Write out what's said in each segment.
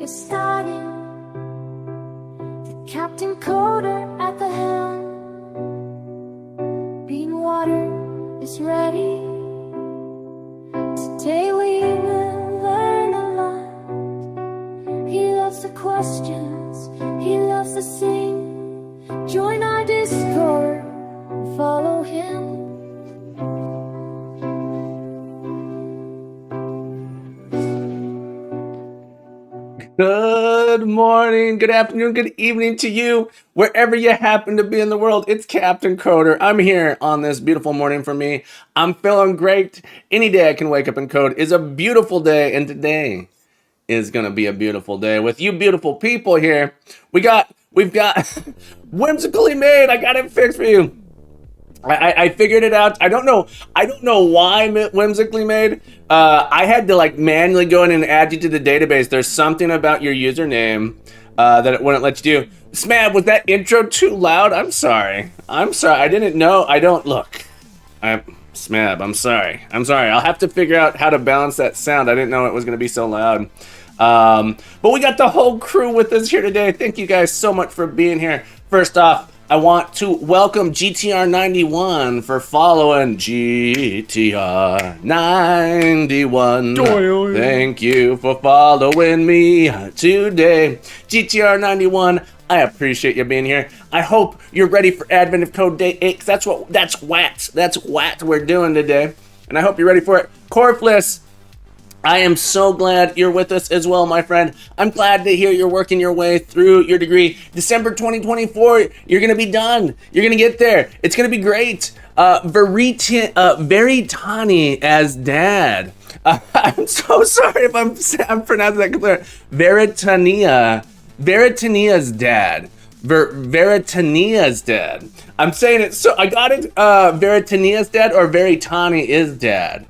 is starting. The Captain Coder at the helm. Bean water is ready. Today we will learn a lot. He loves the questions, he loves to sing. Join our Discord and follow him. Good morning, good afternoon, good evening to you, wherever you happen to be in the world. It's Captain Coder. I'm here on this beautiful morning for me. I'm feeling great. Any day I can wake up and code is a beautiful day, and today is gonna be a beautiful day with you beautiful people here. We've got whimsically made. I got it fixed for you. I figured it out. I don't know why whimsically made. I had to like manually go in and add you to the database. There's something about your username that it wouldn't let you do. Smab, was that intro too loud? I'm sorry. I didn't know. I don't look. Smab, I'm sorry. I'll have to figure out how to balance that sound. I didn't know it was going to be so loud. But we got the whole crew with us here today. Thank you guys so much for being here. First off, I want to welcome GTR91 for following GTR91. Thank you for following me today. GTR91, I appreciate you being here. I hope you're ready for Advent of Code Day 8, 'cause that's what we're doing today. And I hope you're ready for it. Corfless, I am so glad you're with us as well, my friend. I'm glad to hear you're working your way through your degree. December 2024, you're going to be done. You're going to get there. It's going to be great. Veritani as dad. I'm so sorry if I'm pronouncing that clear. Veritania's dad. Veritania's dad. I'm saying it, so I got it. Veritania's dad or Veritani is dad?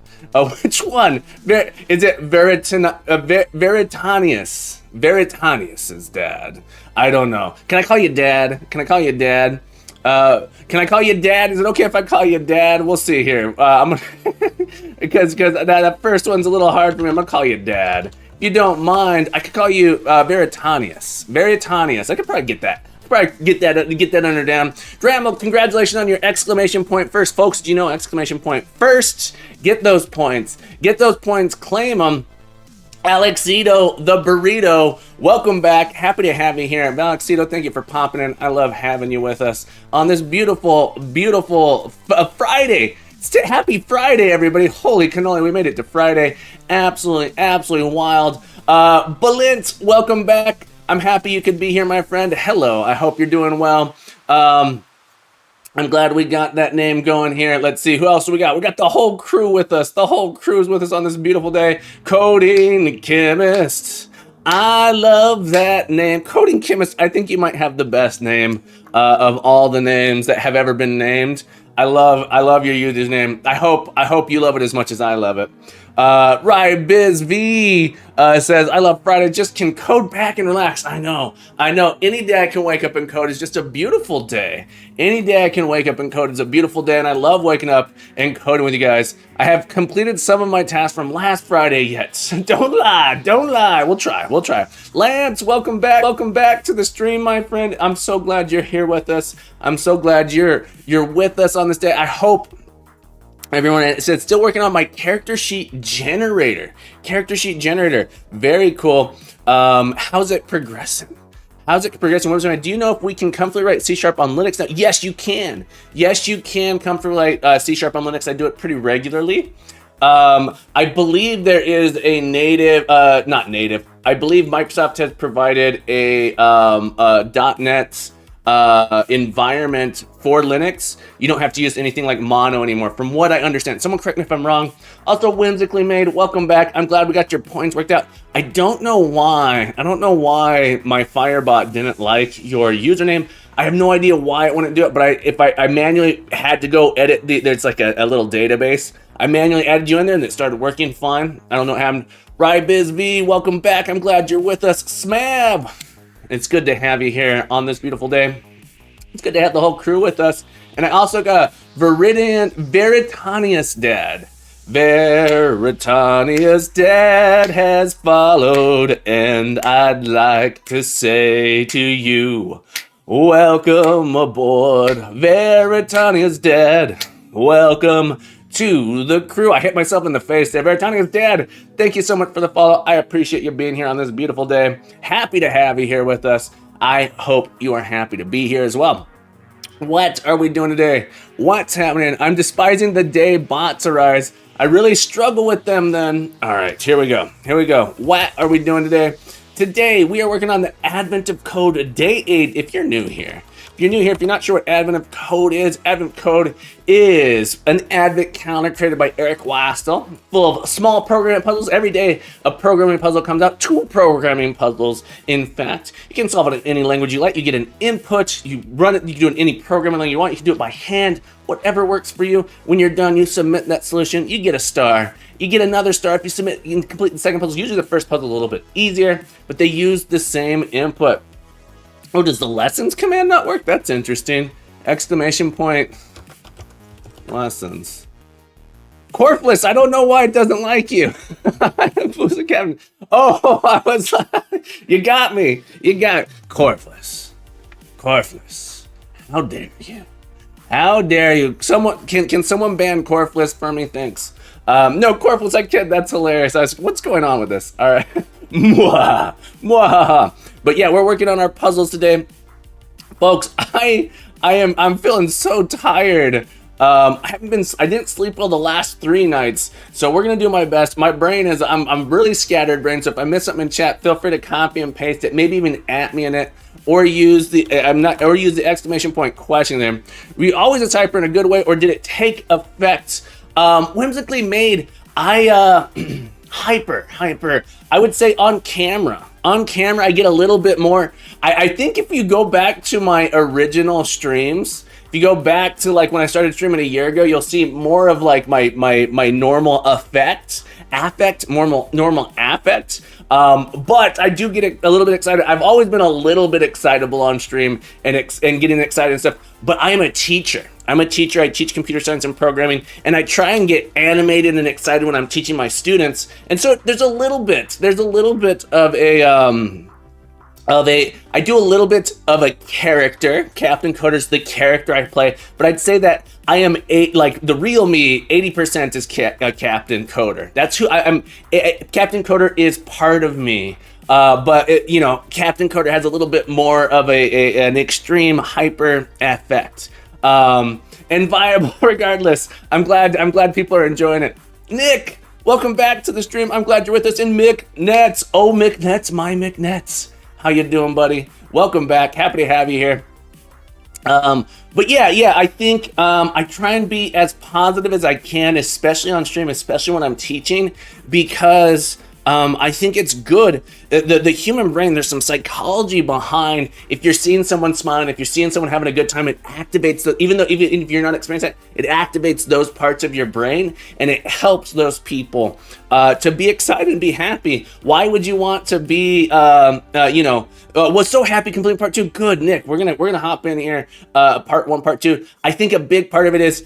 Which one? Is it Veritanius? Veritanius' dad. I don't know. Can I call you dad? Can I call you dad? Is it okay if I call you dad? We'll see here. I'm gonna because that first one's a little hard for me. I'm gonna call you dad. If you don't mind, I could call you Veritanius. Veritanius. I could probably get that. Get that under down. Dramel, congratulations on your exclamation point first. Folks, do you know exclamation point first? Get those points. Claim them. Alexito, the burrito, welcome back. Happy to have you here. Alexito, thank you for popping in. I love having you with us on this beautiful Friday. Happy Friday, everybody. Holy cannoli, we made it to Friday. Absolutely wild. Balint, welcome back. I'm happy you could be here, my friend. Hello, I hope you're doing well. I'm glad we got that name going here. Let's see, who else do we got? We got the whole crew with us. The whole crew's with us on this beautiful day. Coding Chemist. I love that name. Coding Chemist, I think you might have the best name of all the names that have ever been named. I love your username. I hope you love it as much as I love it. RyBizV says, I love Friday, just can code back and relax. I know. Any day I can wake up and code is just a beautiful day. Any day I can wake up and code is a beautiful day, and I love waking up and coding with you guys. I have completed some of my tasks from last Friday yet. Don't lie. We'll try. Lance, welcome back to the stream, my friend. I'm so glad you're here with us. I'm so glad you're with us on this day. I hope everyone said still working on my character sheet generator. Very cool. How's it progressing? Do you know if we can comfortably write C# on Linux now? Yes, you can. Comfortably write C# on Linux. I do it pretty regularly. I believe there is a native, not native. I believe Microsoft has provided a .NET environment for Linux. You don't have to use anything like Mono anymore, from what I understand. Someone correct me if I'm wrong. Also, whimsically made, welcome back. I'm glad we got your points worked out. I don't know why my Firebot didn't like your username. I have no idea why it wouldn't do it, but if I manually had to go edit there's like a little database. I manually added you in there and it started working fine. I don't know what happened. RyBizV, welcome back. I'm glad you're with us. Smab, it's good to have you here on this beautiful day. It's good to have the whole crew with us. And I also got Veritanius dad. Veritania's dad has followed, and I'd like to say to you, welcome aboard, Veritania's dad. Welcome to the crew. I hit myself in the face there. Veritania's dad, thank you so much for the follow. I appreciate you being here on this beautiful day. Happy to have you here with us. I hope you are happy to be here as well. What are we doing today? What's happening? I'm despising the day bots arise. I really struggle with them then. All right, here we go. Here we go. What are we doing today? Today, we are working on the Advent of Code Day 8. If you're new here, if you're not sure what Advent of Code is an Advent calendar created by Eric Wasteland, full of small programming puzzles. Every day, a programming puzzle comes out. 2 programming puzzles, in fact. You can solve it in any language you like. You get an input, you run it, you can do it in any programming language you want. You can do it by hand, whatever works for you. When you're done, you submit that solution, you get a star. You get another star if you submit, you can complete the second puzzle. Usually the first puzzle is a little bit easier, but they use the same input. Oh, does the lessons command not work? That's interesting. Exclamation point. Lessons. Corfless, I don't know why it doesn't like you. Oh, I was you got me. You got Corfless. Corfless. How dare you? How dare you? Someone can someone ban Corfless for me? Thanks. No, Corfless, I kid. That's hilarious. What's going on with this? All right. Mwah, mwah. But yeah, we're working on our puzzles today, folks. I'm feeling so tired. I didn't sleep well the last 3 nights, so we're gonna do my best. My brain is, I'm really scattered brain. So if I miss something in chat, feel free to copy and paste it. Maybe even at me in it, or use the use the exclamation point question there. We always a typer in a good way, or did it take effect? Whimsically made. Hyper. I would say on camera. On camera, I get a little bit more. I think if you go back to my original streams, if you go back to like when I started streaming a year ago, you'll see more of like my normal normal affect. But I do get a little bit excited. I've always been a little bit excitable on stream and getting excited and stuff. But I am a teacher. I teach computer science and programming, and I try and get animated and excited when I'm teaching my students. And so there's a little bit of I do a little bit of a character. Captain Coder's the character I play, but I'd say that I am the real me. 80% is Captain Coder. That's who I am. Captain Coder is part of me. But Captain Coder has a little bit more of an extreme hyper effect. And viable regardless. I'm glad people are enjoying it. Nick, welcome back to the stream. I'm glad you're with us. And Mick Nets. Oh, Mick Nets, my Mick Nets. How you doing, buddy? Welcome back. Happy to have you here. But yeah, I think I try and be as positive as I can, especially on stream, especially when I'm teaching, because I think it's good. The human brain, there's some psychology behind. If you're seeing someone smiling, if you're seeing someone having a good time, it activates even if you're not experiencing it, it activates those parts of your brain, and it helps those people to be excited and be happy. Why would you want to be was so happy complete part 2? Good, Nick. We're gonna hop in here. Part 1, part 2. I think a big part of it is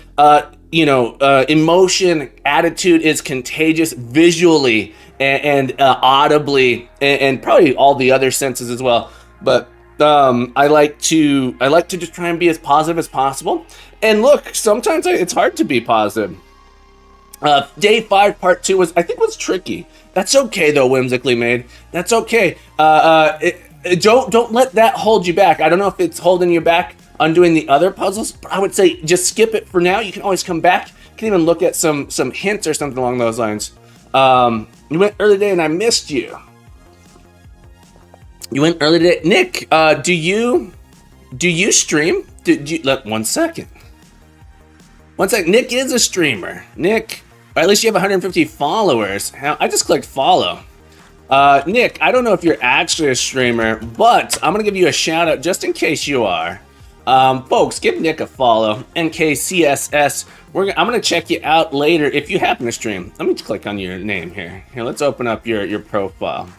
emotion, attitude is contagious visually and audibly, and probably all the other senses as well. But I like to just try and be as positive as possible. And look, sometimes it's hard to be positive. Day 5, part 2 was tricky. That's okay though, whimsically made. That's okay. Don't let that hold you back. I don't know if it's holding you back on doing the other puzzles, but I would say just skip it for now. You can always come back. You can even look at some hints or something along those lines. You went early today and I missed you. You went early today. Nick, do you stream? One second. Nick is a streamer. Nick, or at least you have 150 followers. I just clicked follow. Nick, I don't know if you're actually a streamer, but I'm gonna give you a shout out just in case you are. Folks, give Nick a follow. NKCSS. I'm gonna check you out later if you happen to stream. Let me click on your name here. Here, let's open up your profile.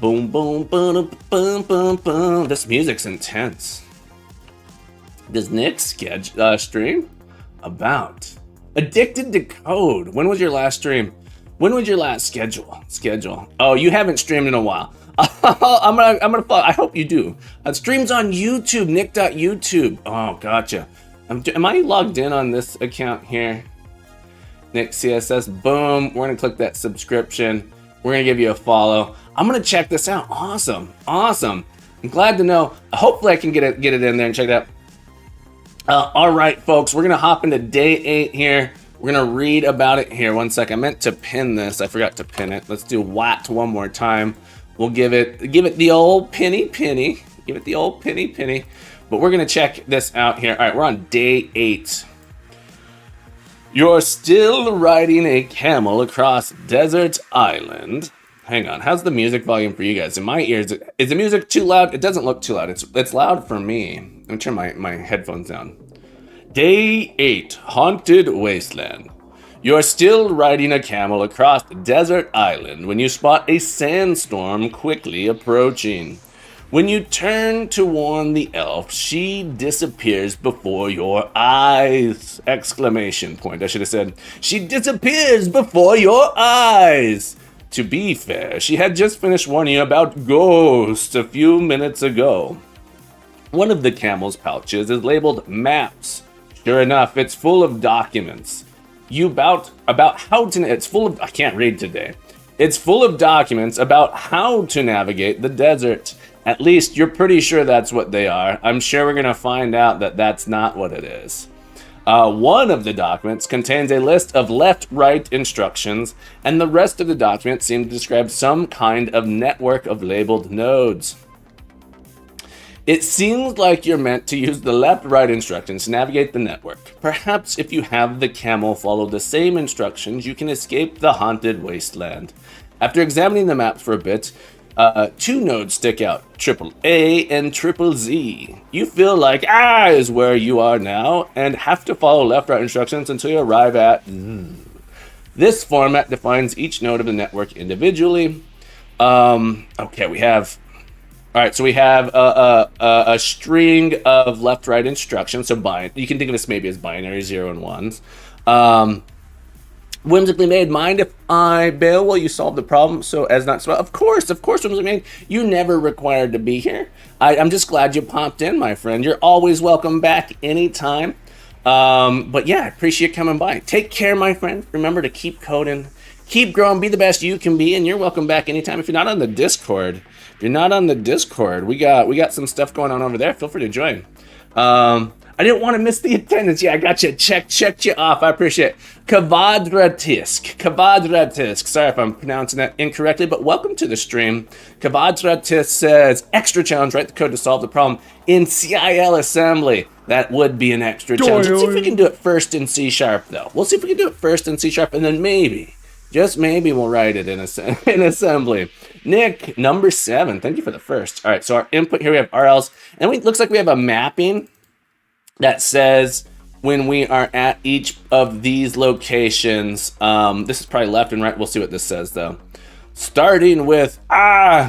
Boom, boom, boom, boom, boom, boom. This music's intense. Does Nick stream? About Addicted to code. When was your last stream? When was your last schedule? Oh, you haven't streamed in a while. I'm gonna follow. I hope you do. Streams on YouTube, Nick.YouTube. Oh, gotcha. Am I logged in on this account here? Nick CSS. Boom. We're gonna click that subscription. We're gonna give you a follow. I'm gonna check this out. Awesome. I'm glad to know. Hopefully I can get it in there and check it out. All right, folks, we're gonna hop into day 8 here. We're gonna read about it here. One sec. I meant to pin this. I forgot to pin it. Let's do WAT one more time. We'll give it the old penny. Give it the old penny. But we're gonna check this out here. All right, we're on day 8. You're still riding a camel across desert island. Hang on, how's the music volume for you guys? In my ears, is the music too loud? It doesn't look too loud. It's loud for me. Let me turn my headphones down. Day 8, Haunted Wasteland. You're still riding a camel across the desert island when you spot a sandstorm quickly approaching. When you turn to warn the elf, she disappears before your eyes! Exclamation point. I should have said, she disappears before your eyes! To be fair, she had just finished warning you about ghosts a few minutes ago. One of the camel's pouches is labeled Maps. Sure enough, it's full of documents. It's full of, I can't read today. It's full of documents about how to navigate the desert. At least you're pretty sure that's what they are. I'm sure we're gonna find out that that's not what it is. One of the documents contains a list of left-right instructions, and the rest of the document seems to describe some kind of network of labeled nodes. It seems like you're meant to use the left-right instructions to navigate the network. Perhaps if you have the camel follow the same instructions, you can escape the haunted wasteland. After examining the map for a bit, 2 nodes stick out, triple A and triple Z. You feel like is where you are now, and have to follow left-right instructions until you arrive at This format defines each node of the network individually. Okay, we have a string of left-right instructions. So you can think of this maybe as binary 0 and 1s. Whimsically made. Mind if I bail while you solve the problem so as not to... Of course, whimsically made. You're never required to be here. I'm just glad you popped in, my friend. You're always welcome back anytime. But yeah, I appreciate you coming by. Take care, my friend. Remember to keep coding, keep growing, be the best you can be, and you're welcome back anytime. If you're not on the Discord, we got some stuff going on over there. Feel free to join. I didn't want to miss the attendance. Yeah, I got you. Checked you off. I appreciate it. Kavadratisk. Sorry if I'm pronouncing that incorrectly, but welcome to the stream. Kavadratisk says, extra challenge, write the code to solve the problem in CIL assembly. That would be an extra challenge. Let's see if we can do it first in C#, though. We'll see if we can do it first in C#, and then maybe, just maybe, we'll write it in assembly. Nick, number 7. Thank you for the first. All right, so our input here, we have RLs, and it looks like we have a mapping that says when we are at each of these locations. This is probably left and right. We'll see what this says, though. Starting with,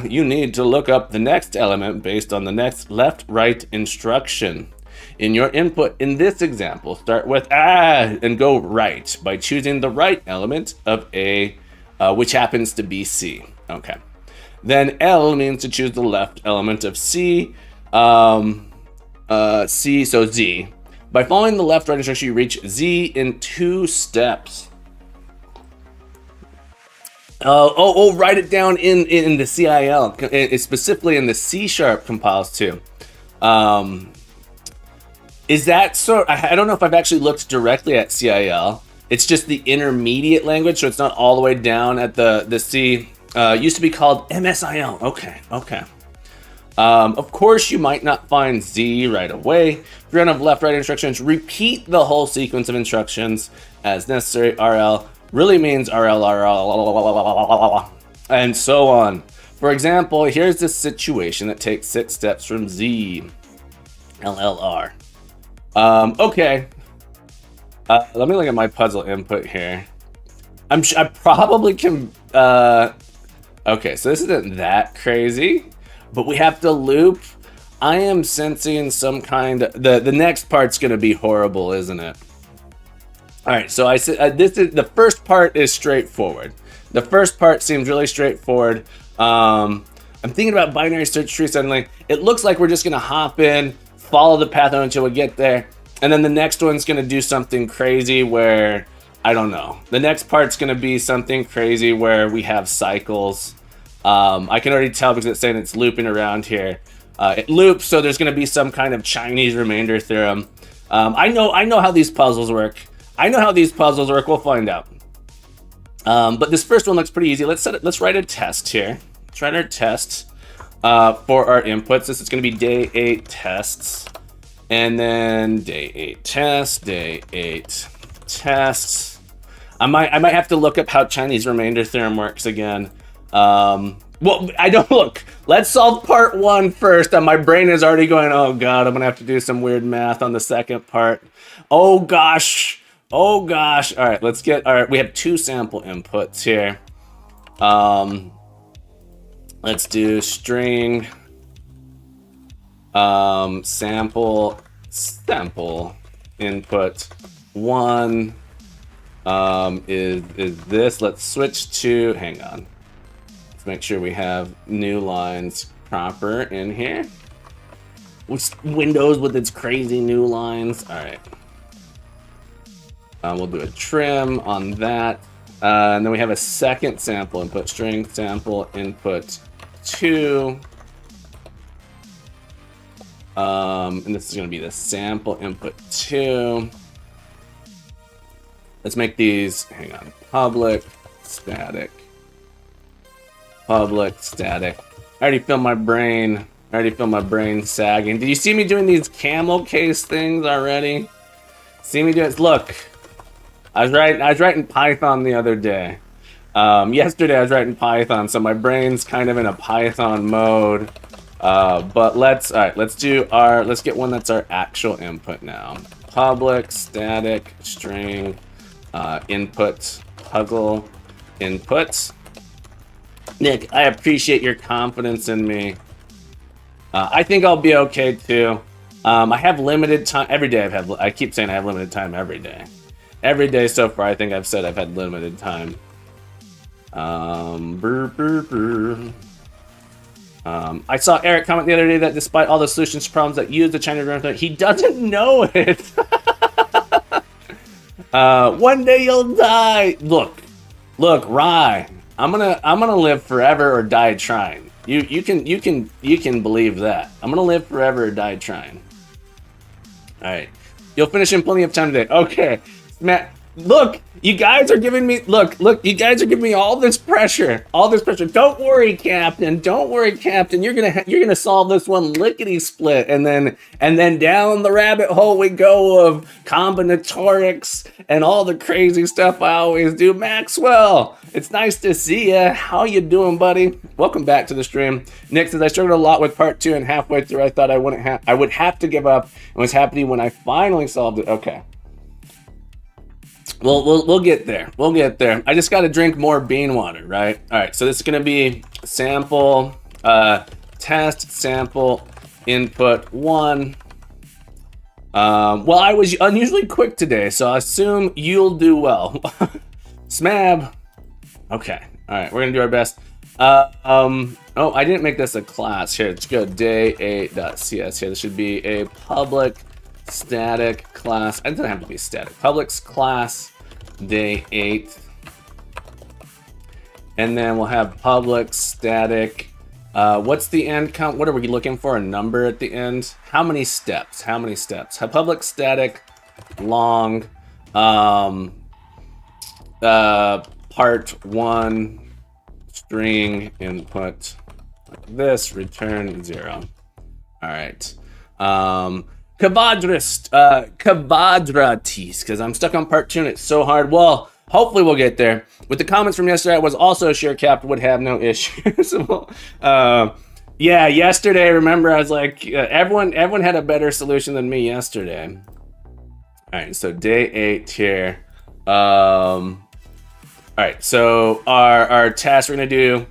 you need to look up the next element based on the next left-right instruction. In your input in this example, start with and go right by choosing the right element of A, which happens to be C. Okay. Then L means to choose the left element of C. So Z. By following the left-right instruction, you reach Z in 2 steps. Write it down in the CIL, specifically in the C# compiles too. Is that so? I don't know if I've actually looked directly at CIL. It's just the intermediate language, so it's not all the way down at the C. Used to be called MSIL. Okay. Of course, you might not find Z right away. If you run out of left-right instructions, repeat the whole sequence of instructions as necessary. RL really means RL, and so on. For example, here's this situation that takes 6 steps from Z. LLR. Okay. Let me look at my puzzle input here. I probably can... Okay, so this isn't that crazy. But we have to loop. I am sensing some kind of... The next part's going to be horrible, isn't it? All right, so I said this is the first part is straightforward. The first part seems really straightforward. I'm thinking about binary search tree suddenly. It looks like we're just gonna hop in, follow the path until we get there, and then the next one's gonna do something crazy where I don't know. The next part's gonna be something crazy where we have cycles. I can already tell because it's saying it's looping around here. It loops, so there's gonna be some kind of Chinese remainder theorem. I know how these puzzles work. We'll find out. But this first one looks pretty easy. Let's write a test here. Let's write our test for our inputs. This is going to be day 8 tests, and then day 8 tests, day 8 tests. I might have to look up how Chinese remainder theorem works again. Well, I don't look. Let's solve part 1 first. And my brain is already going, oh god, I'm gonna have to do some weird math on the second part. Oh gosh. All right, we have 2 sample inputs here. Let's do string sample input 1 is this. Let's switch to, hang on. Let's make sure we have new lines proper in here. Windows with its crazy new lines. All right. We'll do a trim on that. And then we have a second sample input, string sample input 2. And this is going to be the sample input 2. Let's make these, hang on, public, static. I already feel my brain sagging. Did you see me doing these camel case things already? See me do it? Look. I was writing Python the other day. Yesterday I was writing Python, so my brain's kind of in a Python mode. But let's get one that's our actual input now. Public static string input toggle inputs. Nick, I appreciate your confidence in me. I think I'll be okay too. I have limited time every day. I keep saying I have limited time every day. Every day so far, I think I've said I've had limited time. I saw Eric comment the other day that despite all the solutions to problems that use the Chinese grammar, he doesn't know it. One day you'll die. Look, Rye. I'm gonna live forever or die trying. You can believe that. I'm gonna live forever or die trying. All right, you'll finish in plenty of time today. Okay. Matt, look, you guys are giving me all this pressure. Don't worry, Captain. You're gonna solve this one lickety split, and then down the rabbit hole we go of combinatorics and all the crazy stuff I always do. Maxwell, it's nice to see ya. How you doing, buddy? Welcome back to the stream. Nick says I struggled a lot with part 2, and halfway through I thought I would have to give up, and was happy when I finally solved it. Okay. We'll get there. I just got to drink more bean water, right? All right, so this is going to be sample, test sample input 1. Well, I was unusually quick today, so I assume you'll do well. Smab. Okay, all right, we're going to do our best. Oh, I didn't make this a class. Here, let's go day8.cs here. This should be a public static class. It doesn't have to be static. Public's class day 8, and then we'll have public static. What's the end count? What are we looking for? A number at the end? How many steps? Have public static long part 1 string input like this, return 0. All right. Kavadratis, because I'm stuck on part 2 and it's so hard. Well, hopefully we'll get there. With the comments from yesterday, I was also sure Cap would have no issues. Yeah, yesterday, remember, I was like, everyone had a better solution than me yesterday. All right, so day 8 here. All right, so our task we're gonna do,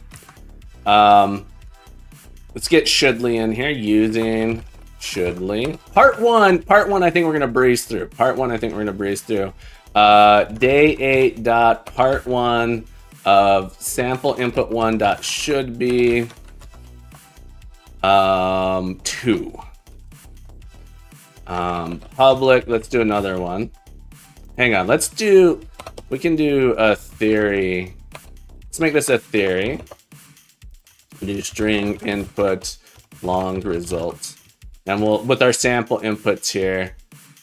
let's get Shouldly in here using Shouldly. Part one, I think we're gonna breeze through. day 8 dot part 1 of sample input 1 dot should be 2. Public, let's do another one. Hang on, we can do a theory. Let's make this a theory. Do string input long results. And we'll, with our sample inputs here.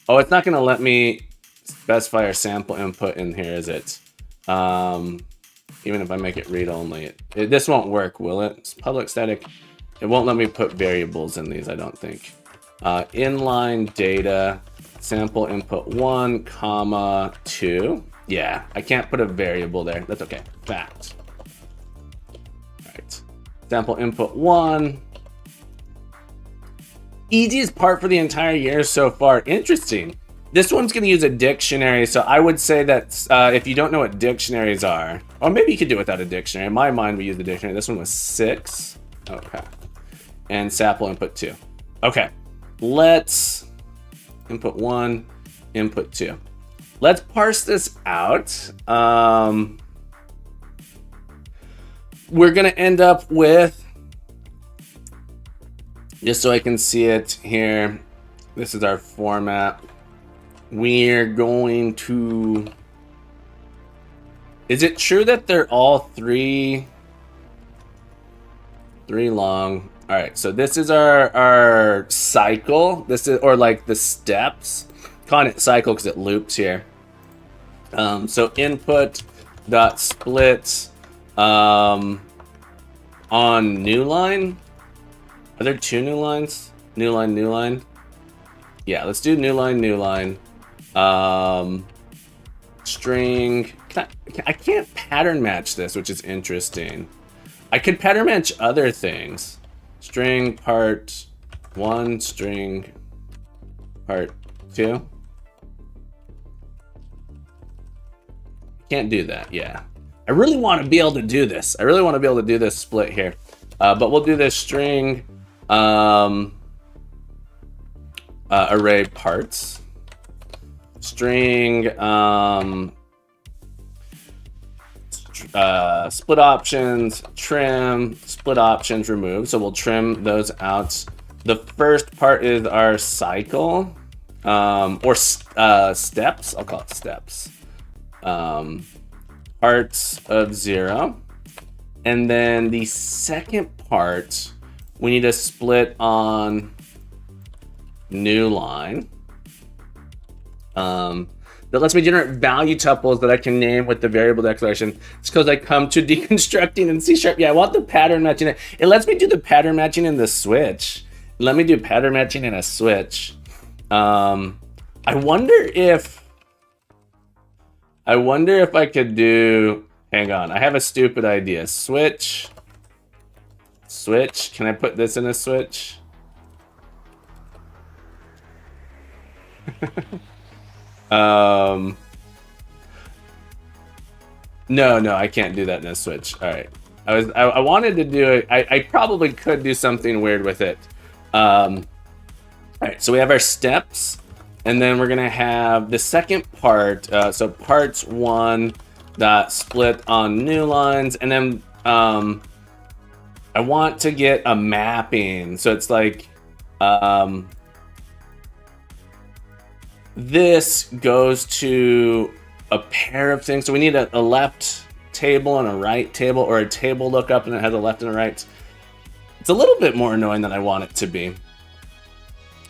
Oh, it's not gonna let me specify our sample input in here, is it? Even if I make it read only, this won't work, will it? It's public static. It won't let me put variables in these, I don't think. Inline data, sample input 1, comma 2. Yeah, I can't put a variable there. That's okay. Fact. All right. Sample input 1. Easiest part for the entire year so far. Interesting. This one's going to use a dictionary, so I would say that if you don't know what dictionaries are, or maybe you could do it without a dictionary. In my mind, we use the dictionary. This one was 6. Okay. And sample input 2. Okay. Let's input 1, input 2. Let's parse this out. We're going to end up with, just so I can see it here, this is our format. We're going to, is it true that they're all three long? All right, so this is our cycle. This is, or like the steps. Calling it cycle because it loops here. So input dot split on new line. Are there 2 new lines? New line, new line. Yeah, let's do new line, new line. String. I can't pattern match this, which is interesting. I could pattern match other things. String part 1, string part 2. Can't do that, yeah. I really want to be able to do this. I really want to be able to do this split here. But we'll do this string array parts. String split options, trim, split options, remove. So we'll trim those out. The first part is our cycle, or steps. I'll call it steps. Parts of 0. And then the second part, we need to split on new line. That lets me generate value tuples that I can name with the variable declaration. It's because I come to deconstructing in C#. Yeah, I want the pattern matching. It lets me do the pattern matching in the switch. Let me do pattern matching in a switch. I wonder if I could do, hang on, I have a stupid idea. Switch. Can I put this in a switch? No, I can't do that in a switch. All right. I wanted to do it. I probably could do something weird with it. All right, so we have our steps, and then we're gonna have the second part. So parts 1 dot split on new lines, and then I want to get a mapping. So it's like this goes to a pair of things. So we need a left table and a right table, or a table lookup and it has a left and a right. It's a little bit more annoying than I want it to be.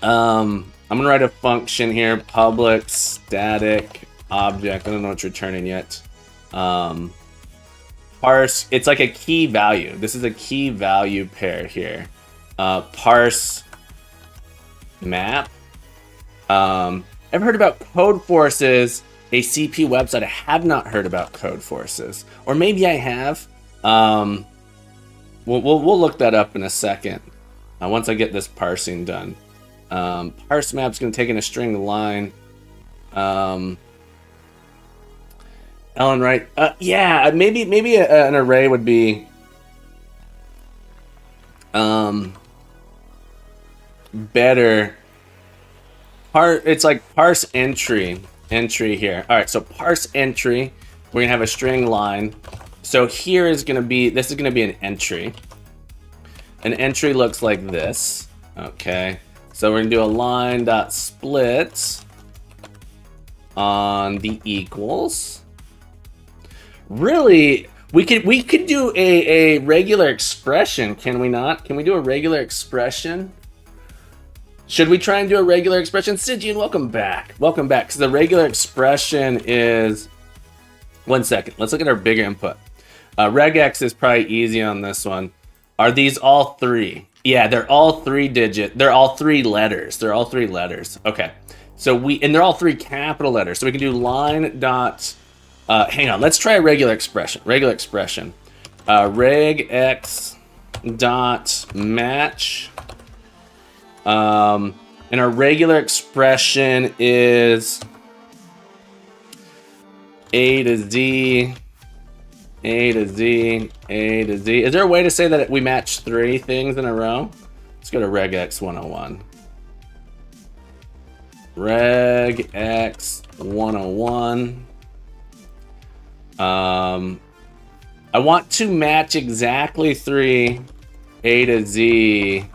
I'm gonna write a function here, public static object. I don't know what's returning yet. Parse, it's like a key value. This is a key value pair here. Parse map. Ever heard about Code Forces, a CP website? I have not heard about Code Forces, or maybe I have. We'll look that up in a second. Once I get this parsing done. Parse map's gonna take in a string line. Ellen, right? Yeah, maybe an array would be better. It's like parse entry. entry here. All right, so parse entry. We're gonna have a string line. So here is gonna be, this is gonna be an entry. An entry looks like this. Okay, so we're gonna do a line dot split on the equals. Really, we could do a regular expression, can we not? Can we do a regular expression? Should we try and do a regular expression? Sijian, welcome back. Welcome back, because the regular expression is... 1 second, let's look at our bigger input. Regex is probably easy on this one. Are these all 3? Yeah, they're all 3-digit. They're all 3 letters. They're all 3 letters. Okay, so and they're all 3 capital letters. So we can do line dot... hang on, let's try a regular expression. Regular expression. Regex dot match... and our regular expression is A to Z, A to Z, A to Z. Is there a way to say that we match 3 things in a row? Let's go to regex 101. Regex 101. I want to match exactly 3 A to Z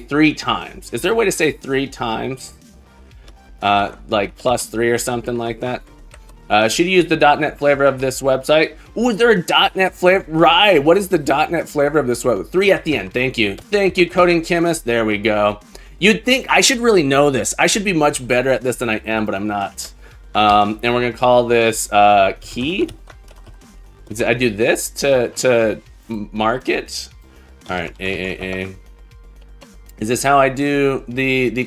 3 times. Is there a way to say 3 times? Like +3 or something like that? Should you use the .NET flavor of this website? Ooh, is there a .NET flavor? Right, what is the .NET flavor of this website? 3 at the end, thank you. Thank you, Coding Chemist, there we go. You'd think I should really know this. I should be much better at this than I am, but I'm not. And we're gonna call this key. I do this to mark it. All right, A. Is this how I do the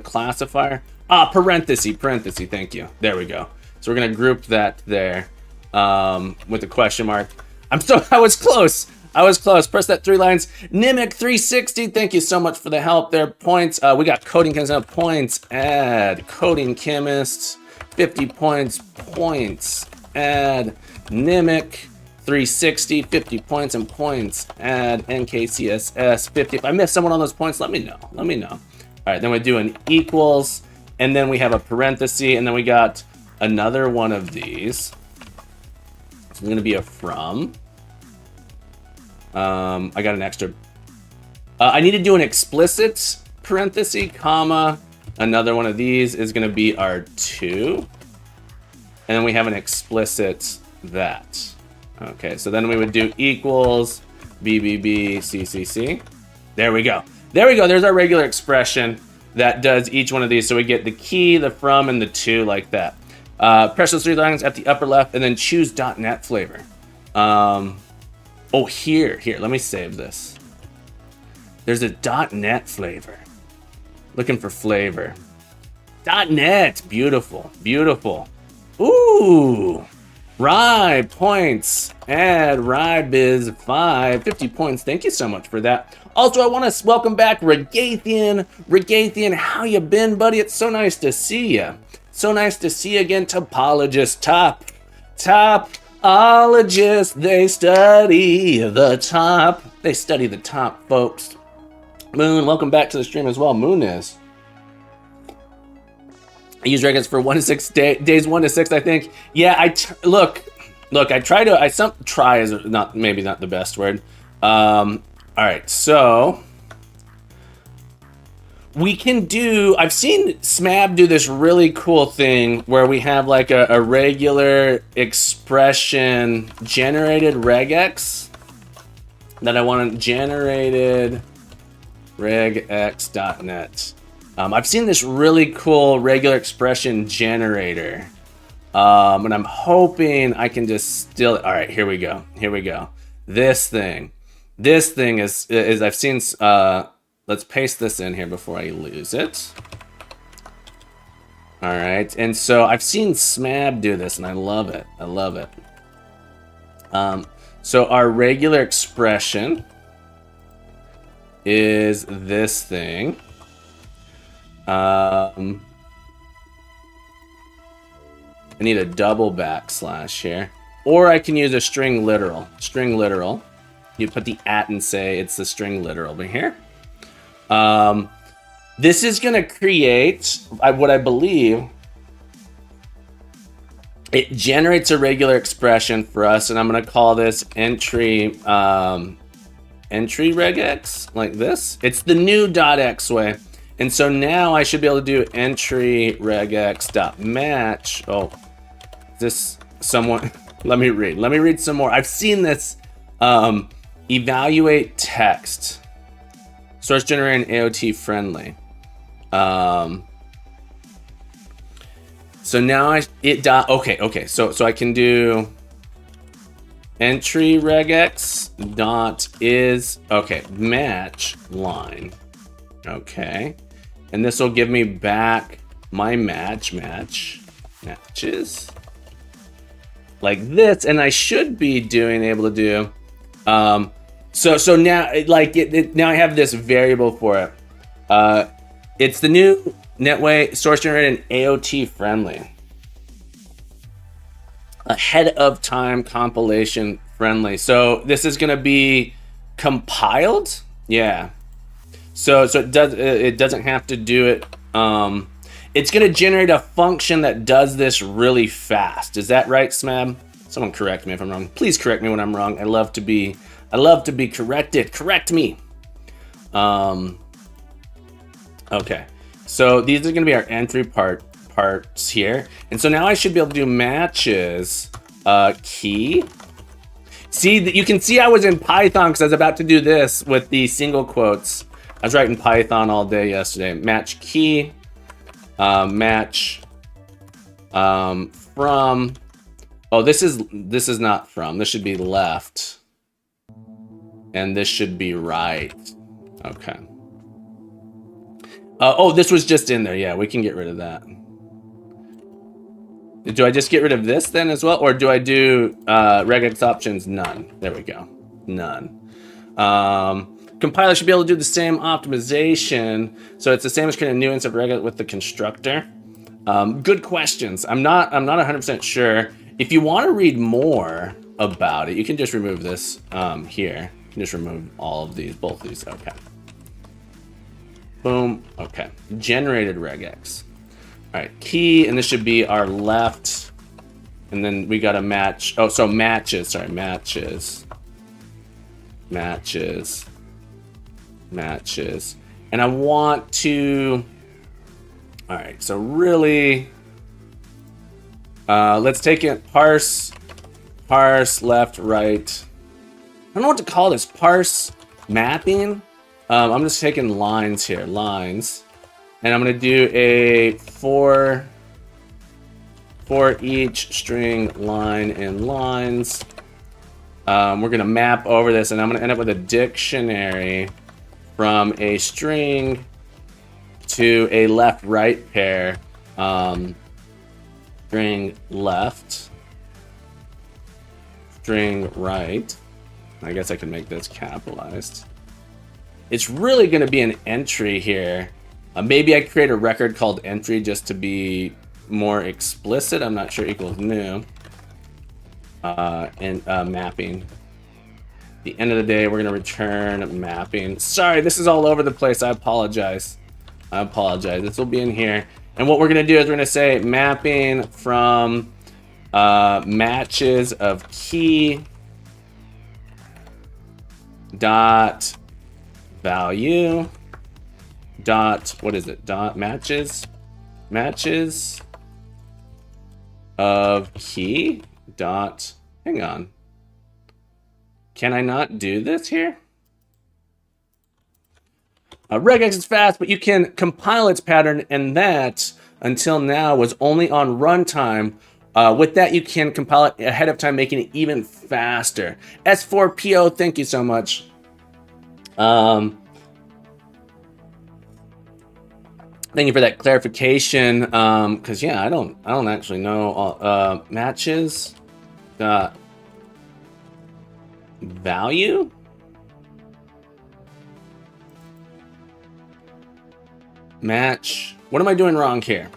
classifier? Parenthesis, thank you. There we go. So we're gonna group that there with the question mark. I was close. Press that 3 lines. Nimic 360, thank you so much for the help there. Points, we got Coding Chemist now. Points, add Coding Chemist. 50 points, add Nimic. 360, 50 points and points, add NKCSS 50. If I missed someone on those points, let me know. All right, then we do an equals, and then we have a parenthesis, and then we got another one of these. It's gonna be a from. I got an extra. I need to do an explicit parenthesis, comma. Another one of these is gonna be our 2. And then we have an explicit that. Okay, so then we would do equals BBB CCC. There we go. There's our regular expression that does each one of these. So we get the key, the from, and the 2 like that. Press those 3 lines at the upper left and then choose .NET flavor. Oh, here, let me save this. There's a .NET flavor. Looking for flavor. .NET, beautiful. Ooh. Rye points, add RyeBiz 5, 50 points. Thank you so much for that. Also, I want to welcome back Regathian. Regathian, how you been, buddy? It's so nice to see you. So nice to see you again. Topologist, topologist. They study the top. They study the top, folks. Moon, welcome back to the stream as well. Moon is. I use regex for 1 to 6 days 1 to 6, I think. Yeah, look. I try to. Try is maybe not the best word. All right, so we can do. I've seen Smab do this really cool thing where we have like a regular expression generated regex that I want generated regex.net. I've seen this really cool regular expression generator, and I'm hoping I can just still. All right, here we go. This thing is I've seen. Let's paste this in here before I lose it. All right, and so I've seen Smab do this, and I love it. So our regular expression is this thing. I need a double backslash here, or I can use a string literal. You put the at and say it's the string literal over here. This is going to create what I believe it generates a regular expression for us, and I'm going to call this entry entry regex, like this. It's the new .x way. And so now I should be able to do entry regex.match. Oh, this someone, let me read some more. I've seen this. Evaluate text. Source generated AOT friendly. So now okay. So I can do entry regex dot is, okay, match line. Okay. And this will give me back my matches like this. And I should be able to do, so now now I have this variable for it. It's the new Netway source generated and AOT friendly. Ahead of time compilation friendly. So this is going to be compiled. Yeah. So it doesn't have to do it. It's going to generate a function that does this really fast. Is that right, Smab? Someone correct me if I'm wrong. Please correct me when I'm wrong. I love to be corrected. Correct me. Okay. So these are going to be our entry parts here. And so now I should be able to do matches key. See, you can see I was in Python because I was about to do this with the single quotes. I was writing Python all day yesterday. Match key, match from. Oh, this is not from. This should be left, and this should be right. Okay. Oh, this was just in there. Yeah, we can get rid of that. Do I just get rid of this then as well? Or do I do regex options? None. There we go. None. Compiler should be able to do the same optimization. So it's the same as creating a new instance of regex with the constructor. Good questions. I'm not 100% sure. If you want to read more about it, you can just remove this here. You can just remove all of these, both of these. Okay. Boom. Okay. Generated regex. All right. Key, and this should be our left. And then we got to match. Oh, so matches. Sorry, matches. Matches. Matches. And I want to. All right. So really, let's take it. Parse left, right. I don't know what to call this. Parse mapping. I'm just taking lines here, lines, and I'm gonna do a for each string line and lines. We're gonna map over this, and I'm gonna end up with a dictionary from a string to a left-right pair. String left, string right. I guess I can make this capitalized. It's really going to be an entry here. Maybe I create a record called entry just to be more explicit. I'm not sure. Equals new. And mapping. At the end of the day, we're going to return mapping. Sorry, this is all over the place. I apologize. This will be in here. And what we're going to do is we're going to say mapping from matches of key dot value dot, what is it, dot matches of key dot, hang on, can I not do this here? Regex is fast, but you can compile its pattern, and that until now was only on runtime. With that, you can compile it ahead of time, making it even faster. S4PO, thank you so much. Thank you for that clarification. Because yeah, I don't actually know. Matches value. Match. What am I doing wrong here?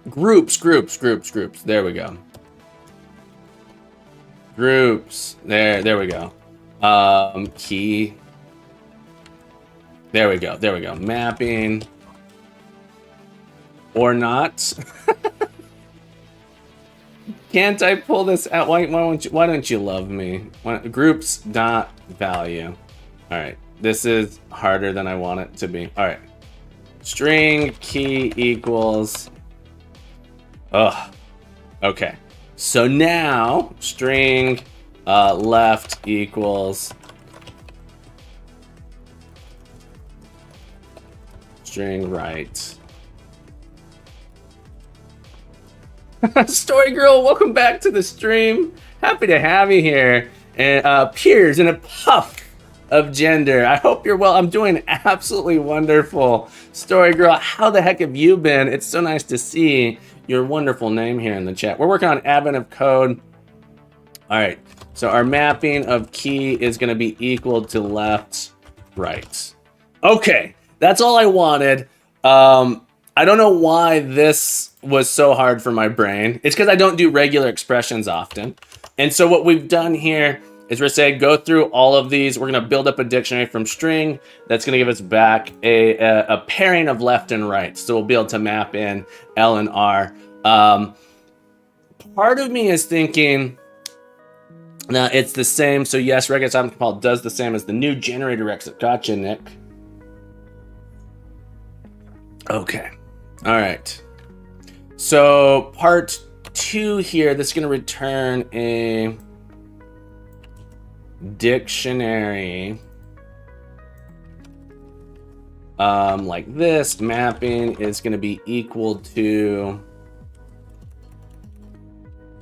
Groups. There we go. Groups. There we go. Key. There we go. Mapping. or not. Can't I pull this out? Why don't you love me? Groups dot value. All right, this is harder than I want it to be. All right, string key equals. Ugh. Okay. So now string left equals string right. Story Girl, welcome back to the stream. Happy to have you here. And Piers in a puff of gender. I hope you're well. I'm doing absolutely wonderful. Story Girl, how the heck have you been? It's so nice to see your wonderful name here in the chat. We're working on admin of code. All right, so our mapping of key is going to be equal to left, right. Okay, that's all I wanted. I don't know why this was so hard for my brain. It's because I don't do regular expressions often. And so what we've done here is we're saying go through all of these. We're going to build up a dictionary from string that's going to give us back a pairing of left and right. So we'll be able to map in L and R. Part of me is thinking that it's the same. So yes, regex object compile does the same as the new generator exit. Gotcha, Nick. Okay. All right. So part 2 here, this is going to return a dictionary like this. Mapping is going to be equal to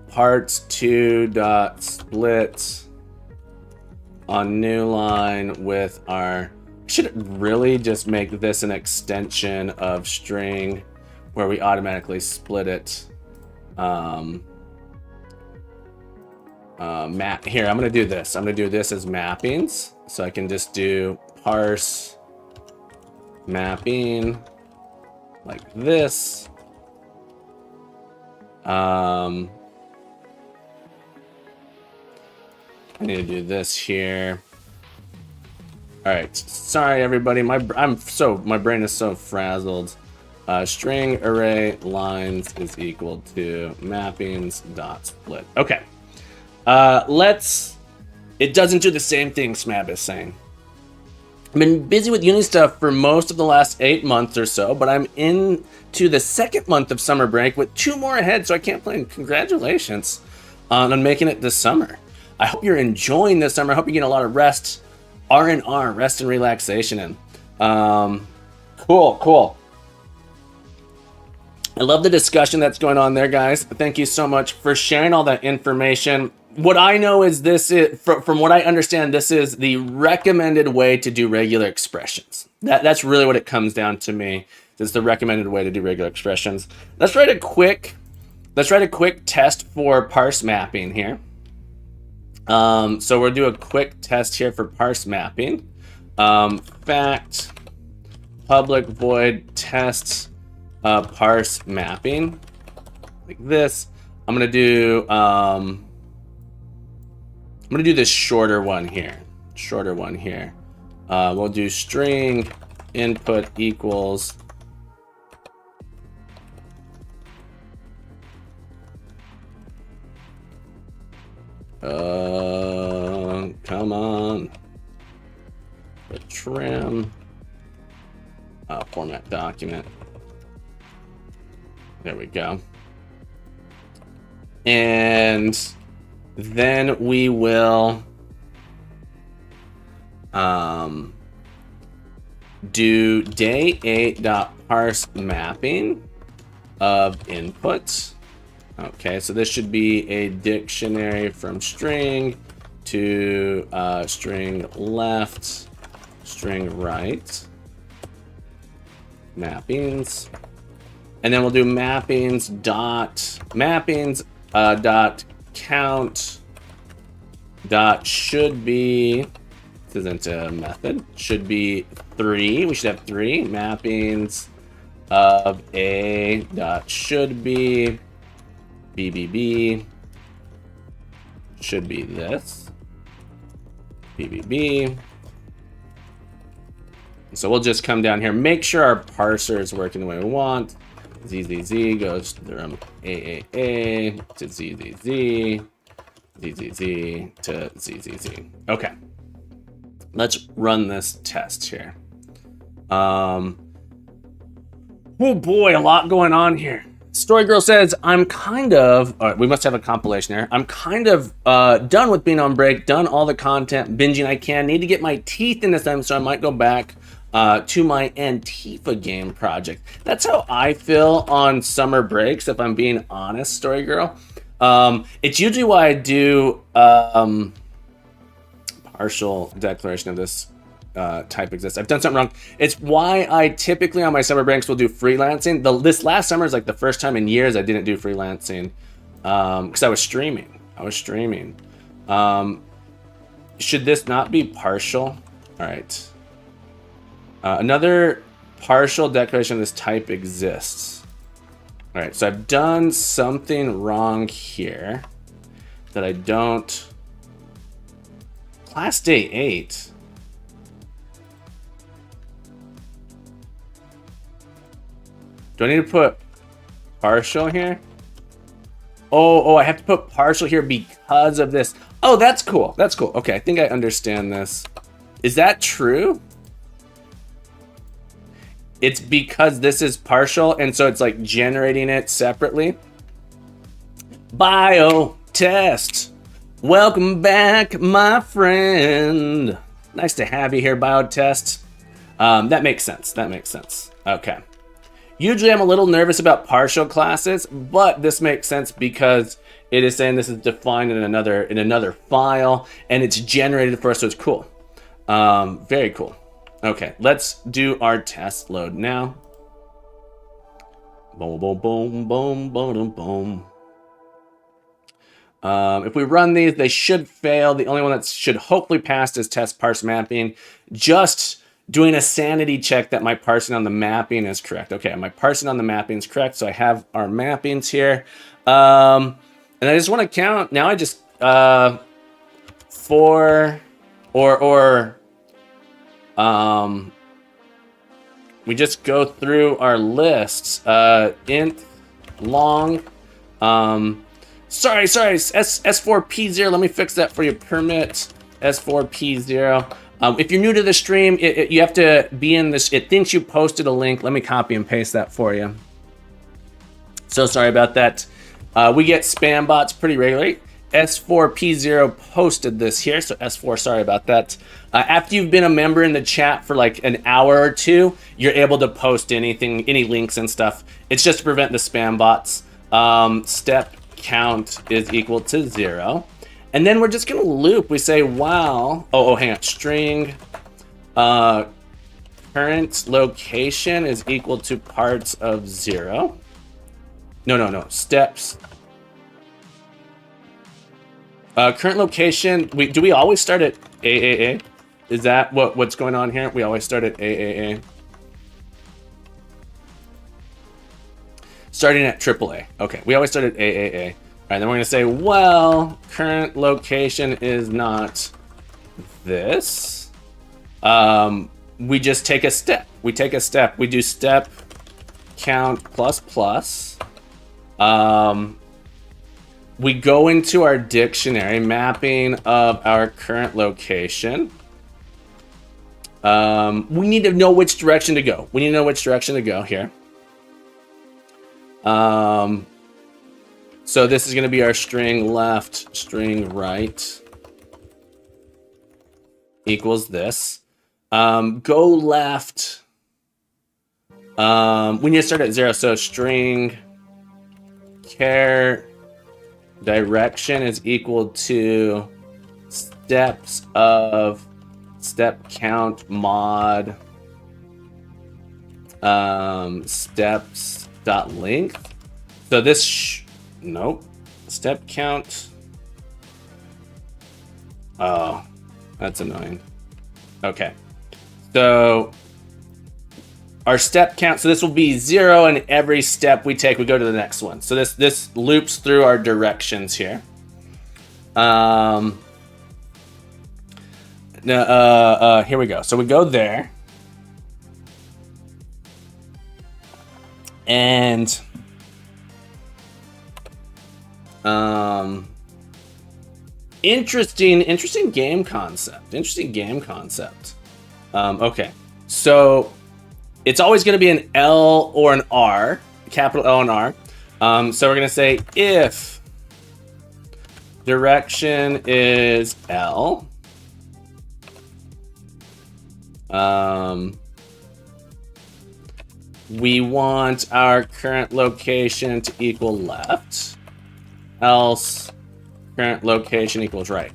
parts 2 dot split on new line with our. Should really just make this an extension of string where we automatically split it. Map here. I'm gonna do this. I'm gonna do this as mappings, so I can just do parse mapping like this. I need to do this here. All right, sorry everybody. My brain is so frazzled. String array lines is equal to mappings dot split. Okay, it doesn't do the same thing Smab is saying. I've been busy with uni stuff for most of the last 8 months or so, but I'm into the 2nd month of summer break with 2 more ahead, so I can't plan. Congratulations on making it this summer. I hope you're enjoying this summer. I hope you're getting a lot of rest. R&R, rest and relaxation in. Cool. I love the discussion that's going on there, guys. Thank you so much for sharing all that information. What I know is from what I understand, this is the recommended way to do regular expressions. That's really what it comes down to me. It's the recommended way to do regular expressions. Let's write a quick test for parse mapping here. So we'll do a quick test here for parse mapping. Fact public void test parse mapping like this. I'm gonna do this shorter one here. We'll do string input equals come on. The trim. Format document. There we go. And then we will do day8.parse mapping of inputs. Okay, so this should be a dictionary from string to string left, string right, mappings, and then we'll do mappings dot count dot should be. This isn't a method. Should be 3. We should have 3 mappings of a dot should be. BBB should be this. BBB. So we'll just come down here, make sure our parser is working the way we want. ZZZ goes from AAA to ZZZ, ZZZ to ZZZ. Okay. Let's run this test here. Oh boy, a lot going on here. Story Girl says, I'm kind of, all right, we must have a compilation here. I'm kind of done with being on break, done all the content, binging I can. Need to get my teeth in this time, so I might go back to my Antifa game project. That's how I feel on summer breaks, if I'm being honest, Story Girl. It's usually why I do partial declaration of this type exists. I've done something wrong. It's why I typically on my summer breaks will do freelancing. This last summer is like the first time in years I didn't do freelancing because I was streaming. Should this not be partial? All right. Another partial declaration of this type exists. All right, so I've done something wrong here that I don't. Class day 8. Do I need to put partial here? Oh, I have to put partial here because of this. Oh, that's cool. That's cool. Okay, I think I understand this. Is that true? It's because this is partial, and so it's like generating it separately. Bio test. Welcome back, my friend. Nice to have you here, bio test. That makes sense. That makes sense. Okay. Usually I'm a little nervous about partial classes, but this makes sense because it is saying this is defined in another file, and it's generated for us, so it's cool. Very cool. Okay, let's do our test load now. Boom, boom, boom, boom, boom, boom. If we run these, they should fail. The only one that should hopefully pass is test parse mapping. Just doing a sanity check that my parsing on the mapping is correct. Okay, my parsing on the mapping is correct, so I have our mappings here. And I just want to count. Now I just, we just go through our lists. Int, long, sorry, S4P0, let me fix that for you. Permit S4P0. If you're new to the stream, you have to be in this. It thinks you posted a link. Let me copy and paste that for you. So sorry about that. We get spam bots pretty regularly. S4P0 posted this here, so S4, sorry about that. After you've been a member in the chat for like an hour or two, you're able to post anything, any links and stuff. It's just to prevent the spam bots. Step count is equal to 0. And then we're just gonna loop. We say, wow. Oh, hang on. String current location is equal to parts of 0. No. Steps. Current location. Do we always start at AAA? Is that what's going on here? We always start at AAA. Starting at AAA. Okay, we always start at AAA. All right, then we're gonna say, well, current location is not this. We just take a step. We take a step. We do step count plus plus. We go into our dictionary mapping of our current location. We need to know which direction to go. We need to know which direction to go here. So this is going to be our string left, string right equals this. Go left. We need to start at 0. So string char direction is equal to steps of step count mod steps dot length. So this nope, step count. Oh, that's annoying. Okay, so our step count, so this will be 0, and every step we take, we go to the next one. So this loops through our directions here. Here we go. So we go there. And interesting game concept. Okay, so it's always going to be an L or an R, capital L and R. So we're going to say if direction is L, we want our current location to equal left, else current location equals right.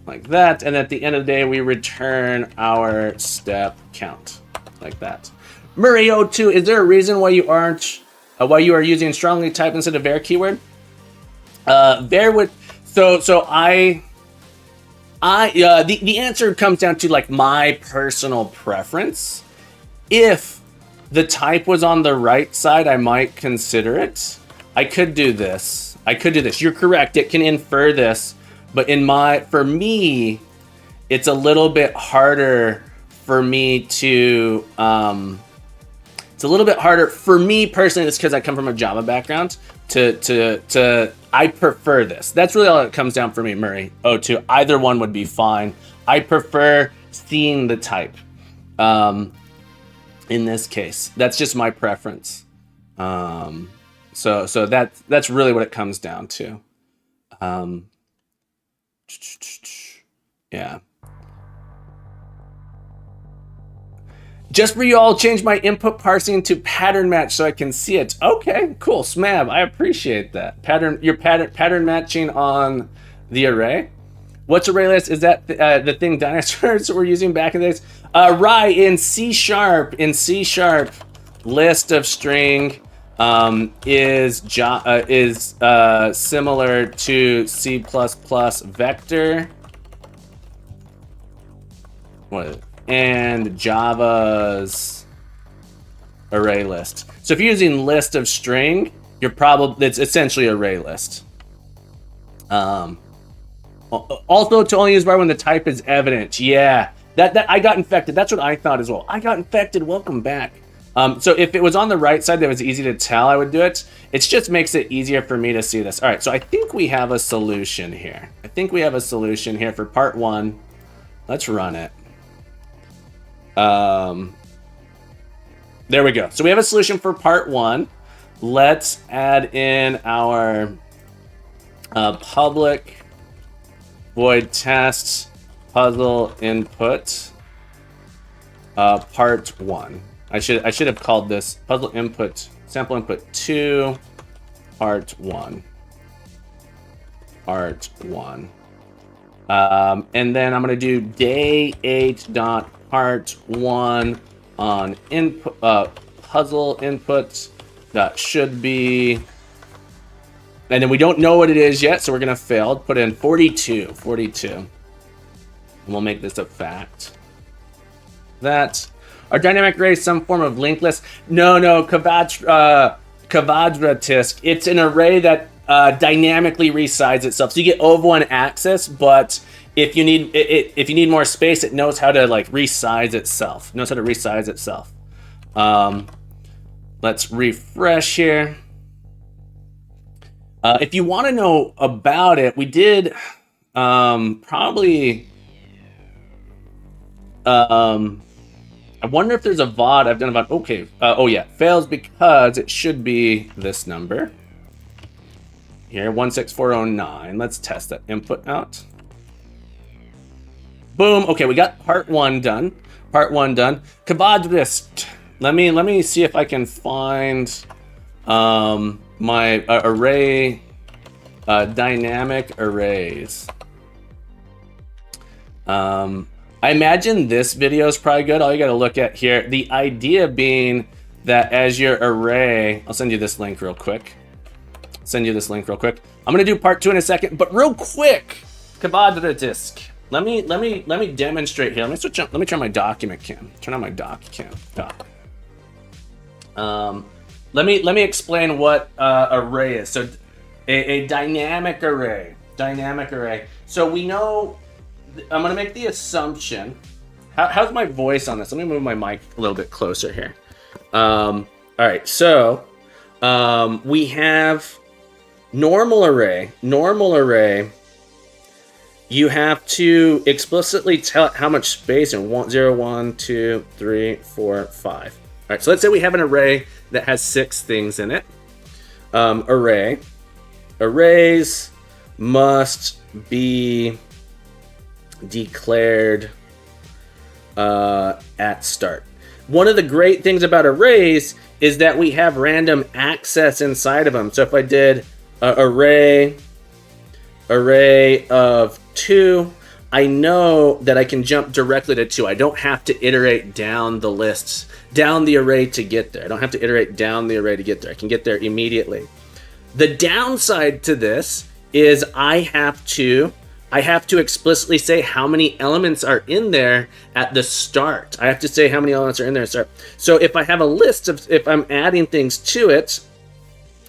Like that, and at the end of the day, we return our step count, like that. Murray02, is there a reason why you aren't, why you are using strongly typed instead of var keyword? Var would, the answer comes down to like my personal preference. If the type was on the right side, I might consider it. I could do this. You're correct. It can infer this, but for me, it's a little bit harder for me to, it's a little bit harder for me personally, just because I come from a Java background I prefer this. That's really all it comes down for me, Murray. O2, either one would be fine. I prefer seeing the type. In this case, that's just my preference. So that's really what it comes down to. Yeah. Just for you all, change my input parsing to pattern match so I can see it. Okay, cool, Smab, I appreciate that. Pattern matching on the array. What's array list? Is that the thing dinosaurs were using back in the days? Right, in C#, list of string is similar to C++ vector. What is it? And Java's array list. So if you're using list of string, it's essentially array list. Also to only use bar when the type is evident. Yeah, that I got infected. That's what I thought as well. I got infected. Welcome back. So if it was on the right side that was easy to tell, I would do it. It just makes it easier for me to see this. All right, so I think we have a solution here. For part 1. Let's run it. There we go. So we have a solution for part 1. Let's add in our public void test puzzle input part 1. I should have called this puzzle input sample input 2 part 1. And then I'm going to do day 8 dot part 1 on input puzzle input that should be, and then we don't know what it is yet, so we're going to fail. Put in 42, and we'll make this a fact. That our dynamic array is some form of linked list. No, quadratisk. It's an array that dynamically resize itself. So you get over one access, but if you need more space, it knows how to like resize itself. Let's refresh here. If you want to know about it, we did probably. I wonder if there's a VOD I've done about. Okay. Oh yeah, fails because it should be this number here, 16409. Let's test that input out. Boom. Okay, we got part 1 done. Quadratisk. Let me see if I can find my array, dynamic arrays. I imagine this video is probably good. All you got to look at here, the idea being that as your array, I'll send you this link real quick. I'm gonna do part 2 in a second, but real quick, quadratisk. Let me demonstrate here. Let me turn my document cam. Turn on my doc cam. Let me explain what array is. So a dynamic array. So we know. I'm gonna make the assumption. How's my voice on this? Let me move my mic a little bit closer here. All right, so we have normal array. Normal array, you have to explicitly tell it how much space in 0, 1, 2, 3, 4, 5. All right, so let's say we have an array that has 6 things in it. Arrays must be declared at start. One of the great things about arrays is that we have random access inside of them. So if I did an array of 2, I know that I can jump directly to 2. I don't have to iterate down the lists, down the array to get there. I don't have to iterate down the array to get there. I can get there immediately. The downside to this is I have to explicitly say how many elements are in there at the start. I have to say how many elements are in there at the start. So if I have a list of, if I'm adding things to it,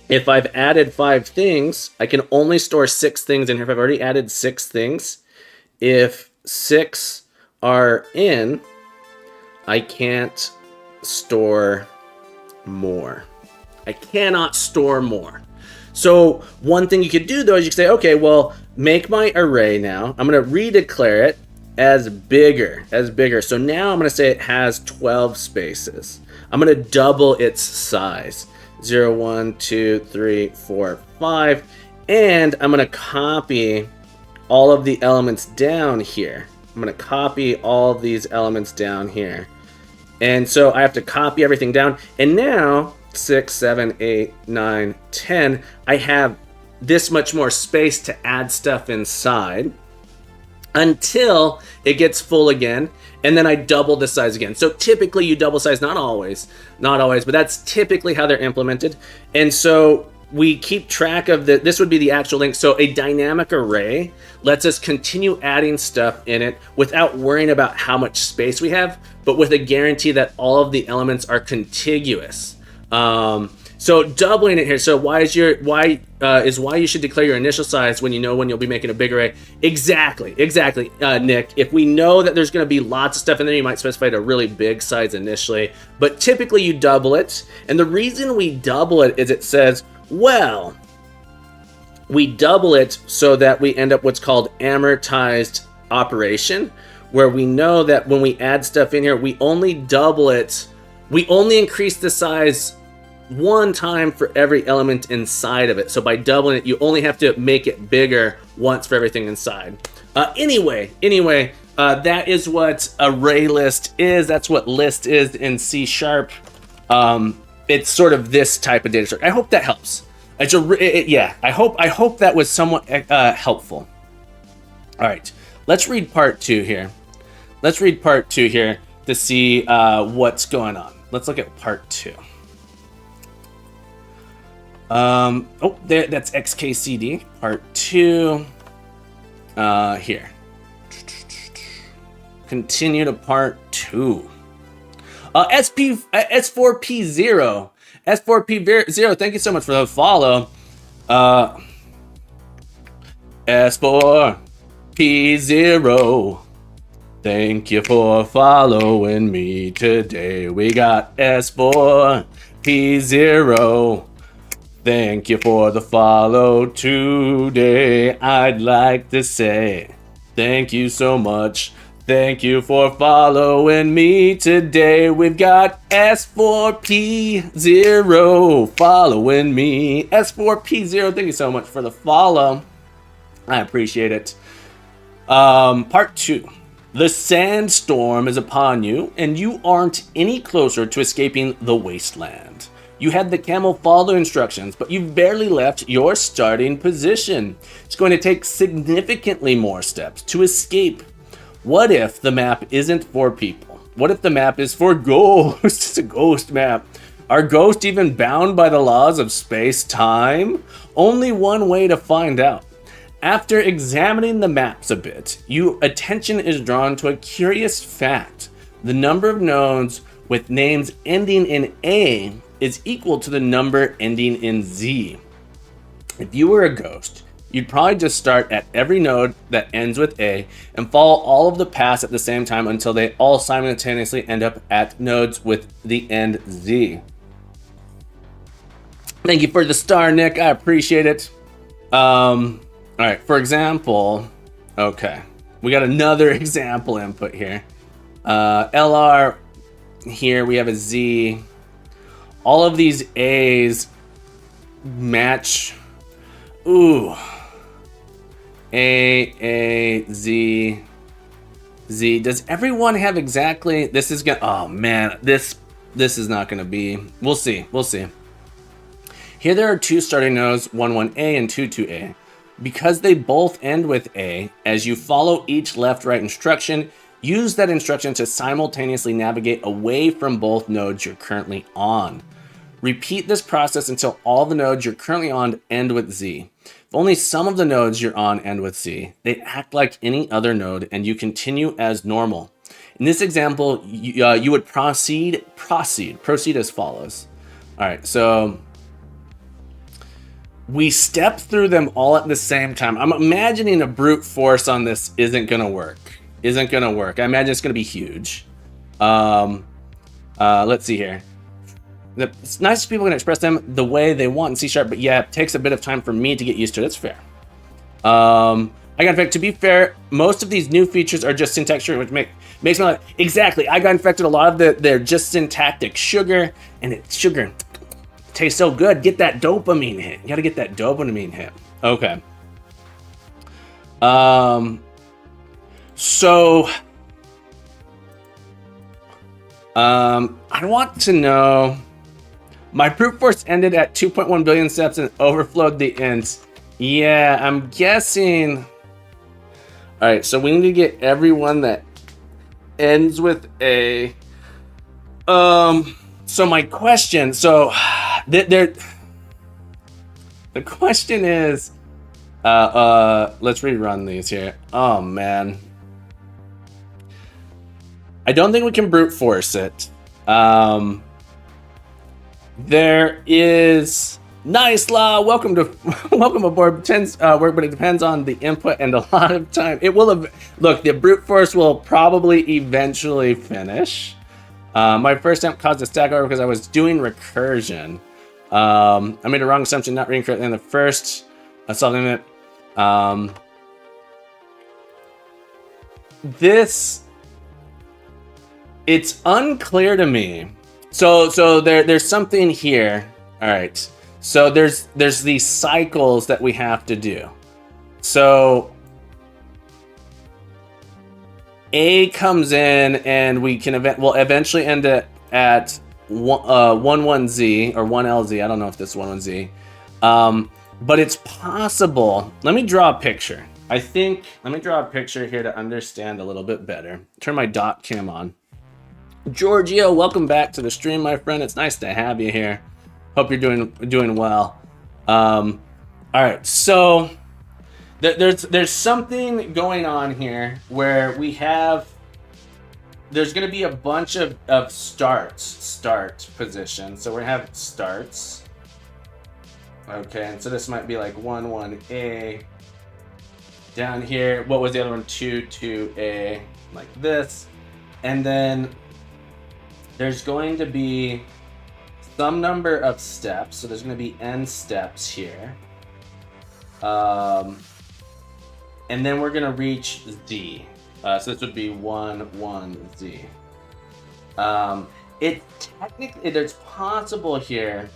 if I've added 5 things, I can only store 6 things in here. If I've already added 6 things, if 6 are in, I can't store more. I cannot store more. So one thing you could do though is you could say, okay, well, make my array now. I'm going to redeclare it as bigger. So now I'm going to say it has 12 spaces. I'm going to double its size. 0, 1, 2, 3, 4, 5. And I'm going to copy all of the elements down here. I'm going to copy all of these elements down here. And so I have to copy everything down. And now 6, 7, 8, 9, 10, I have this much more space to add stuff inside until it gets full again, and then I double the size again. So typically you double size, not always, but that's typically how they're implemented. And so we keep track of this would be the actual link. So a dynamic array lets us continue adding stuff in it without worrying about how much space we have, but with a guarantee that all of the elements are contiguous. So doubling it here. So why you should declare your initial size when you know when you'll be making a big array. Exactly, Nick. If we know that there's going to be lots of stuff in there, you might specify a really big size initially. But typically you double it. And the reason we double it is it says, well, we double it so that we end up what's called amortized operation, where we know that when we add stuff in here, we only double it. We only increase the size one time for every element inside of it. So by doubling it, you only have to make it bigger once for everything inside. Anyway, that is what array list is. That's what list is in C#. It's sort of this type of data structure. I hope that helps. I hope that was somewhat helpful. All right, let's read part 2 here. To see what's going on. Let's look at part 2. That's XKCD part 2. Here. Continue to part 2. S4P0. S4P0, thank you so much for the follow. S4P0. Thank you for following me today. We got S4P0. Thank you for the follow today. I'd like to say thank you so much. Thank you for following me today. We've got S4P0 following me. S4P0, thank you so much for the follow. I appreciate it. Part 2. The sandstorm is upon you, and you aren't any closer to escaping the wasteland. You had the camel follow instructions, but you've barely left your starting position. It's going to take significantly more steps to escape. What if the map isn't for people? What if the map is for ghosts? It's a ghost map. Are ghosts even bound by the laws of space-time? Only one way to find out. After examining the maps a bit, your attention is drawn to a curious fact. The number of nodes with names ending in A is equal to the number ending in Z. If you were a ghost, you'd probably just start at every node that ends with A and follow all of the paths at the same time until they all simultaneously end up at nodes with the end Z. Thank you for the star, Nick. I appreciate it. All right, for example, okay, we got another example input here. LR, here we have a Z. All of these A's match. Ooh. A, Z, Z. Does everyone have exactly, this is gonna, oh man, this is not gonna be, we'll see. Here there are two starting nodes, 1A and 2A. Because they both end with A, as you follow each left-right instruction, use that instruction to simultaneously navigate away from both nodes you're currently on. Repeat this process until all the nodes you're currently on end with Z. If only some of the nodes you're on end with Z, they act like any other node and you continue as normal. In this example, you would proceed as follows. All right, so we step through them all at the same time. I'm imagining a brute force on this isn't gonna work. I imagine it's gonna be huge. Let's see here. It's nice if people can express them the way they want in C#, but yeah, it takes a bit of time for me to get used to it. It's fair. I got infected. To be fair, most of these new features are just syntactic, which makes me like, exactly. I got infected. A lot of they're just syntactic sugar, and it's sugar. Tastes so good. Get that dopamine hit. You gotta get that dopamine hit. Okay. So I want to know, my brute force ended at 2.1 billion steps and overflowed the ends. Yeah, I'm guessing. All right, so we need to get everyone that ends with A. So my question, the question is, let's rerun these here. Oh man, I don't think we can brute force it. There is nice law. Welcome aboard. Pretends work, but it depends on the input and a lot of time. It will have. Look, the brute force will probably eventually finish. My first attempt caused a stack over because I was doing recursion. I made a wrong assumption, not reading correctly in the first solving it. It's unclear to me. So there's something here. All right. So there's these cycles that we have to do. So A comes in and we'll eventually end it at 11Z or 1LZ. I don't know if this is 11Z. But it's possible. Let me draw a picture. Let me draw a picture here to understand a little bit better. Turn my dot cam on. Giorgio, welcome back to the stream, my friend. It's nice to have you here. Hope you're doing well. All right, so there's something going on here where there's going to be a bunch of start positions. So we're going to have starts. Okay, and so this might be like 1A. Down here, what was the other one? 2A, like this. And then there's going to be some number of steps. So there's going to be n steps here. And then we're going to reach Z. So this would be 1Z. There's possible here.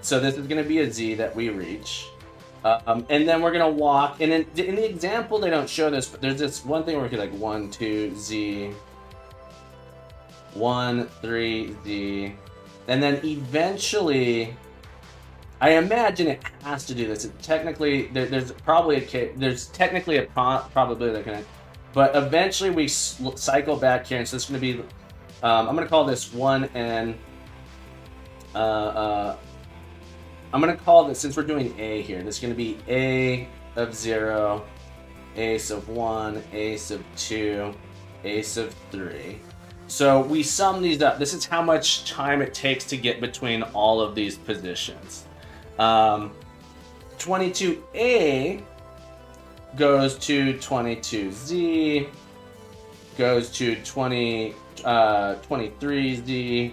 So this is going to be a Z that we reach. And then we're going to walk. And in the example, they don't show this, but there's this one thing where we could like 1, 2, Z, 1, 3, Z. And then eventually, I imagine it has to do this. There's probability that can, but eventually we cycle back here. And so it's going to be, I'm going to call this 1N. I'm going to call this, since we're doing A here, this is going to be A of 0, A sub 1, A sub 2, A sub 3. So we sum these up. This is how much time it takes to get between all of these positions. 22A goes to 22Z, goes to 23Z,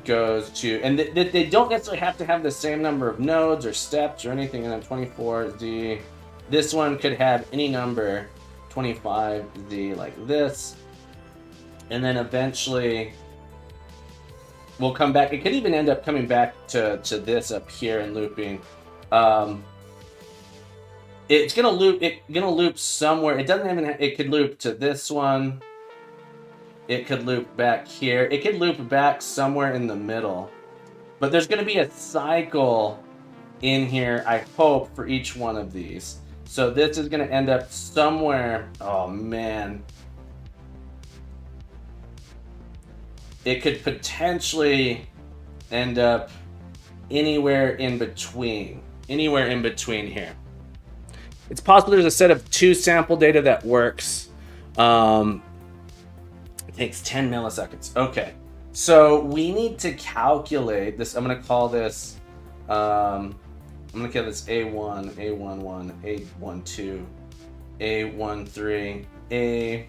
goes to, and they don't necessarily have to have the same number of nodes or steps or anything. And then 24Z, this one could have any number, 25Z like this. And then eventually we'll come back. It could even end up coming back to this up here and looping. It's gonna loop somewhere. It doesn't even. It could loop to this one. It could loop back here. It could loop back somewhere in the middle. But there's gonna be a cycle in here, I hope, for each one of these. So this is gonna end up somewhere. Oh man. It could potentially end up anywhere in between. Anywhere in between here. It's possible there's a set of 2 sample data that works. It takes 10 milliseconds. Okay. So we need to calculate this. I'm going to call this, A1, A11, A12, A13, A20,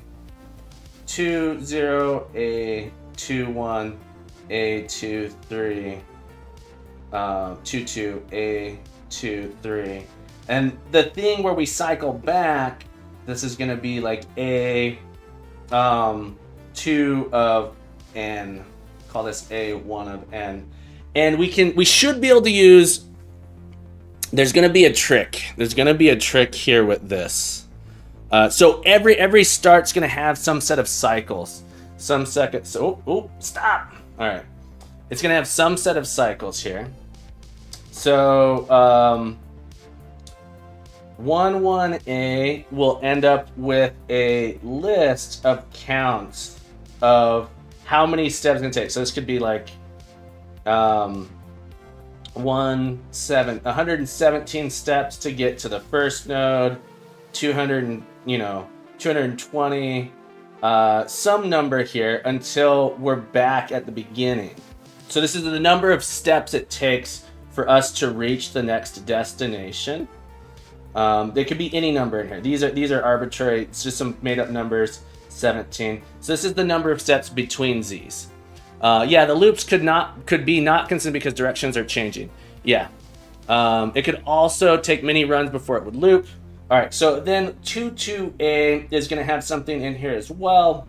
A21, A23, 22, A23. And the thing where we cycle back, this is going to be like A2 of N. Call this A1 of N. And we should be able to use, there's going to be a trick. There's going to be a trick here with this. So every start's going to have some set of cycles. Some seconds. Oh, stop. All right. It's going to have some set of cycles here. So 11A will end up with a list of counts of how many steps it's going to take. So this could be like 117 steps to get to the first node, 220, some number here until we're back at the beginning. So this is the number of steps it takes for us to reach the next destination. There could be any number in here. These are arbitrary. It's just some made up numbers. 17. So this is the number of steps between Z's. Yeah, the loops could be not consistent because directions are changing. Yeah. It could also take many runs before it would loop. All right. So then 22A is going to have something in here as well.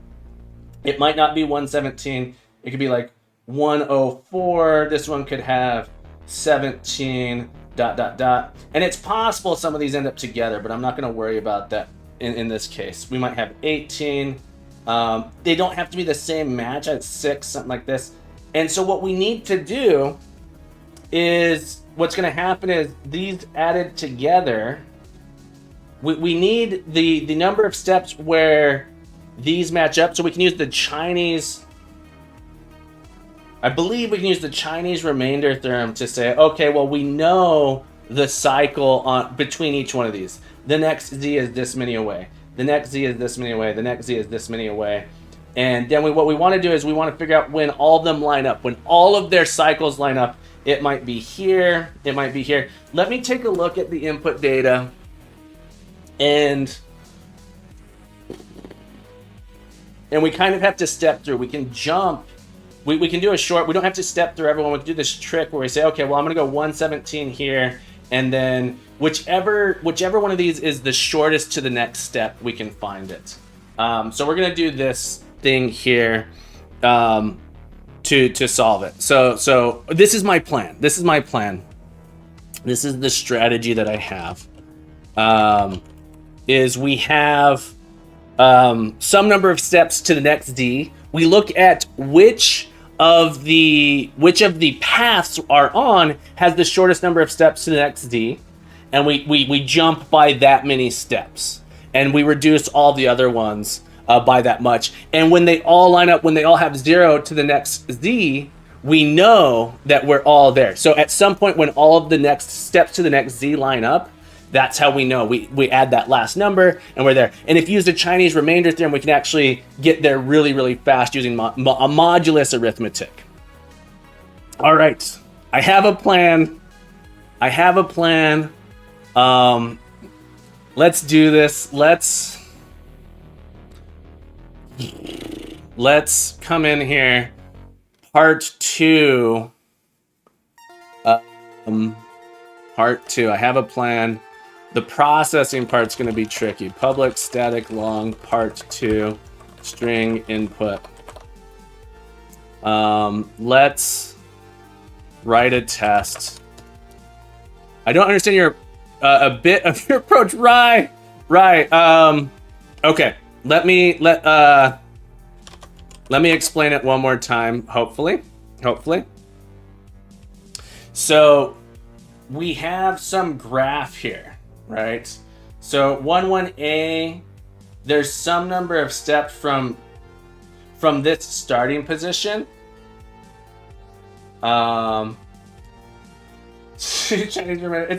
It might not be 117. It could be like 104. This one could have 17. ... And it's possible some of these end up together, but I'm not going to worry about that in this case. We might have 18. They don't have to be the same match. I had 6, something like this. And so what we need to do is, what's going to happen is these added together, we need the number of steps where these match up. So we can use the Chinese, I believe we can use the Chinese remainder theorem to say, okay, well, we know the cycle between each one of these. The next Z is this many away. The next Z is this many away. The next Z is this many away. And then what we want to do is we want to figure out when all of them line up. When all of their cycles line up, it might be here. It might be here. Let me take a look at the input data. And we kind of have to step through. We can jump. We can do a short. We don't have to step through everyone. We can do this trick where we say, okay, well, I'm going to go 117 here. And then whichever one of these is the shortest to the next step, we can find it. So we're going to do this thing here to solve it. So this is my plan. This is my plan. This is the strategy that I have. Is we have some number of steps to the next D. We look at which of the paths are on has the shortest number of steps to the next D, and we jump by that many steps, and we reduce all the other ones by that much. And when they all line up, when they all have 0 to the next Z, we know that we're all there. So at some point when all of the next steps to the next Z line up, that's how we know. We add that last number and we're there. And if you use the Chinese remainder theorem, we can actually get there really, really fast using a modulus arithmetic. All right, I have a plan. Let's do this. Let's come in here. part two. Part two. I have a plan. The processing part's going to be tricky. Public static long part two string input. Let's write a test. I don't understand your a bit of your approach, right? Okay. Let me explain it one more time. Hopefully. So we have some graph here, right? So 1-1A, there's some number of steps from this starting position. It's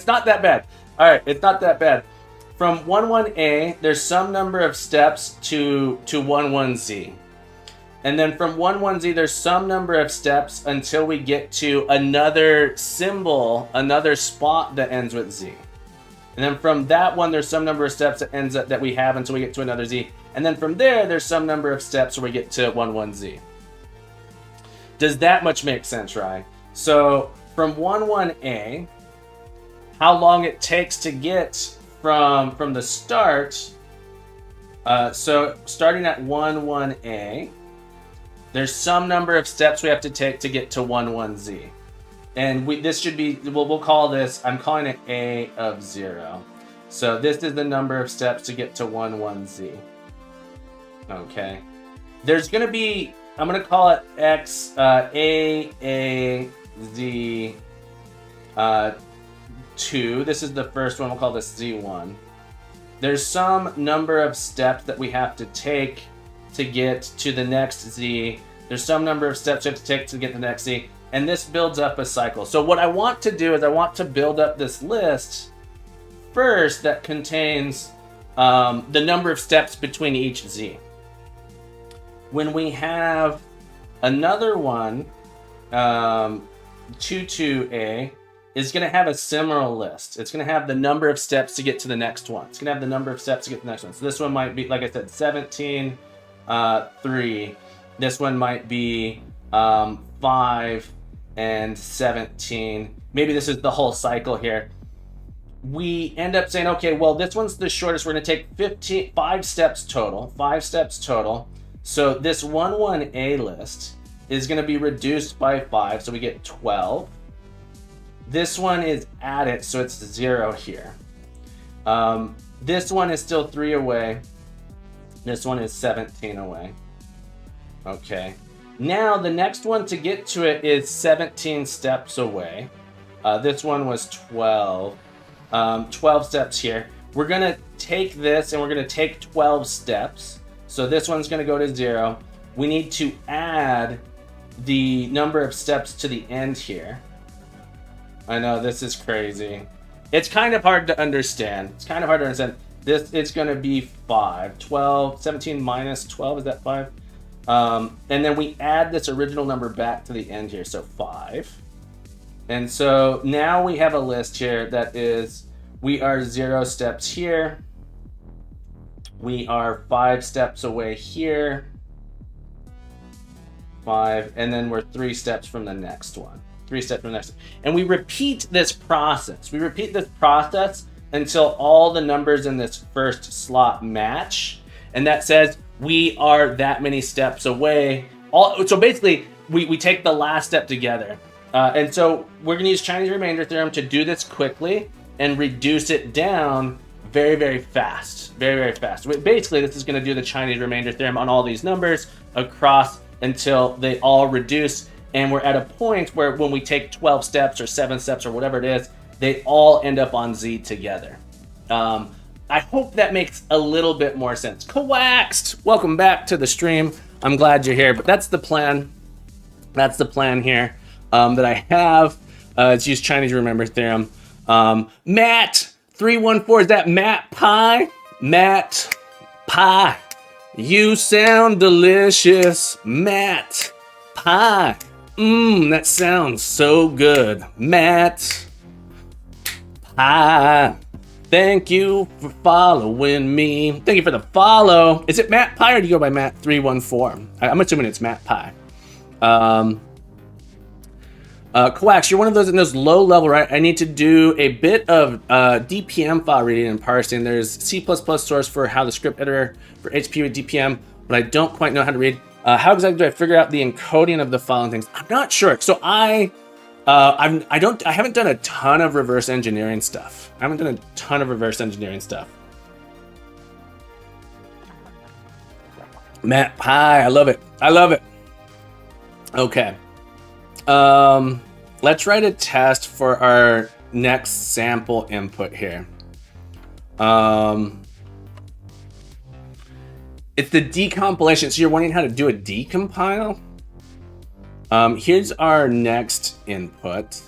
not that bad. All right, it's not that bad. From 1-1A, there's some number of steps to 1-1Z. And then from 1-1Z, there's some number of steps until we get to another symbol, another spot that ends with Z. And then from that one, there's some number of steps that ends up that we have until we get to another Z. And then from there, there's some number of steps where we get to 1-1Z. Does that much make sense, right? So from 1-1A, how long it takes to get from the start. So starting at 1-1A, there's some number of steps we have to take to get to 1-1Z. And this should be, we'll call this, I'm calling it A of 0. So this is the number of steps to get to 1-1Z. Okay. There's going to be, I'm going to call it X, A, Z, 2. This is the first one. We'll call this Z1. There's some number of steps that we have to take to get to the next Z. There's some number of steps we have to take to get to the next Z. And this builds up a cycle. So what I want to do is I want to build up this list first that contains the number of steps between each Z. When we have another one, 2-2A, is going to have a similar list. It's going to have the number of steps to get to the next one. It's going to have the number of steps to get to the next one. So this one might be, like I said, 17, 3. This one might be 5 and 17. Maybe this is the whole cycle here. We end up saying, okay, well, this one's the shortest. We're going to take 5 steps total. 5 steps total. So this 1-1A list is going to be reduced by 5. So we get 12. This one is added, so it's 0 here. This one is still 3 away. This one is 17 away. Okay. Now the next one to get to it is 17 steps away. This one was 12. 12 steps here. We're going to take this and we're going to take 12 steps. So this one's going to go to 0. We need to add the number of steps to the end here. I know, this is crazy. It's kind of hard to understand. This, it's going to be 5. 12, 17 minus 12, is that 5? And then we add this original number back to the end here, so 5. And so now we have a list here that is, we are 0 steps here. We are 5 steps away here. 5, and then we're 3 steps from the next one. 3 steps from the next one. And we repeat this process. Until all the numbers in this first slot match. And that says we are that many steps away. So basically, we take the last step together. And so we're going to use Chinese remainder theorem to do this quickly and reduce it down very, very fast. Very, very fast. Basically, this is going to do the Chinese remainder theorem on all these numbers across until they all reduce. And we're at a point where when we take 12 steps or 7 steps or whatever it is, they all end up on Z together. I hope that makes a little bit more sense. Coaxed! Welcome back to the stream. I'm glad you're here, but that's the plan. That's the plan here that I have. It's use Chinese remember theorem. Matt314, is that Matt Pie? Matt Pie. You sound delicious. Matt Pie. That sounds so good. Matt Pie. Thank you for following me. Thank you for the follow. Is it Matt Pie or do you go by Matt314? I'm assuming it's Matt Pie. Coax, you're one of those in those low level, right? I need to do a bit of DPM file reading and parsing. There's C++ source for how the script editor for HP with DPM, but I don't quite know how to read. How exactly do I figure out the encoding of the file and things? I'm not sure. So I haven't done a ton of reverse engineering stuff. Matt, hi, I love it. Okay. Let's write a test for our next sample input here. It's the decompilation. So you're wondering how to do a decompile? Here's our next input.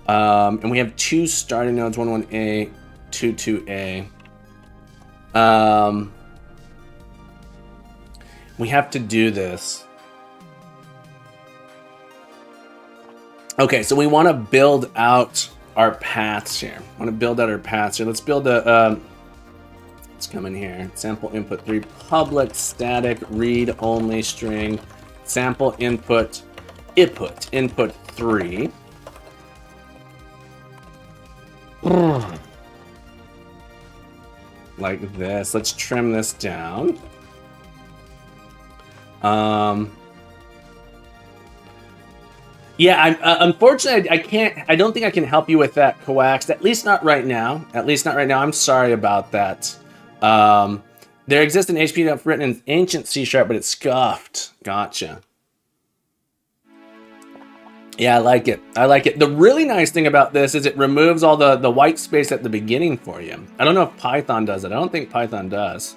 And we have two starting nodes, 11A, 22A. We have to do this. Okay, so we want to build out our paths here. Let's build a, let's come in here. Sample input 3, public static read only string, sample input 3. Like this. Let's trim this down. Yeah, unfortunately, I don't think I can help you with that, Coax. At least not right now. I'm sorry about that. There exists an HP written in ancient C#, but it's scuffed. Gotcha. Yeah, I like it. The really nice thing about this is it removes all the white space at the beginning for you. I don't know if Python does it. I don't think Python does.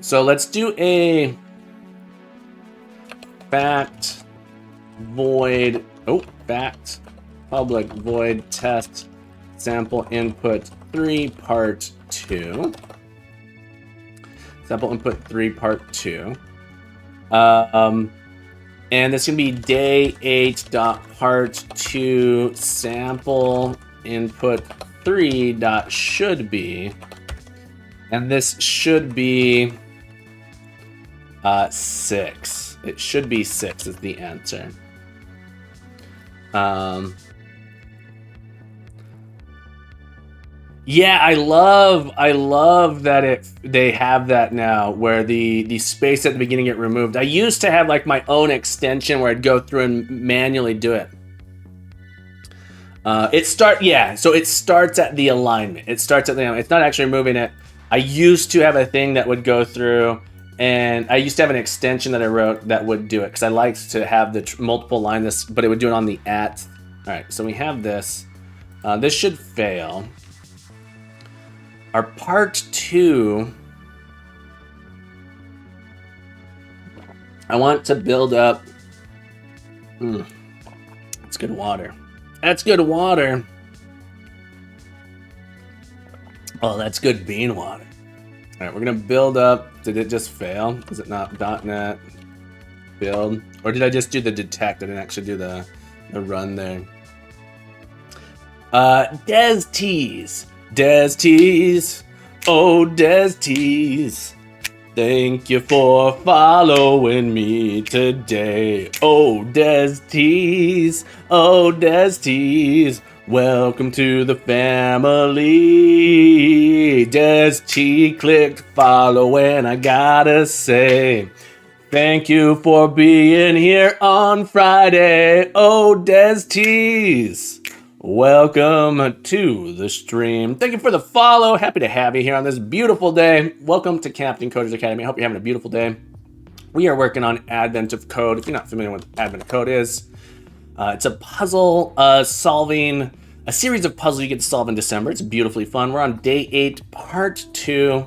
So let's do a fact void, fact public void test sample input 3 part 2. Sample input 3 part 2. And this can be day 8 dot part 2 sample input 3 dot should be, and this should be 6. It should be 6 is the answer. Yeah, I love that they have that now, where the space at the beginning get removed. I used to have like my own extension where I'd go through and manually do it. So it starts at the alignment. It's not actually removing it. I used to have a thing that would go through, and I used to have an extension that I wrote that would do it because I liked to have the multiple line this, but it would do it on the at. All right, so we have this. This should fail. Our part 2, I want to build up. That's good water. Oh, that's good bean water. All right, we're gonna build up. Did it just fail? Is it not .NET build? Or did I just do the detect? I didn't actually do the run there. Des Tees. Oh, Des Tees. Thank you for following me today. Oh, Des Tees. Welcome to the family. Des T clicked follow, and I gotta say, thank you for being here on Friday. Oh, Des Tees. Welcome to the stream. Thank you for the follow. Happy to have you here on this beautiful day. Welcome to Captain Coders Academy. I hope you're having a beautiful day. We are working on Advent of Code. If you're not familiar with what Advent of Code is, it's a puzzle solving, a series of puzzles you get to solve in December. It's beautifully fun. We're on day 8, part 2.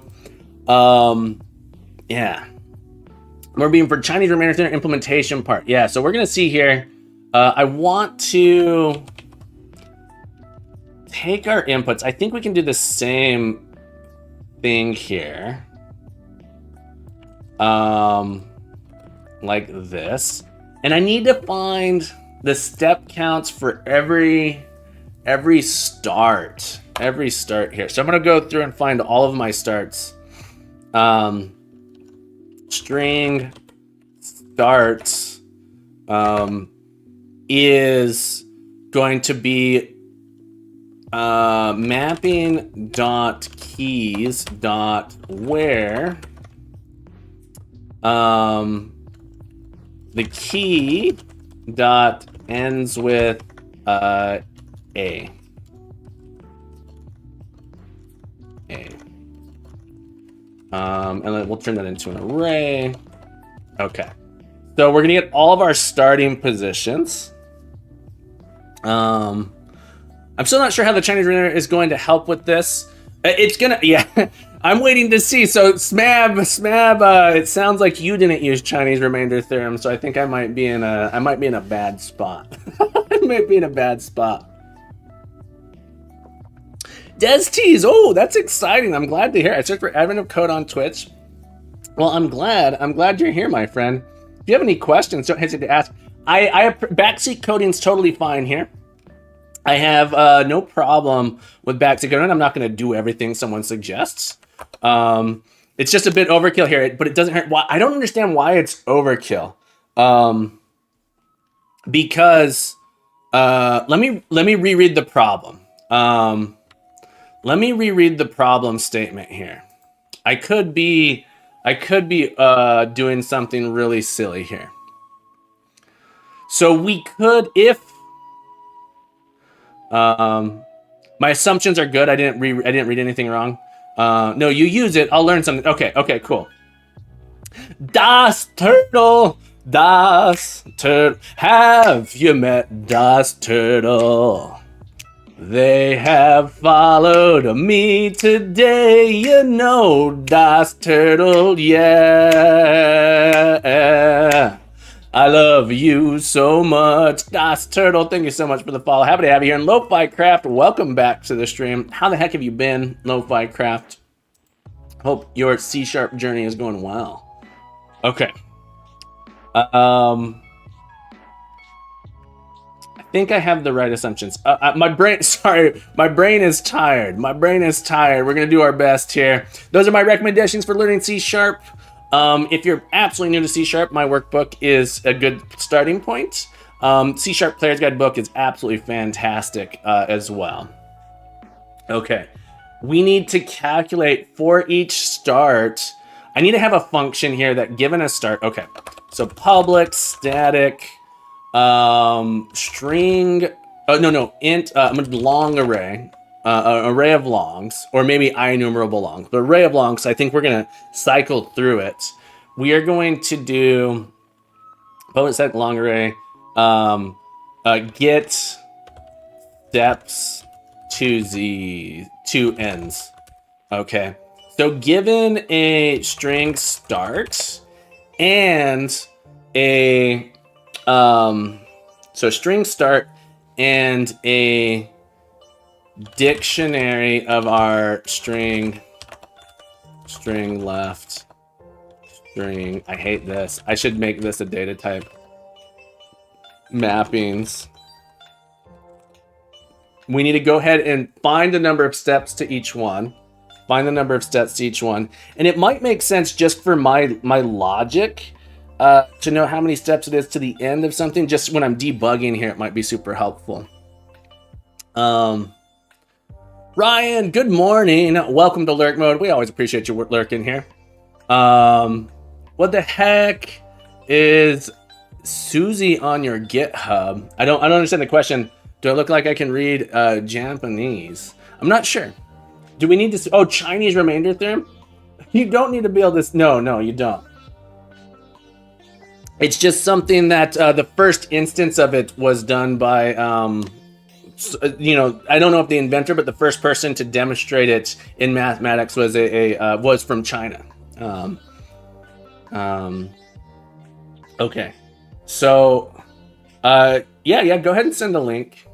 Yeah. We're being for Chinese Romander implementation part. Yeah, so we're going to see here. I want to take our inputs. I think we can do the same thing here. Like this. And I need to find the step counts for every start. Every start here. So I'm gonna go through and find all of my starts. string start is going to be mapping dot keys dot where the key dot ends with a. And then we'll turn that into an array. Okay. So we're gonna get all of our starting positions. I'm still not sure how the Chinese renderer is going to help with this. It's gonna, yeah. I'm waiting to see. So Smab, it sounds like you didn't use Chinese remainder theorem, so I think I might be in a bad spot. I might be in a bad spot. Des Tees, oh, that's exciting. I'm glad to hear. I searched for admin of code on Twitch. Well, I'm glad you're here, my friend. If you have any questions, don't hesitate to ask. I backseat coding's totally fine here. I have no problem with backseat coding. I'm not going to do everything someone suggests. It's just a bit overkill here, but it doesn't hurt. Why? I don't understand why it's overkill. Because let me reread the problem. Let me reread the problem statement here. I could be doing something really silly here. So we could, if my assumptions are good. I didn't read anything wrong. No, you use it. I'll learn something. Okay, cool. Das Turtle. Have you met Das Turtle? They have followed me today, you know, Das Turtle, yeah. I love you so much, Das Turtle. Thank you so much for the follow. Happy to have you here. And Lo-Fi Craft, welcome back to the stream. How the heck have you been, Lo-Fi Craft? Hope your C# journey is going well. Okay. I think I have the right assumptions. My brain is tired. We're gonna do our best here. Those are my recommendations for learning C#. If you're absolutely new to C#, my workbook is a good starting point. C# Player's Guide book is absolutely fantastic as well. Okay, we need to calculate for each start. I need to have a function here that given a start. Okay, so public static string. Int. I'm gonna do long array. Array of longs, or maybe IEnumerable longs, but array of longs. I think we're gonna cycle through it. We are going to do public static long array. Get steps to ends. Okay. So given a string start and a string start and a dictionary of our string left string. I hate this. I should make this a data type. Mappings. We need to go ahead and find the number of steps to each one. And it might make sense just for my logic to know how many steps it is to the end of something. Just when I'm debugging here, it might be super helpful. Ryan, good morning. Welcome to Lurk Mode. We always appreciate you lurking here. What the heck is Susie on your GitHub? I don't understand the question. Do I look like I can read Japanese? I'm not sure. Do we need to? Oh, Chinese remainder theorem? You don't need to be able to. No, you don't. It's just something that the first instance of it was done by, I don't know if the inventor, but the first person to demonstrate it in mathematics was was from China. Okay, so yeah, go ahead and send a link.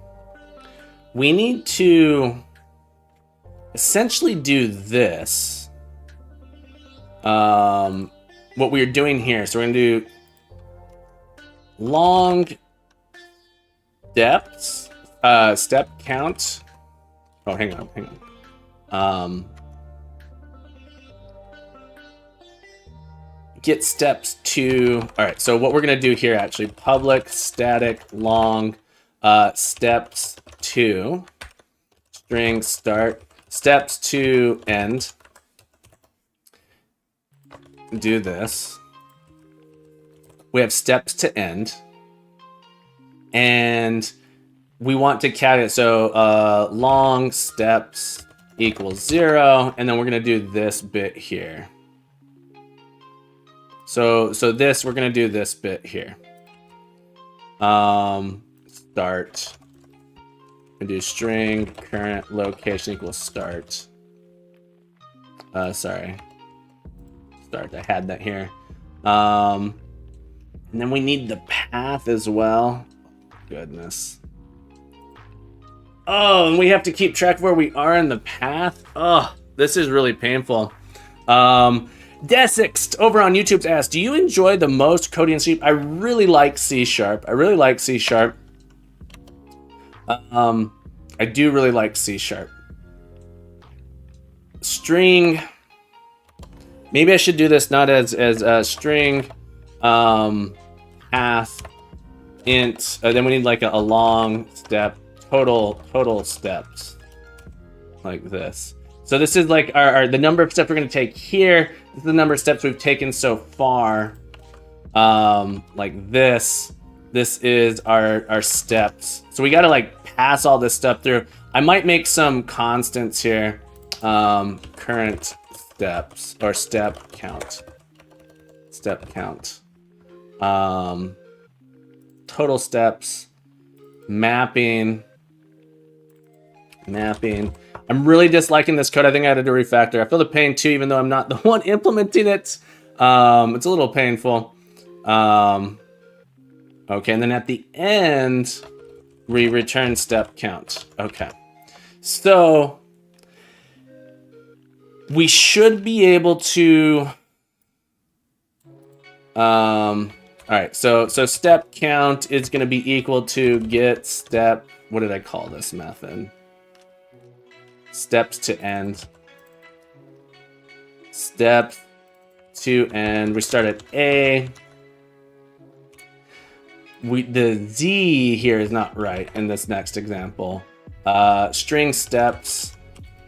We need to essentially do this. What we're doing here, so we're gonna do long depths, step count. Oh, hang on. get steps to, all right, so what we're gonna do here actually, public static long steps to string start, steps to end. Do this. We have steps to end. And we want to calculate, so long steps equals 0, and then we're gonna do this bit here. So this, we're gonna do this bit here. Start. And do string current location equals start. Sorry. Start, I had that here. And then we need the path as well. Goodness. Oh, and we have to keep track of where we are in the path. Oh, this is really painful. Desixt over on YouTube's asked, do you enjoy the most coding in C? I really like C#. I really like C#. I do really like C#. String. Maybe I should do this not as string path int. Then we need like a long step total steps like this. So this is like the number of steps we're going to take here. This is the number of steps we've taken so far. Like this. This is our steps. So we got to like pass all this stuff through. I might make some constants here. Current steps or step count. Step count. Total steps. Mapping. I'm really disliking this code. I think I had to do a refactor. I feel the pain too, even though I'm not the one implementing it. It's a little painful. Okay, and then at the end, we return step count. Okay. So we should be able to all right, so step count is going to be equal to get step, what did I call this method? Steps to end. Step to end. We start at A. The Z here is not right in this next example. String steps.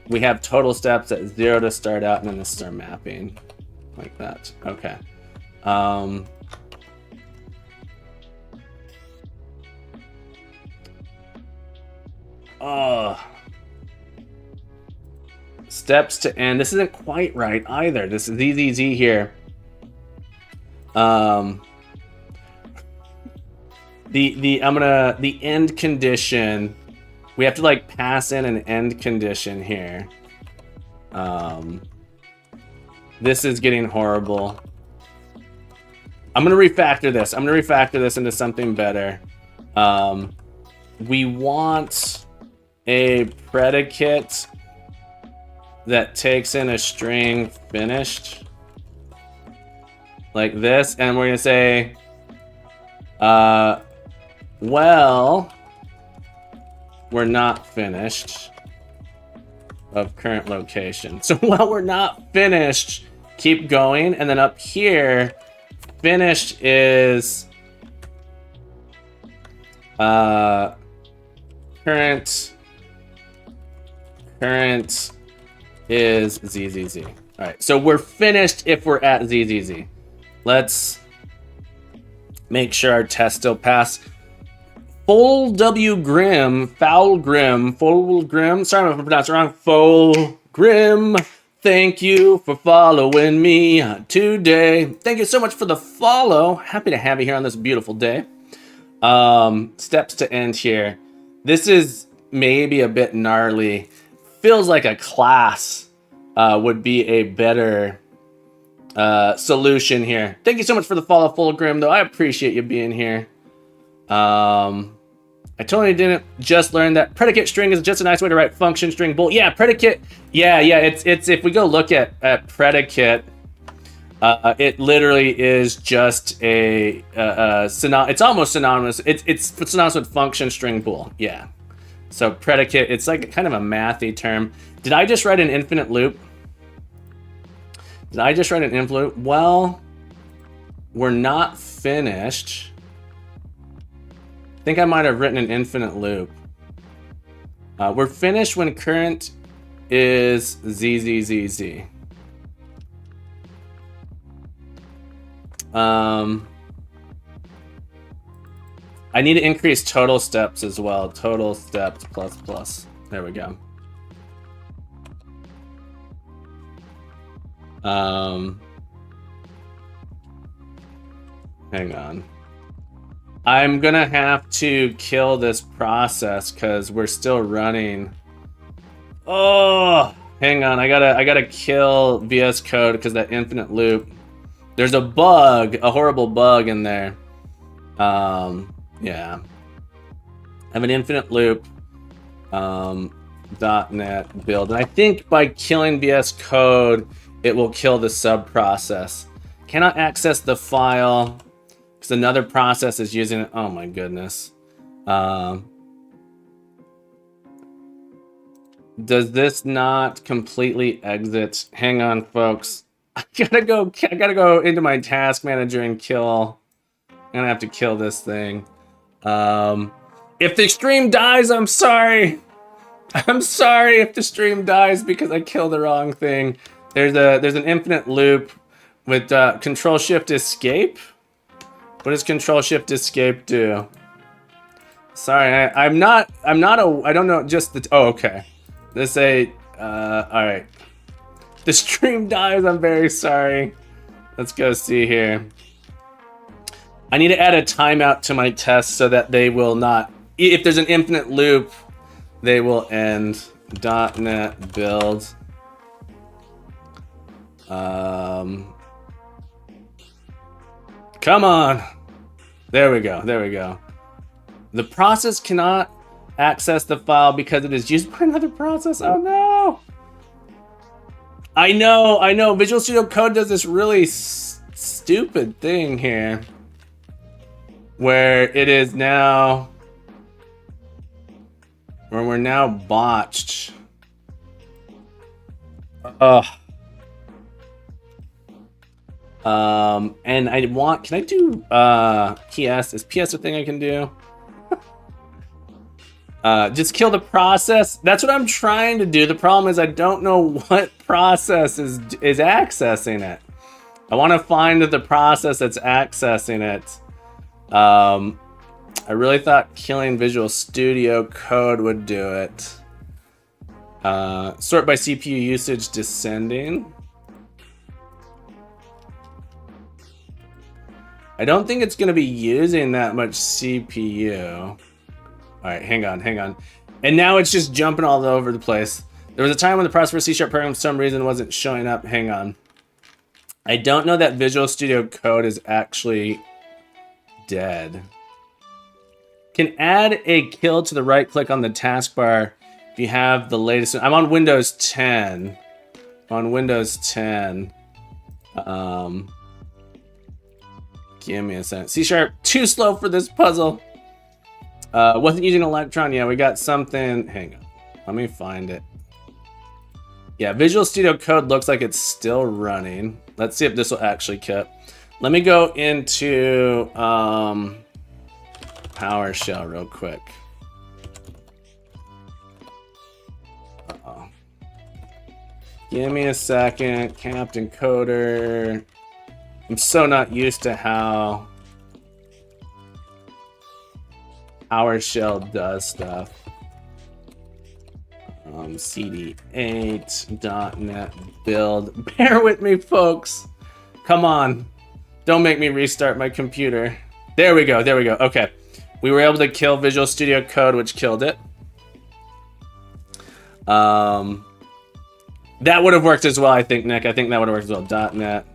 We have total steps at 0 to start out, and then this is our mapping. Like that. Okay. Steps to end. This isn't quite right either. This is ZZZ here. The end condition. We have to like pass in an end condition here. This is getting horrible. I'm gonna refactor this. I'm gonna refactor this into something better. We want a predicate that takes in a string finished like this, and we're gonna say well, we're not finished of current location. So while we're not finished, keep going, and then up here finished is current is ZZZ. All right, so we're finished if we're at ZZZ. Let's make sure our test still pass. Full W Grim, Foul Grim, Full Grim. Sorry if I pronounced it wrong. Full Grim. Thank you for following me today. Thank you so much for the follow. Happy to have you here on this beautiful day. Steps to end here. This is maybe a bit gnarly. Feels like a class would be a better solution here. Thank you so much for the follow, Full Grim, though. I appreciate you being here. I totally didn't just learn that predicate string is just a nice way to write function string bool. Yeah, predicate. Yeah. It's if we go look at predicate, it literally is just it's almost synonymous. It's synonymous with function string bool. Yeah. So predicate, it's like kind of a mathy term. Did I just write an infinite loop? Well, we're not finished. I think I might have written an infinite loop. We're finished when current is ZZZZ. I need to increase total steps as well. Total steps plus plus. There we go. Hang on. I'm gonna have to kill this process because we're still running. Oh, hang on. I gotta kill VS Code because that infinite loop. There's a bug, a horrible bug in there. Yeah. I have an infinite loop. .NET build, and I think by killing VS Code, it will kill the sub process. Cannot access the file because another process is using it. Oh my goodness. Does this not completely exit? Hang on, folks. I gotta go into my task manager and kill. I'm gonna have to kill this thing. If the stream dies, I'm sorry. I'm sorry if the stream dies because I killed the wrong thing. There's an infinite loop with Control Shift Escape. What does Control Shift Escape do? Sorry, I don't know, just the, oh, okay. This all right. The stream dies, I'm very sorry. Let's go see here. I need to add a timeout to my test so that they will not, if there's an infinite loop, they will end. .NET build. Come on. There we go. There we go. The process cannot access the file because it is used by another process. Oh no. I know. Visual Studio Code does this really stupid thing here where it is now, where we're now botched. And I want, can I do PS? Is PS a thing I can do? Just kill the process. That's what I'm trying to do. The problem is I don't know what process is accessing it. I want to find the process that's accessing it. I really thought killing Visual Studio Code would do it. Sort by CPU usage descending. I don't think it's going to be using that much CPU. All right, hang on. And now it's just jumping all over the place. There was a time when the process for C# program for some reason wasn't showing up. Hang on. I don't know that Visual Studio Code is actually dead. Can add a kill to the right click on the taskbar if you have the latest. I'm on Windows 10. On Windows 10. Give me a second. C#, too slow for this puzzle. Wasn't using Electron. Yeah, we got something. Hang on. Let me find it. Yeah, Visual Studio Code looks like it's still running. Let's see if this will actually kill. Let me go into PowerShell real quick. Uh-oh. Give me a second, Captain Coder. I'm so not used to how PowerShell does stuff. CD8.NET build. Bear with me, folks. Come on. Don't make me restart my computer. There we go. Okay. We were able to kill Visual Studio Code, which killed it. That would have worked as well, I think, Nick. I think that would have worked as well. .NET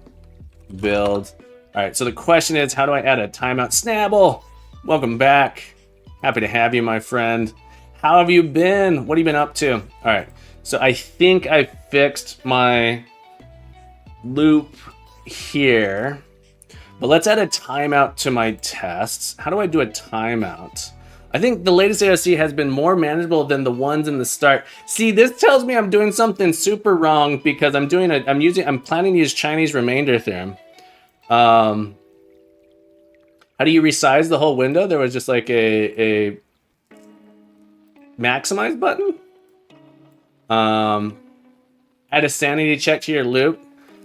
build. All right, so the question is, how do I add a timeout? Snabble, welcome back. Happy to have you, my friend. How have you been? What have you been up to? All right, so I think I fixed my loop here, but let's add a timeout to my tests. How do I do a timeout? I think the latest AOC has been more manageable than the ones in the start. See, this tells me I'm doing something super wrong because I'm planning to use Chinese remainder theorem. How do you resize the whole window? There was just like a maximize button. Add a sanity check to your loop.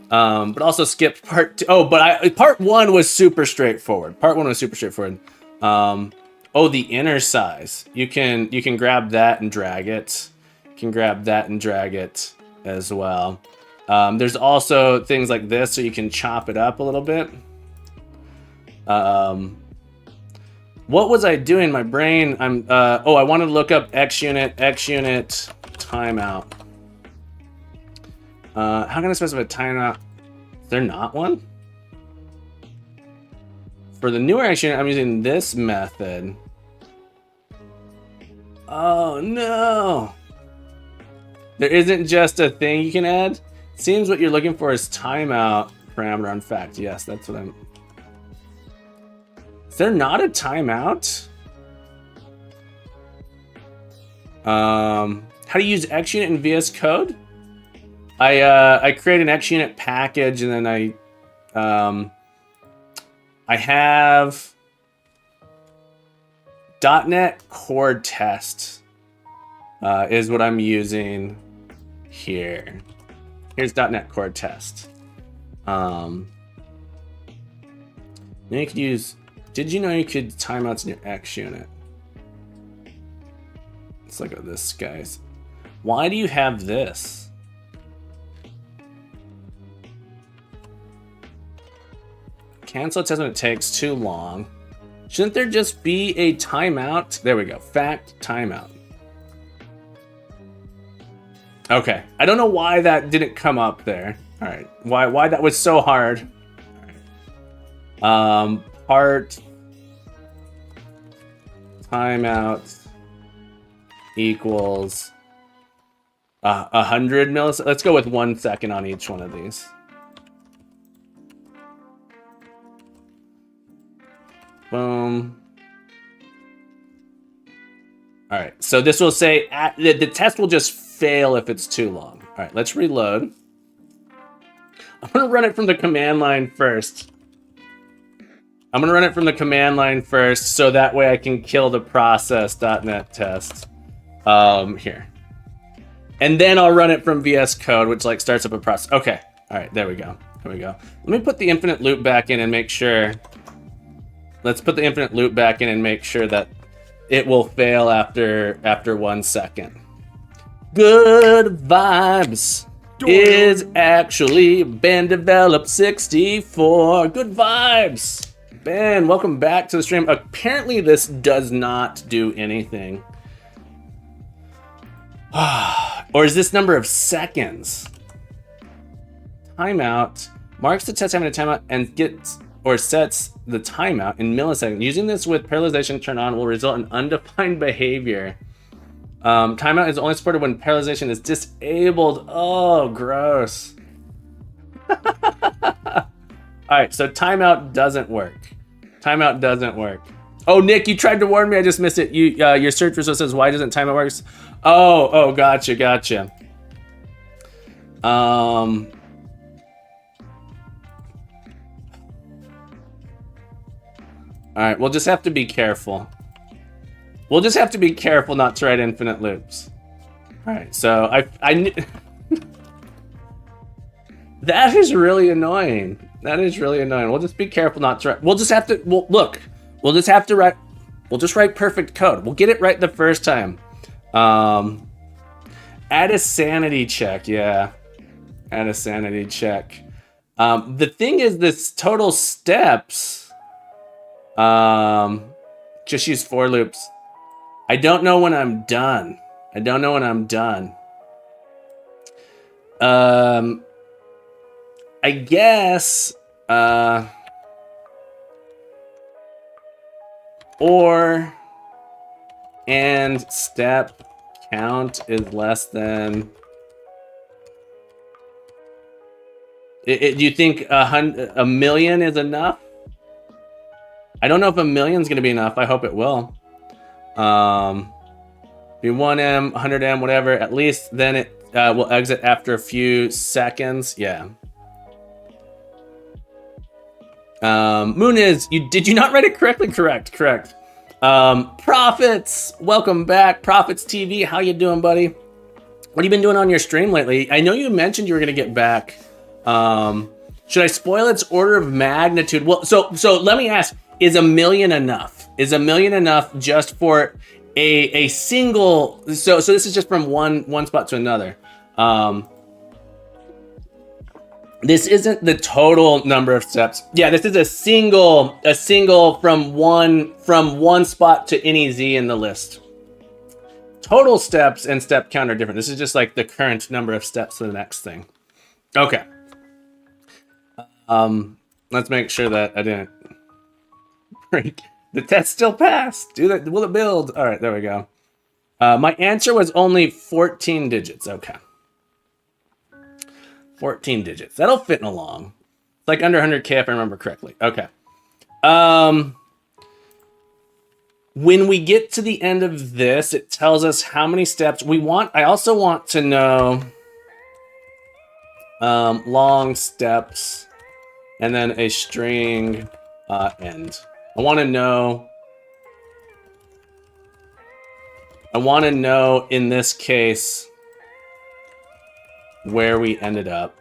But also skip part 2. Oh, but part 1 was super straightforward. Part 1 was super straightforward. Oh, the inner size. You can grab that and drag it. You can grab that and drag it as well. There's also things like this, so you can chop it up a little bit. What was I doing? My brain. I wanted to look up X unit timeout. How can I specify a timeout? Is there not one? For the newer X unit, I'm using this method. Oh no! There isn't just a thing you can add. Seems what you're looking for is timeout parameter. In fact, yes, that's what I'm. Is there not a timeout? How to use XUnit in VS Code? I create an XUnit package, and then I have .NET Core Test is what I'm using here. Here's .NET Core Test. Then you could use. Did you know you could timeouts in your XUnit? Let's look at this, guys. Why do you have this? Cancel a test when it takes too long. Shouldn't there just be a timeout? There we go. Fact timeout. Okay. I don't know why that didn't come up there. All right. Why that was so hard. All right. Part timeout equals 100 milliseconds. Let's go with 1 second on each one of these. Boom. All right, so this will say the test will just fail if it's too long. All right, let's reload. I'm gonna run it from the command line first. So that way I can kill the process.NET test here. And then I'll run it from VS Code, which like starts up a process. Okay, all right, there we go. Let me put the infinite loop back in and make sure. Let's put the infinite loop back in and make sure that it will fail after 1 second. Good Vibes is actually been developed 64. Good Vibes. Ben, welcome back to the stream. Apparently this does not do anything. Or is this number of seconds? Timeout marks the test having a timeout and gets or sets the timeout in milliseconds. Using this with parallelization turned on will result in undefined behavior. Timeout is only supported when parallelization is disabled. Oh, gross. All right, so timeout doesn't work. Oh, Nick, you tried to warn me. I just missed it. Your search result says, why doesn't timeout work? Oh, gotcha. All right, we'll just have to be careful. We'll just have to be careful not to write infinite loops. All right, so I that is really annoying. We'll just be careful not to write. We'll just have to. Look. We'll just have to write. We'll just write perfect code. We'll get it right the first time. Add a sanity check. Yeah, add a sanity check. The thing is, this total steps. Just use for loops. I don't know when I'm done. I guess, or and step count is less than. Do you think a million is enough? I don't know if a million is going to be enough. I hope it will. Be 1M, 100M, whatever. At least then it will exit after a few seconds. Yeah. Moon is, did you not write it correctly? Correct. Profits, welcome back. Profits TV, how you doing, buddy? What have you been doing on your stream lately? I know you mentioned you were gonna get back. Should I spoil its order of magnitude? Well, so let me ask, is 1 million enough? Is 1 million enough just for a single, so this is just from one spot to another. This isn't the total number of steps. Yeah, this is a single from one spot to any Z in the list. Total steps and step count are different. This is just like the current number of steps to the next thing. Okay. Let's make sure that I didn't break. The test still passed. Do that. Will it build? All right, there we go. My answer was only 14 digits. Okay. 14 digits. That'll fit in a long. It's like under 100K if I remember correctly. Okay. When we get to the end of this, it tells us how many steps we want. I also want to know long steps and then a string end. I want to know in this case where we ended up.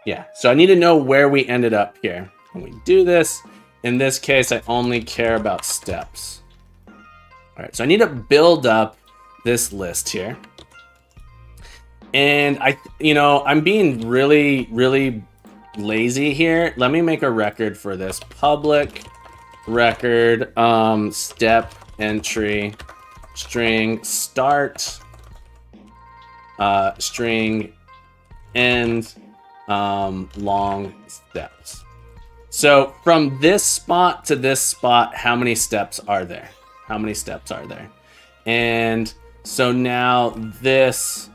Yeah, so I need to know where we ended up here. When we do this, in this case, I only care about steps. All right, so I need to build up this list here. And I'm being really, really lazy here. Let me make a record for this. Public record, step entry, string start, string end, long steps. So from this spot to this spot, how many steps are there? How many steps are there? And so now this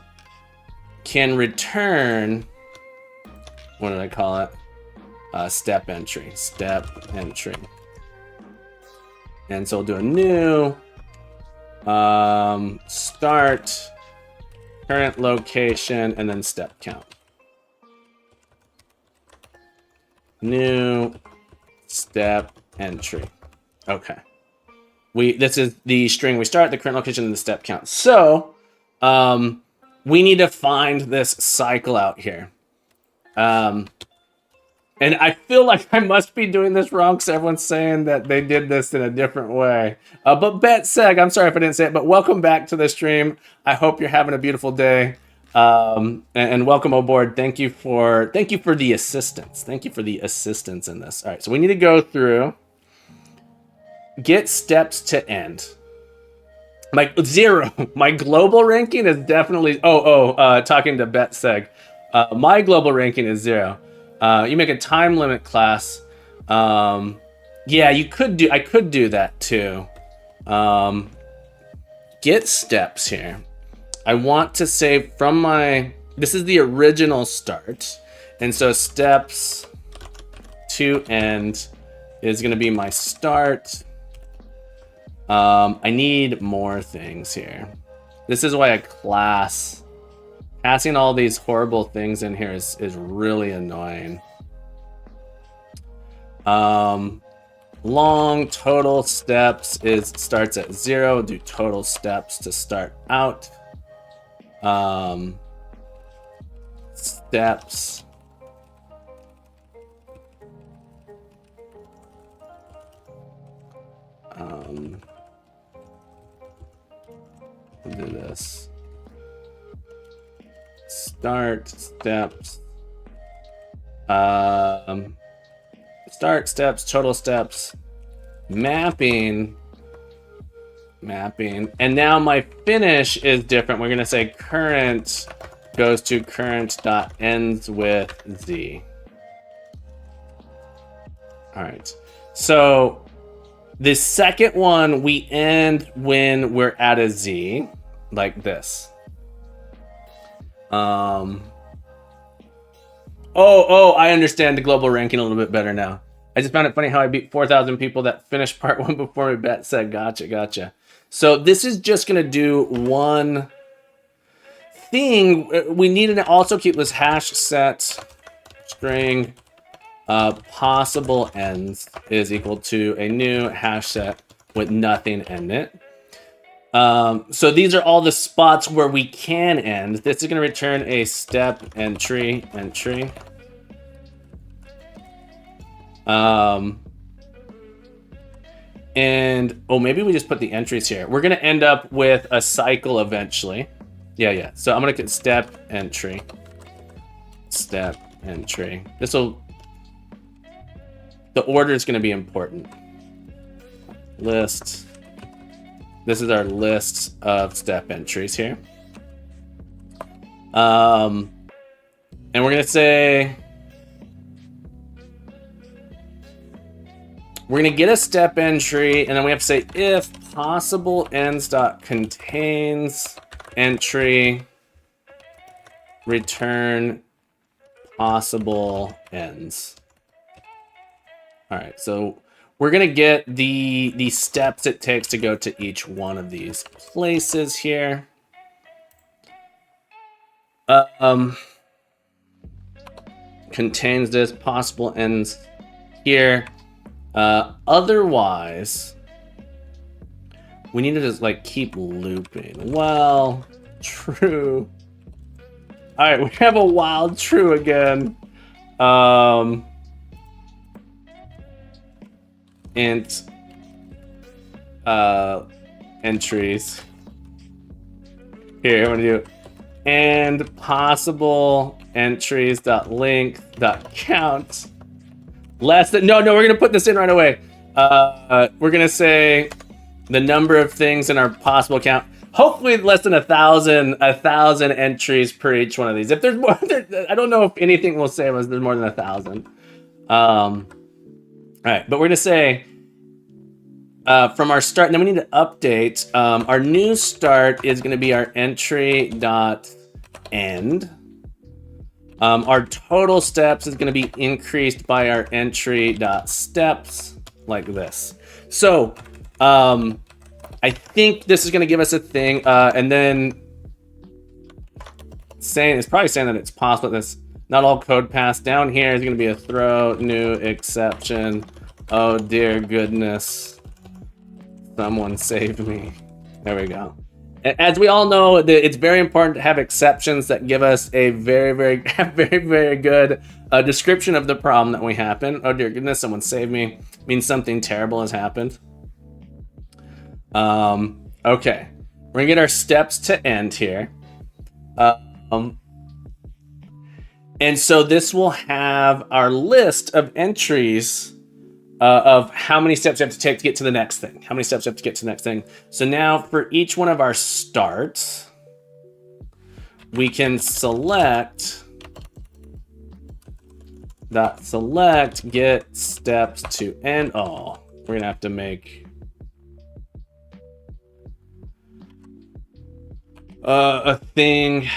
can return, what did I call it? Step entry. And so we'll do a new start, current location, and then step count. New step entry. Okay. This is the string we start, the current location, and the step count. So we need to find this cycle out here. And I feel like I must be doing this wrong because everyone's saying that they did this in a different way. But BetSeg, I'm sorry if I didn't say it, but welcome back to the stream. I hope you're having a beautiful day. And welcome aboard. Thank you for the assistance. Thank you for the assistance in this. All right, so we need to go through, get steps to end. My 0. My global ranking is definitely talking to BetSeg. My global ranking is 0. You make a time limit class. Yeah, I could do that too. Get steps here. I want to say from this is the original start. And so steps to end is going to be my start. I need more things here. This is why a class, passing all these horrible things in here is really annoying. Long total steps starts at 0. Do total steps to start out. Steps. We'll do this. Start steps. Start steps, total steps, mapping. And now my finish is different. We're going to say current goes to current dot ends with Z. All right. So the second one, we end when we're at a Z, like this. I understand the global ranking a little bit better now. I just found it funny how I beat 4,000 people that finished part 1 before my bet said, gotcha. So this is just going to do one thing, we need to also keep this hash set string possible ends is equal to a new hash set with nothing in it. So these are all the spots where we can end. This is going to return a step entry. And, oh, maybe we just put the entries here. We're going to end up with a cycle eventually. Yeah. So I'm going to get step entry. This will, the order is going to be important. List. This is our list of step entries here. And we're going to say, we're going to get a step entry, and then we have to say if possible ends dot contains entry return possible ends. All right, so we're going to get the steps it takes to go to each one of these places here. Contains this possible ends here. Otherwise, we need to just like keep looping. Well, true. All right, we have a wild true again. Int entries. Here, I'm gonna do and possible entries dot length dot count. Less than, no, we're gonna put this in right away. We're gonna say the number of things in our possible count. Hopefully less than 1,000 entries per each one of these. If there's more, I don't know if anything will say was there's more than 1,000. All right, but we're gonna say from our start, and then we need to update. Our new start is gonna be our entry dot end. Our total steps is going to be increased by our entry dot steps like this. So I think this is going to give us a thing, and then it's probably saying that it's possible that this not all code passed down here is going to be a throw new exception. Oh dear goodness, someone save me. There we go. As we all know, it's very important to have exceptions that give us a very good description of the problem that we happen. Oh dear goodness, someone save me. It means something terrible has happened. Okay, we're gonna get our steps to end here. And so this will have our list of entries of how many steps you have to take to get to the next thing. How many steps you have to get to the next thing. So now for each one of our starts, we can select get steps to end all. We're gonna have to make a thing.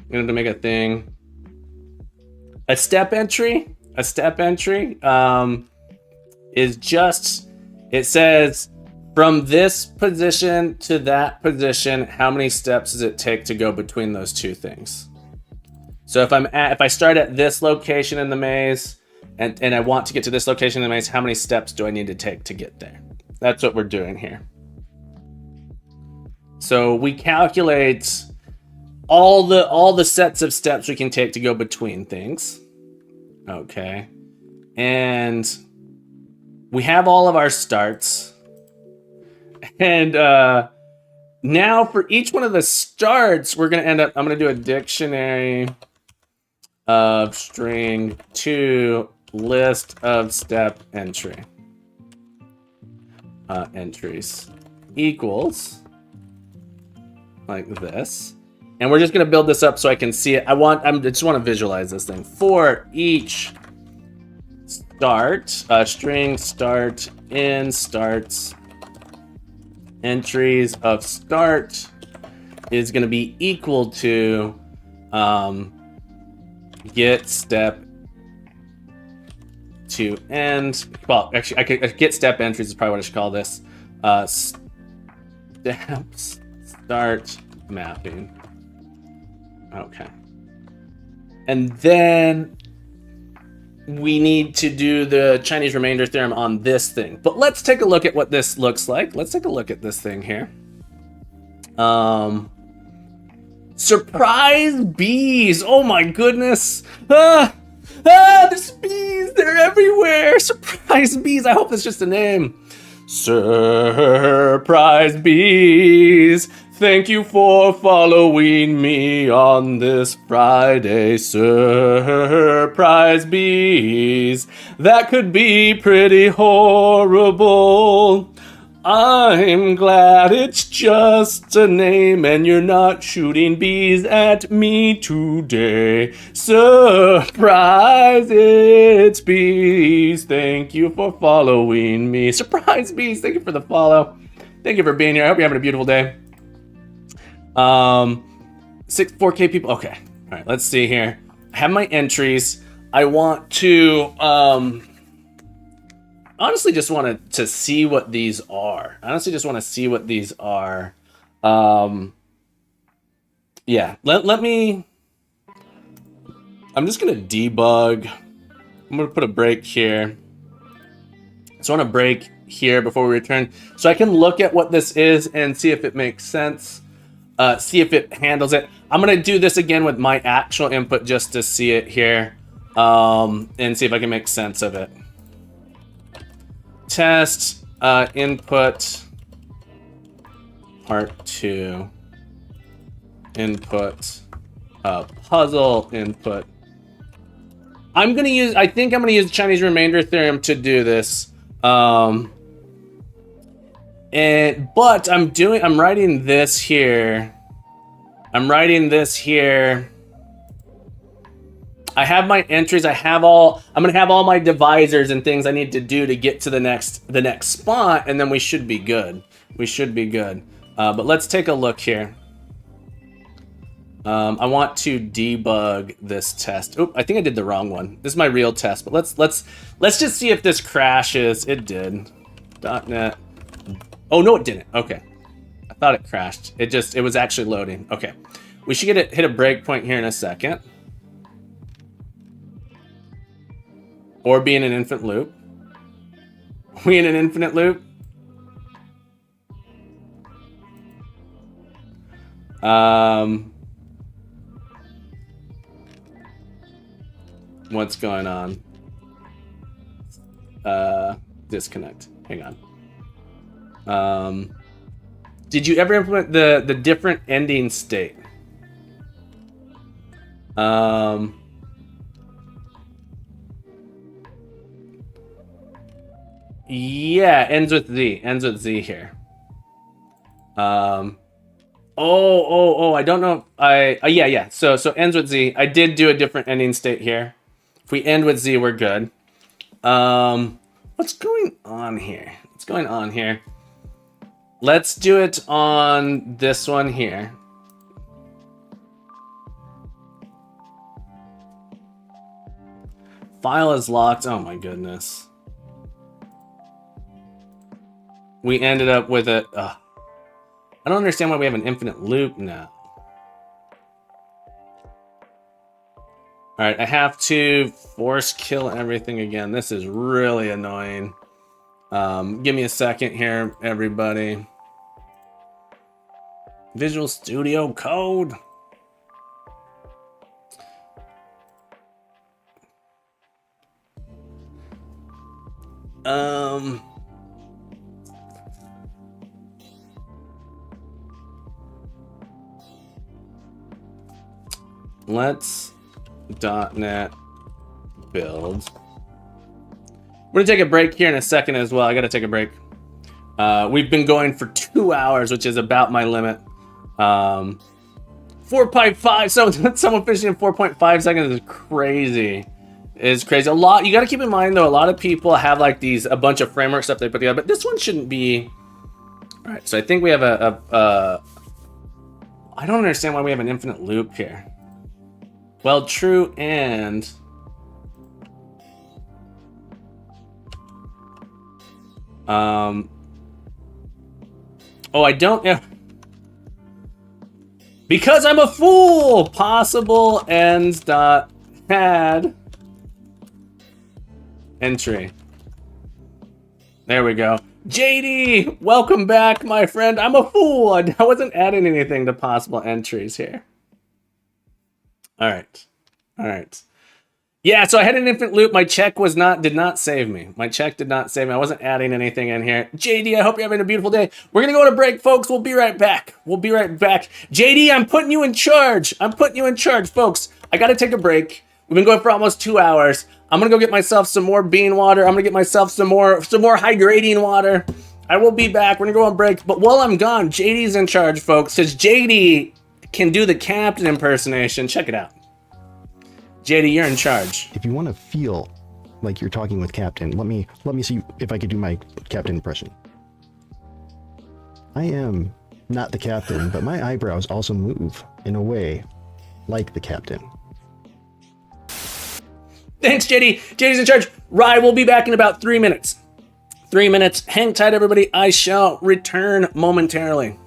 We're gonna have to make a thing. A step entry is just, it says from this position to that position, how many steps does it take to go between those two things? So if I start at this location in the maze and I want to get to this location in the maze, how many steps do I need to take to get there? That's what we're doing here. So we calculate all the sets of steps we can take to go between things. Okay, and we have all of our starts, and now for each one of the starts, we're gonna end up, I'm gonna do a dictionary of string to list of step entry entries equals like this. And we're just gonna build this up so I can see it. I just want to visualize this thing. For each start, string start in starts, entries of start is gonna be equal to get step to end. Well, actually, I could get step entries is probably what I should call this. Steps start mapping. Okay. And then we need to do the Chinese remainder theorem on this thing. But let's take a look at what this looks like. Let's take a look at this thing here. Surprise bees! Oh my goodness! There's bees! They're everywhere! Surprise bees! I hope that's just a name. Surprise bees! Thank you for following me on this Friday. Surprise bees! That could be pretty horrible. I'm glad it's just a name and you're not shooting bees at me today. Surprise, it's bees. Thank you for following me. Surprise bees, thank you for the follow. Thank you for being here. I hope you're having a beautiful day. 4K people. Okay. All right, let's see here. I have my entries. I want to honestly just wanted to see what these are. I honestly just want to see what these are. Yeah, let me, I'm just gonna debug. I'm gonna put a break here. So I want to break here before we return so I can look at what this is and see if it makes sense. See if it handles it. I'm gonna do this again with my actual input just to see it here, and see if I can make sense of it. Test input part 2 input puzzle input. I think I'm gonna use Chinese remainder theorem to do this. But I'm writing this here. I have my entries. I'm gonna have all my divisors and things I need to do to get to the next spot, and then we should be good. But let's take a look here. I want to debug this test. Oop, I think I did the wrong one. This is my real test, but let's just see if this crashes. It did. .NET. Oh no, it didn't. Okay. I thought it crashed. It was actually loading. Okay. We should hit a breakpoint here in a second. Or be in an infinite loop. We in an infinite loop? What's going on? Disconnect. Hang on. Did you ever implement the different ending state? Yeah, ends with Z here. I don't know. Yeah. So ends with Z. I did do a different ending state here. If we end with Z, we're good. What's going on here? Let's do it on this one here. File is locked. Oh my goodness. We ended up with it. I don't understand why we have an infinite loop now. All right, I have to force kill everything again. This is really annoying. Give me a second here, everybody. Visual Studio Code. Let's .NET build. We're gonna take a break here in a second as well. I gotta take a break. We've been going for 2 hours, which is about my limit. 4.5. So someone finishing in 4.5 seconds is crazy. It's crazy. A lot. You got to keep in mind though. A lot of people have like a bunch of framework stuff they put together, but this one shouldn't be. All right. So I think we have I don't understand why we have an infinite loop here. Well, true and. Oh, I don't. Because I'm a fool! Possible ends dot had entry. There we go. JD, welcome back, my friend. I'm a fool. I wasn't adding anything to possible entries here. All right. All right. Yeah, so I had an infinite loop. My check did not save me. My check did not save me. I wasn't adding anything in here. JD, I hope you're having a beautiful day. We're gonna go on a break, folks. We'll be right back. We'll be right back. JD, I'm putting you in charge. I'm putting you in charge, folks. I gotta take a break. We've been going for almost 2 hours. I'm gonna go get myself some more bean water. I'm gonna get myself some more hydrating water. I will be back. We're gonna go on break. But while I'm gone, JD's in charge, folks, because JD can do the captain impersonation. Check it out. JD, you're in charge. If you want to feel like you're talking with Captain, let me see if I could do my Captain impression. I am not the Captain, but my eyebrows also move in a way like the Captain. Thanks, JD. JD's in charge. Rye will be back in about 3 minutes. 3 minutes. Hang tight, everybody. I shall return momentarily.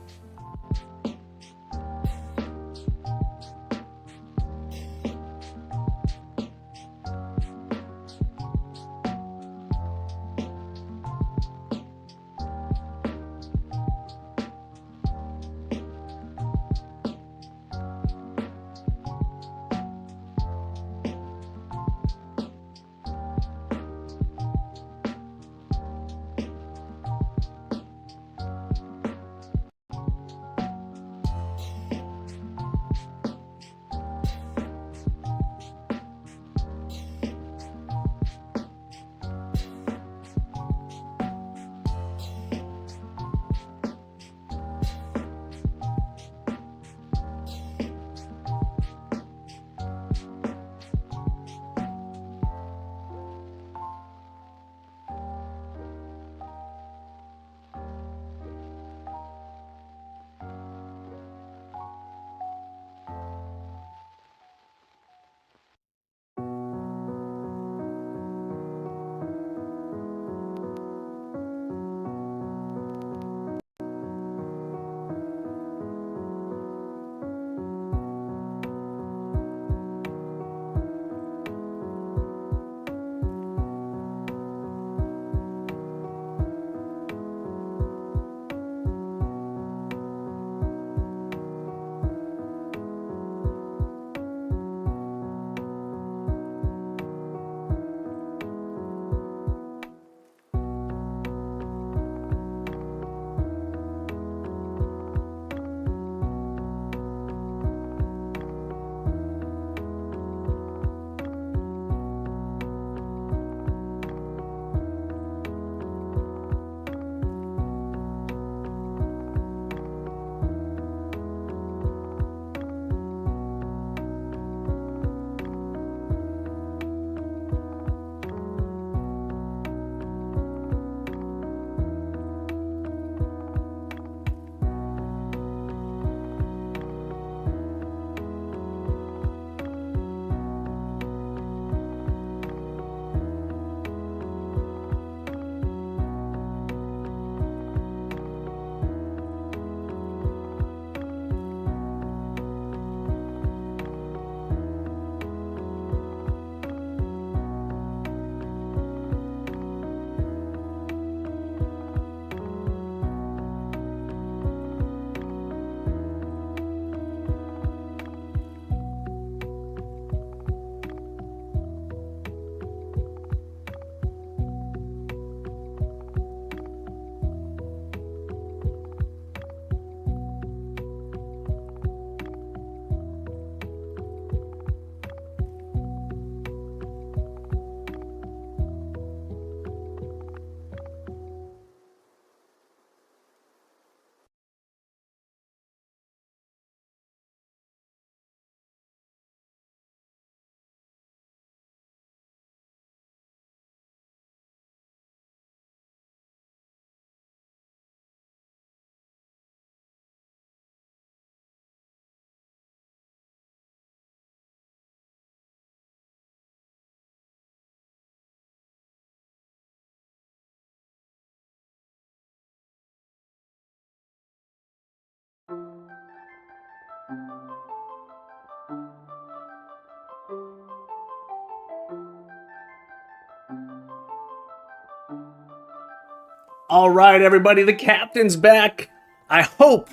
All right, everybody, the captain's back. I hope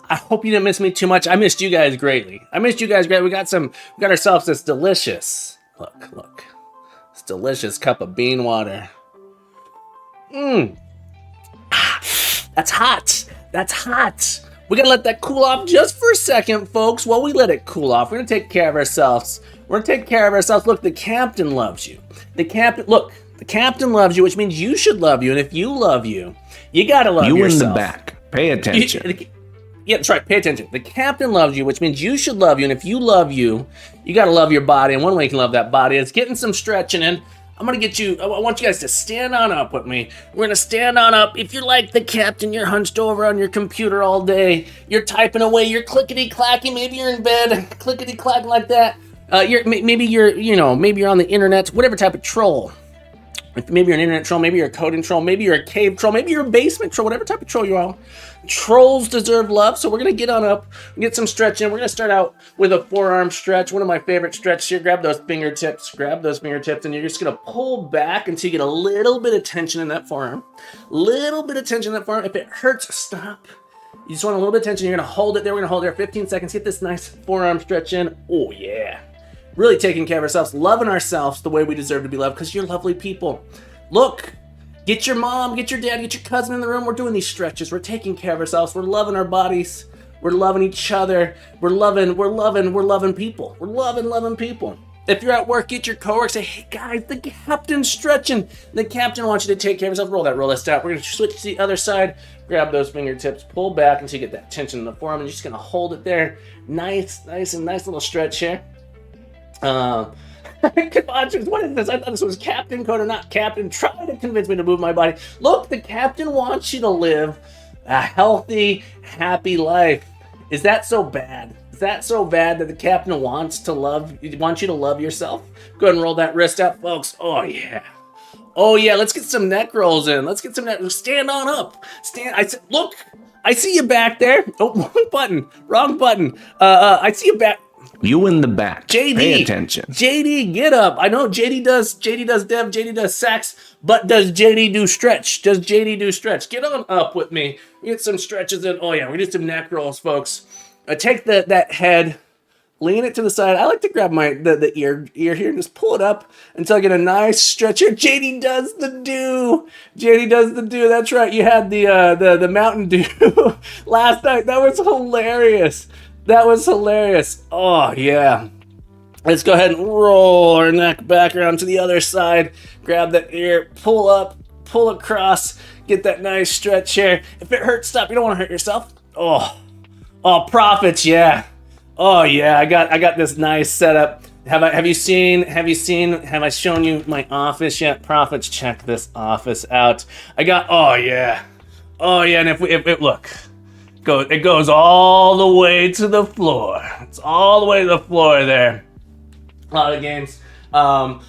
you didn't miss me too much. I missed you guys greatly. We got ourselves this delicious, look, this delicious cup of bean water. That's hot. We gotta let that cool off just for a second, folks. While we let it cool off, we're gonna take care of ourselves. Look, the captain loves you. The captain loves you, which means you should love you. And if you love you, you gotta love yourself. You in the back. Pay attention. Yeah, that's right. Pay attention. The captain loves you, which means you should love you. And if you love you, you gotta love your body. And one way you can love that body is getting some stretching in. I want you guys to stand on up with me. We're gonna stand on up. If you're like the captain, you're hunched over on your computer all day, you're typing away, you're clickety-clacking, maybe you're in bed, clickety-clacking like that. Maybe you're on the internet, whatever type of troll. Maybe you're an internet troll, maybe you're a coding troll, maybe you're a cave troll, maybe you're a basement troll, whatever type of troll you are. Trolls deserve love, so we're gonna get on up, get some stretching. We're gonna start out with a forearm stretch, one of my favorite stretches here. Grab those fingertips, and you're just gonna pull back until you get a little bit of tension in that forearm. If it hurts, stop. You just want a little bit of tension. You're gonna hold it there. We're gonna hold it there 15 seconds. Get this nice forearm stretch in. Oh yeah. Really taking care of ourselves, loving ourselves the way we deserve to be loved, because you're lovely people. Look, get your mom, get your dad, get your cousin in the room. We're doing these stretches. We're taking care of ourselves. We're loving our bodies. We're loving each other. We're loving people. We're loving people. If you're at work, get your coworkers, say, hey guys, the captain's stretching. The captain wants you to take care of yourself. Roll that out. We're gonna switch to the other side. Grab those fingertips, pull back until you get that tension in the forearm, and you're just gonna hold it there. Nice little stretch here. What is this? I thought this was Captain Code or not Captain. Try to convince me to move my body. Look, the captain wants you to live a healthy, happy life. Is that so bad? Is that so bad that the captain wants you to love yourself? Go ahead and roll that wrist out, folks. Oh yeah. Let's get some neck rolls in. Stand on up. Look, I see you back there. Oh, wrong button. I see you back. You in the back. JD. Pay attention. JD, get up. I know JD does dev, JD does sax, but does JD do stretch? Get on up with me. Get some stretches in. Oh yeah, we do some neck rolls, folks. Take that head, lean it to the side. I like to grab the ear here and just pull it up until I get a nice stretch here. JD does the do. That's right. You had the Mountain Dew last night. That was hilarious. Oh, yeah. Let's go ahead and roll our neck back around to the other side. Grab that ear, pull up, pull across, get that nice stretch here. If it hurts, stop. You don't want to hurt yourself. Oh, profits, yeah. Oh, yeah, I got this nice setup. Have I shown you my office yet? Profits, check this office out. Oh, yeah, and if look. It goes all the way to the floor. It's all the way to the floor there. A lot of games. I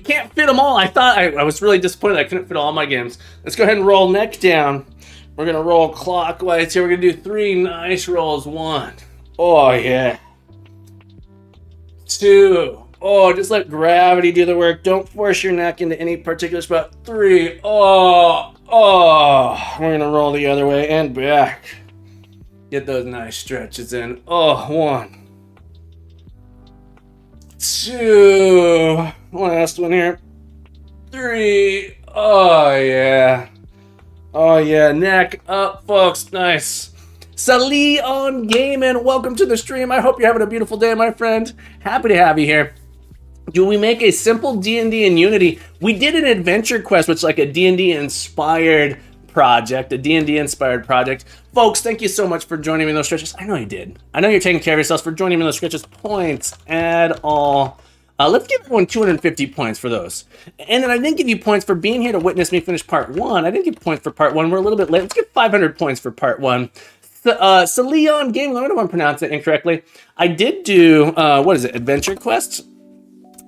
can't fit them all. I was really disappointed I couldn't fit all my games. Let's go ahead and roll neck down. We're gonna roll clockwise here. We're gonna do 3 nice rolls. 1. Oh yeah. 2. Oh, just let gravity do the work. Don't force your neck into any particular spot. 3. We're gonna roll the other way and back. Get those nice stretches in. 1. 2. Last one here. 3. Oh yeah, neck up, folks. Nice. Sali on Gaming, welcome to the stream. I hope you're having a beautiful day, my friend. Happy to have you here. Do we make a simple D&D in Unity? We did an adventure quest, which is like a D&D inspired project, Folks, thank you so much for joining me in those stretches. I know you did. I know you're taking care of yourselves for joining me in those stretches. Points at all. Let's give everyone 250 points for those. And then I didn't give you points for being here to witness me finish part 1. I didn't give points for part 1. We're a little bit late. Let's give 500 points for part 1. Leon Gaming, I don't know if I'm pronouncing it incorrectly. I did do, Adventure Quest?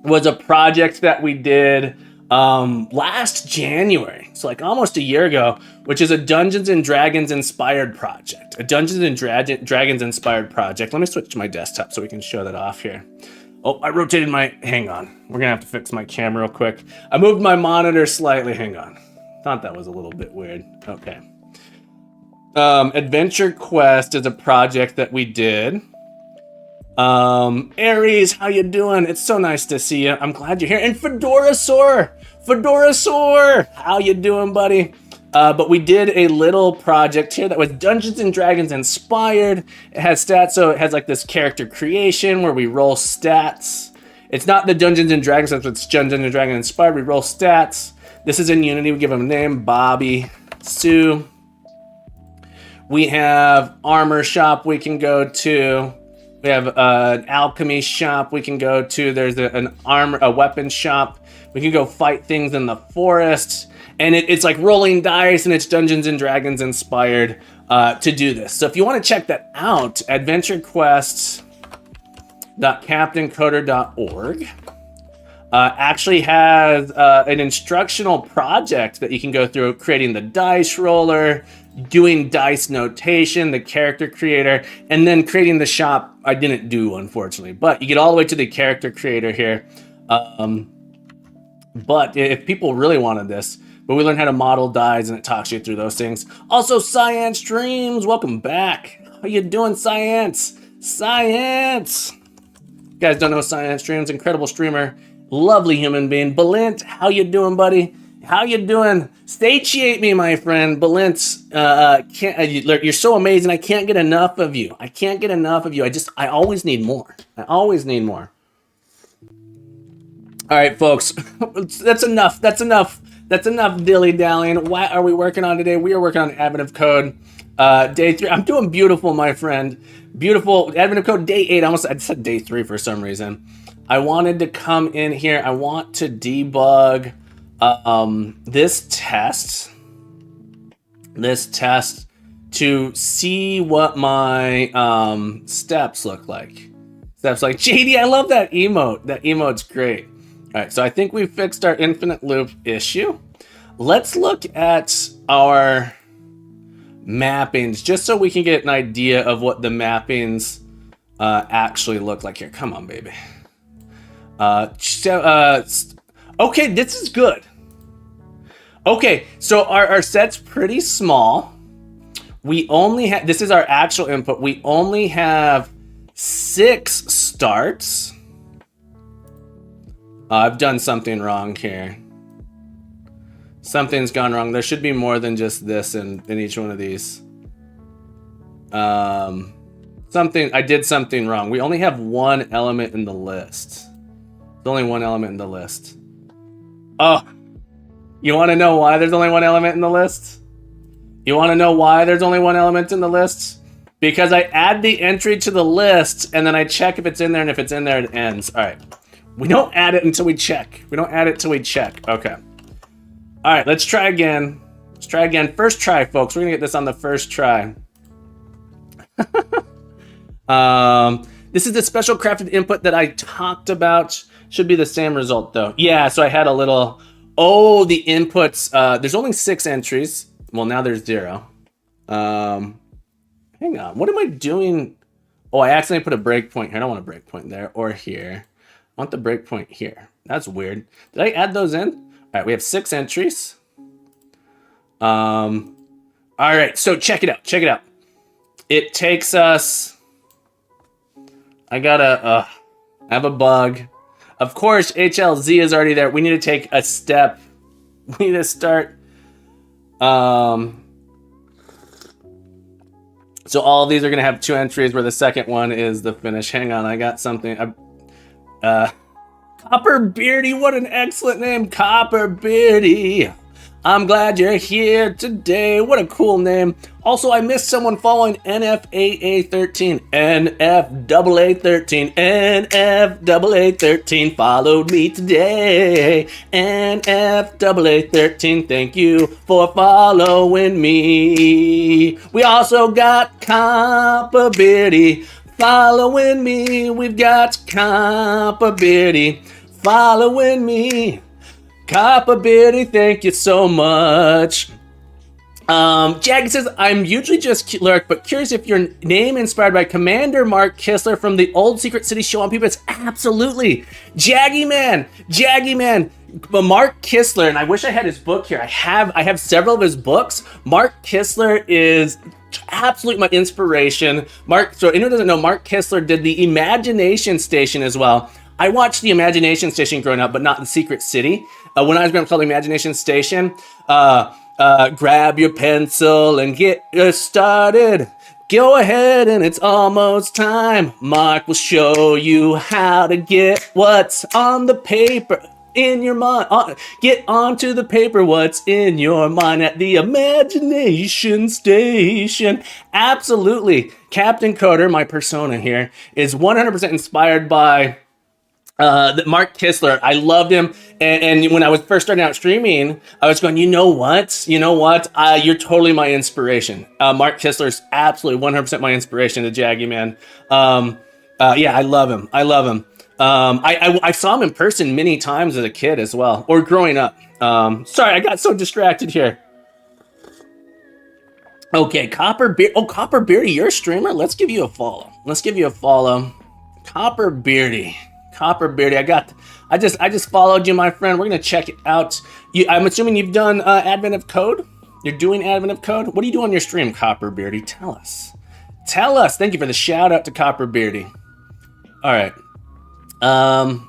Was a project that we did last January, so like almost a year ago, which is a Dungeons and Dragons inspired project. Let me switch to my desktop so we can show that off here. Oh, I rotated hang on. We're gonna have to fix my camera real quick. I moved my monitor slightly, hang on. Thought that was a little bit weird. Okay. Adventure Quest is a project that we did. Aries, how you doing? It's so nice to see you. I'm glad you're here. And Fedorasaur, how you doing, buddy? But we did a little project here that was Dungeons and Dragons inspired. It has stats, so it has like this character creation where we roll stats. It's not the Dungeons and Dragons, it's Dungeons and Dragons inspired. We roll stats. This is in Unity. We give them a name, Bobby, Sue. We have armor shop we can go to. We have an alchemy shop we can go to. There's a weapon shop. We can go fight things in the forest. And it's like rolling dice, and it's Dungeons and Dragons inspired to do this. So if you want to check that out, adventurequest.captaincoder.org actually has an instructional project that you can go through, creating the dice roller, doing dice notation, the character creator, and then creating the shop. I didn't do, unfortunately, but you get all the way to the character creator here. But if people really wanted this, but we learned how to model dies, and it talks you through those things. Also, Science Streams, welcome back. How you doing, Science? Science! You guys don't know Science Streams, incredible streamer, lovely human being. Balint, how you doing, buddy? How you doing? Satiate me, my friend. Balint, you're so amazing. I can't get enough of you. I always need more. All right, folks, that's enough dilly-dallying. What are we working on today? We are working on Advent of Code day 3. I'm doing beautiful, my friend. Beautiful. Advent of Code day 8. I said day 3 for some reason. I wanted to come in here. I want to debug this test to see what my steps look like. Steps like, JD, I love that emote. That emote's great. All right, so I think we fixed our infinite loop issue. Let's look at our mappings just so we can get an idea of what the mappings actually look like here. Come on, baby. Okay, this is good. Okay, so our set's pretty small. We only have, this is our actual input. We only have 6 starts. I've done something wrong here. Something's gone wrong. There should be more than just this in each one of these. I did something wrong. We only have one element in the list. There's only one element in the list. Oh, you want to know why there's only one element in the list? Because I add the entry to the list, and then I check if it's in there, and if it's in there, it ends. All right. We don't add it until we check. Okay. All right, let's try again. First try, folks. We're going to get this on the first try. This is the special crafted input that I talked about. Should be the same result, though. Yeah, so I had a little... Oh, the inputs. There's only 6 entries. Well, now there's 0. Hang on. What am I doing? Oh, I accidentally put a breakpoint here. I don't want a breakpoint there or here. I want the breakpoint here. That's weird. Did I add those in? All right, we have 6 entries. All right, so check it out. It takes us... I have a bug. Of course, HLZ is already there. We need to take a step. We need to start... So all of these are going to have 2 entries where the second one is the finish. Hang on, I got something. Copper Beardy, what an excellent name, Copper Beardy. I'm glad you're here today. What a cool name. Also, I missed someone following NFAA13. NFAA13. NFAA13 followed me today. NFAA13, thank you for following me. We also got Copper Beardy following me. We've got Copper Beardy following me. Copper Beardy, thank you so much. Jag says, I'm usually just Lurk, but curious if your name inspired by Commander Mark Kistler from the old Secret City show on PBS. Absolutely. Jaggy Man, but Mark Kistler, and I wish I had his book here. I have several of his books. Mark Kistler is absolutely my inspiration. So anyone who doesn't know, Mark Kistler did the Imagination Station as well. I watched the Imagination Station growing up, but not the Secret City. When I was growing up, called the Imagination Station. Grab your pencil and get started. Go ahead and it's almost time. Mark will show you how to get what's on the paper in your mind. Get onto the paper what's in your mind at the Imagination Station. Absolutely. Captain Coder, my persona here, is 100% inspired by Mark Kistler. I loved him, and when I was first starting out streaming, I was going, you know what, you're totally my inspiration. Mark Kistler's absolutely 100% my inspiration, the Jaggy man. Yeah, I love him. I saw him in person many times as a kid as well, or growing up. Sorry, I got so distracted here. Okay, Copper Beardy, you're a streamer. Let's give you a follow. Copper Beardy, I just followed you, my friend. We're gonna check it out. I'm assuming you've done Advent of Code. You're doing Advent of Code. What do you do on your stream, Copper Beardy? Tell us. Thank you for the shout out to Copper Beardy. All right. Oh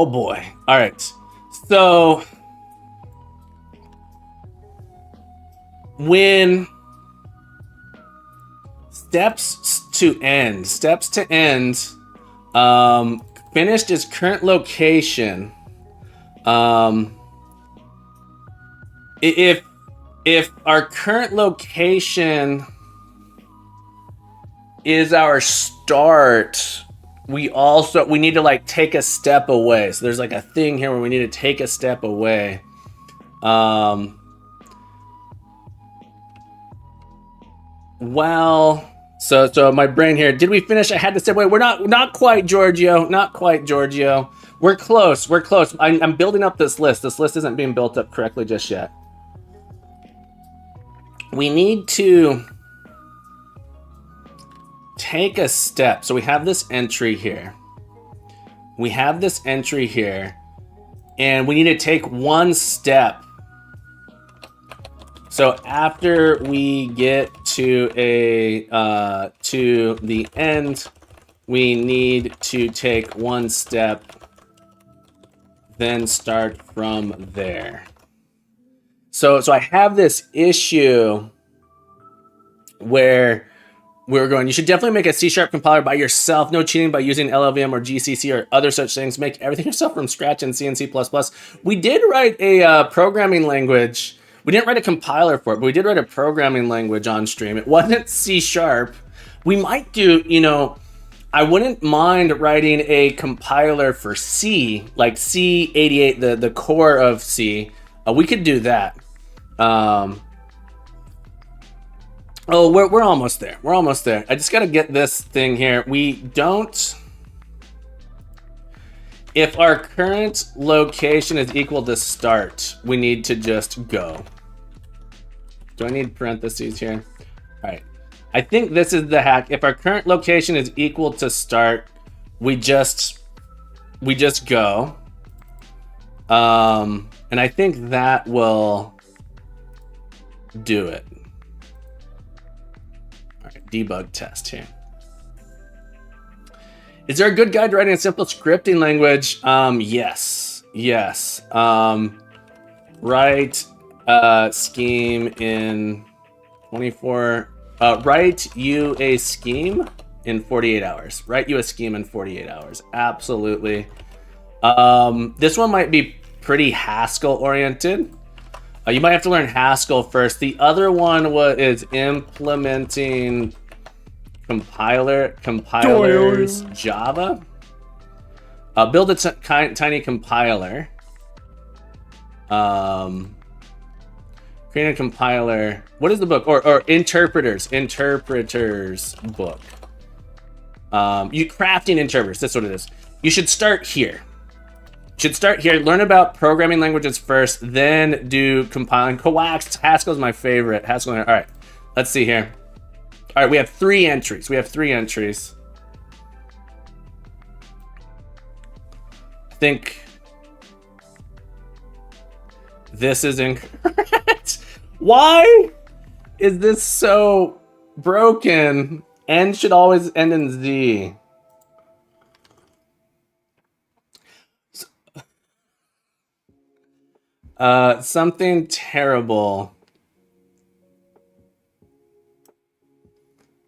boy. All right. So when steps to end. Finished his current location. If our current location is our start, we need to like take a step away. So there's like a thing here where we need to take a step away. Well, so my brain here. Did we finish? I had to step away. We're not quite, Giorgio. We're close. I'm building up this list. This list isn't being built up correctly just yet. We need to take a step. So we have this entry here. And we need to take one step. So after we get to the end, we need to take one step, then start from there. So I have this issue where we're going, you should definitely make a C# compiler by yourself. No cheating by using LLVM or GCC or other such things. Make everything yourself from scratch in C and C++. We did write a programming language. We didn't write a compiler for it, but we did write a programming language on stream. It wasn't C#. We might do, I wouldn't mind writing a compiler for C, like C88, the core of C. We could do that. Oh, we're almost there. I just got to get this thing here. If our current location is equal to start, we need to just go. Do I need parentheses here? All right. I think this is the hack. If our current location is equal to start, we just go. And I think that will do it. All right, debug test here. Is there a good guide to writing a simple scripting language? Yes. Write scheme in 24. Write you a scheme in 48 hours. Absolutely. This one might be pretty Haskell oriented. You might have to learn Haskell first. The other one is implementing compilers Java. Build a tiny compiler. Create a compiler. What is the book? Or interpreters book. You crafting interpreters. That's what it is. You should start here. Learn about programming languages first, then do compiling. Coax. Haskell's my favorite. Haskell. All right. Let's see here. All right, we have three entries. I think This is incorrect. Why is this so broken? N should always end in Z. Something terrible.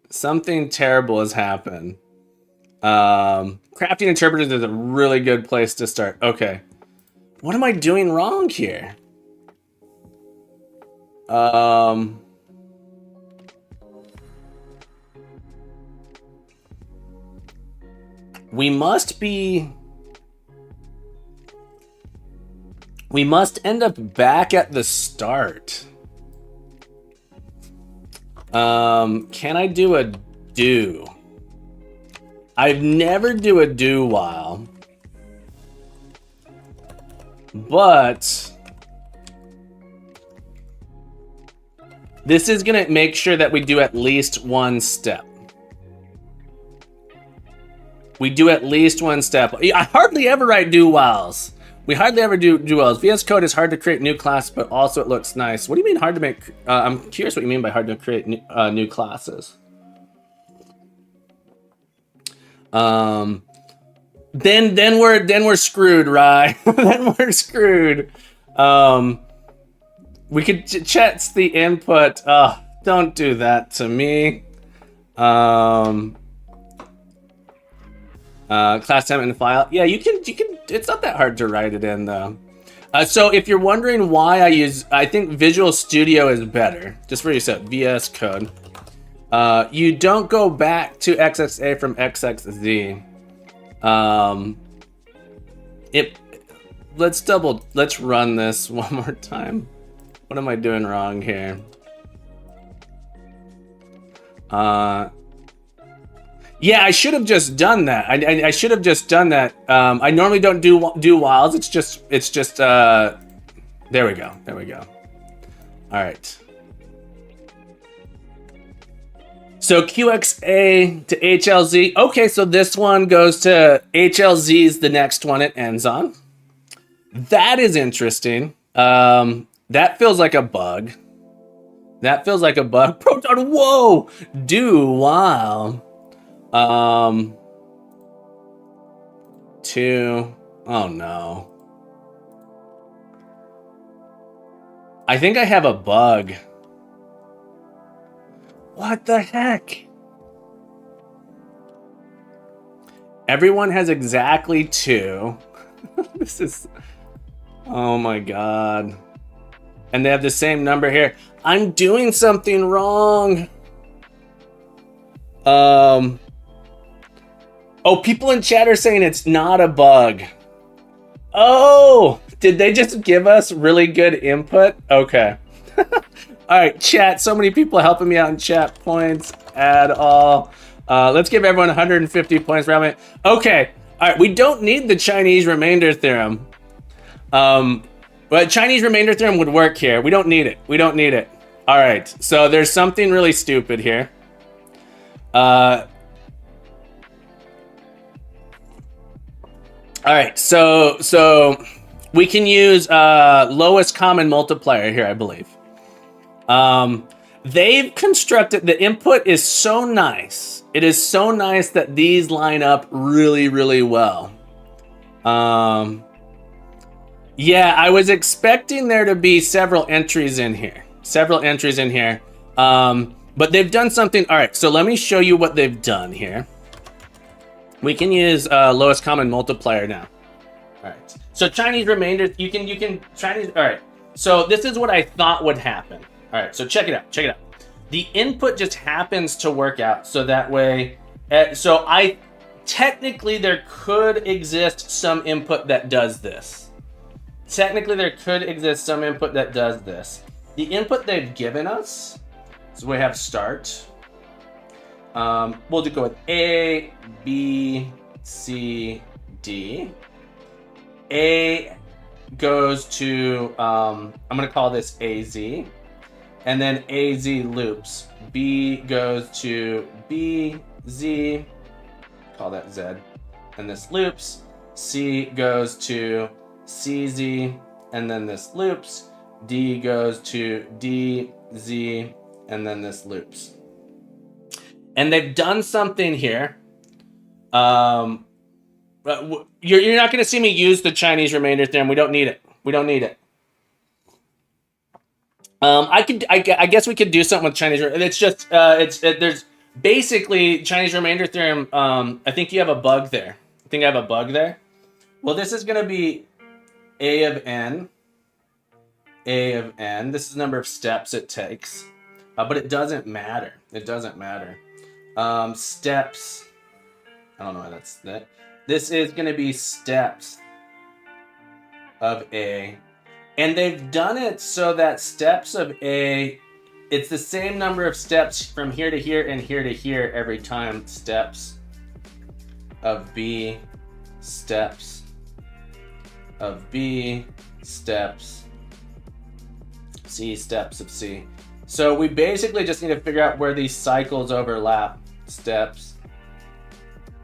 Something terrible has happened. Crafting interpreters is a really good place to start. Okay. What am I doing wrong here? We must end up back at the start. Can I do a do? I've never do a do while. But this is gonna make sure that we do at least one step. We do at least one step. I hardly ever write do whiles. We hardly ever do whiles. VS Code is hard to create new class, but also it looks nice. What do you mean hard to make? I'm curious what you mean by hard to create new classes. Then we're screwed, right? Then we're screwed. We could check the input. Don't do that to me. Class time in file. Yeah, you can. It's not that hard to write it in though. So if you're wondering why I think Visual Studio is better. Just for you said VS Code. You don't go back to XXA from XXZ. Let's run this one more time. What am I doing wrong here? Yeah, I should have just done that. I should have just done that. I normally don't do whiles. It's just there we go. There we go. All right. So QXA to HLZ. Okay, so this one goes to HLZ's the next one it ends on. That is interesting. That feels like a bug. That feels like a bug. Proton, whoa! Do while. Two. Oh no. I think I have a bug. What the heck? Everyone has exactly 2. This is... Oh my god. And they have the same number here. I'm doing something wrong. Oh, people in chat are saying it's not a bug. Oh, did they just give us really good input? Okay. All right, chat. So many people helping me out in chat. Points at all. Let's give everyone 150 points. Okay. All right. We don't need the Chinese remainder theorem. But Chinese remainder theorem would work here. We don't need it. We don't need it. All right. So there's something really stupid here. All right. So we can use lowest common multiplier here, I believe. They've constructed, the input is so nice. It is so nice that these line up really, really well. Yeah, I was expecting there to be several entries in here. But they've done something. All right, so let me show you what they've done here. We can use lowest common multiplier now. All right, so Chinese remainder, you can Chinese, all right. So this is what I thought would happen. All right, so check it out. The input just happens to work out so that way. So technically there could exist some input that does this. The input they've given us, so we have start. We'll just go with A, B, C, D. A goes to, I'm gonna call this AZ. And then AZ loops. B goes to BZ, call that Z. And this loops. C goes to CZ, and then this loops. D goes to D, Z, and then this loops. And they've done something here. You're not going to see me use the Chinese remainder theorem. We don't need it. We don't need it. I guess we could do something with Chinese. It's just there's basically Chinese remainder theorem. I think you have a bug there. I think I have a bug there. Well, this is going to be A of n. A of n. This is the number of steps it takes, but it doesn't matter. It doesn't matter. Steps. I don't know why that's that. This is going to be steps of A. And they've done it so that steps of A, it's the same number of steps from here to here and here to here every time. Steps of B, steps of B, steps, C, steps of C. So we basically just need to figure out where these cycles overlap. Steps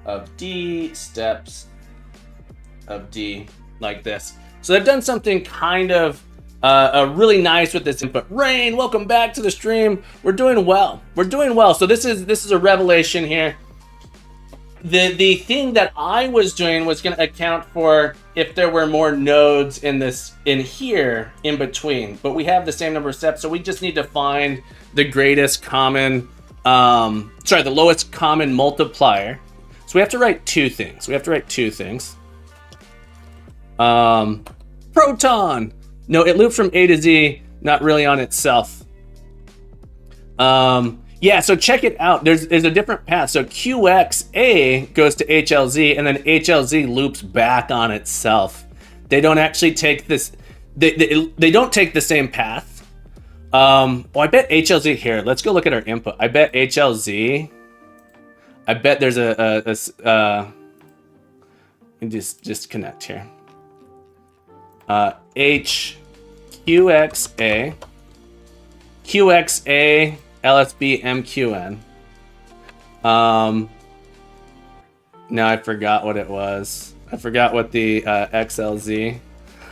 of D, steps of D, like this. So they've done something kind of really nice with this input. Rain, welcome back to the stream. We're doing well. We're doing well. So this is a revelation here. The thing that I was doing was going to account for if there were more nodes in here in between. But we have the same number of steps, so we just need to find the greatest common, the lowest common multiplier. So we have to write two things. Proton. No, it loops from A to Z, not really on itself. Yeah, so check it out. There's a different path. So QXA goes to HLZ, and then HLZ loops back on itself. They don't actually take this. They don't take the same path. I bet HLZ here. Let's go look at our input. I bet HLZ. I bet there's just connect here. QXA, LSB, MQN. Now I forgot what it was. I forgot what the XLZ.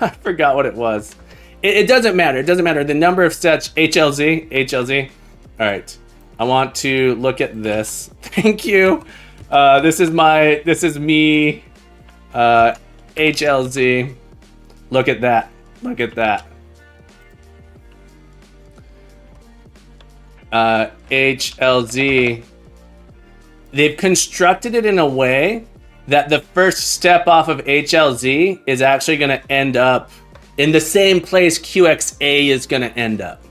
I forgot what it was. It doesn't matter. It doesn't matter. The number of steps, HLZ. All right. I want to look at this. Thank you. This is me. HLZ. Look at that. Look at that. HLZ. They've constructed it in a way that the first step off of HLZ is actually going to end up in the same place QXA is going to end up.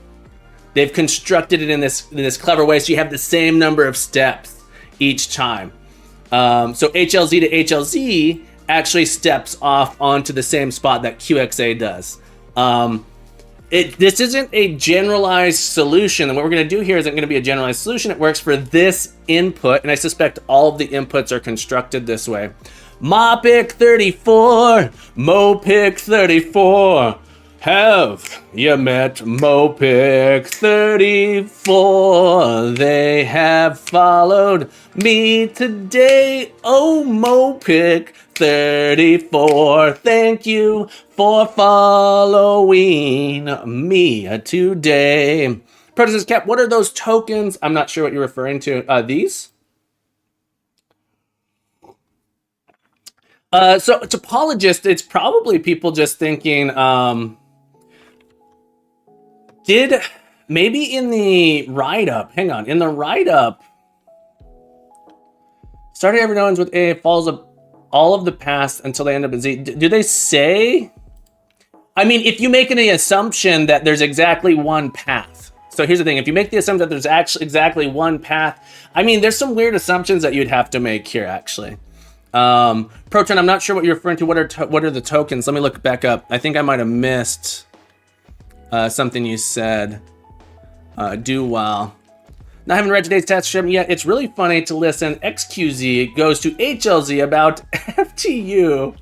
They've constructed it in this clever way, so you have the same number of steps each time. So HLZ to HLZ actually steps off onto the same spot that QXA does. This isn't a generalized solution, and what we're going to do here isn't going to be a generalized solution. It works for this input, and I suspect all of the inputs are constructed this way. Mopic 34, Mopic 34. Have you met Mopic 34? They have followed me today. Oh, Mopic 34. Thank you for following me today. Protosis Cap, what are those tokens? I'm not sure what you're referring to. These? So topologist, it's probably people just thinking, did maybe in the write-up, hang on, in the write-up, starting every nodes with A follows up all of the past until they end up in Z. Do they say? I mean, if you make any assumption that there's exactly one path. So here's the thing, if you make the assumption that there's actually exactly one path, I mean, there's some weird assumptions that you'd have to make here, actually. Proton, I'm not sure what you're referring to. What are the tokens? Let me look back up. I think I might have missed something you said. Do well. Not having read today's test stream yet. It's really funny to listen. XQZ goes to HLZ about FTU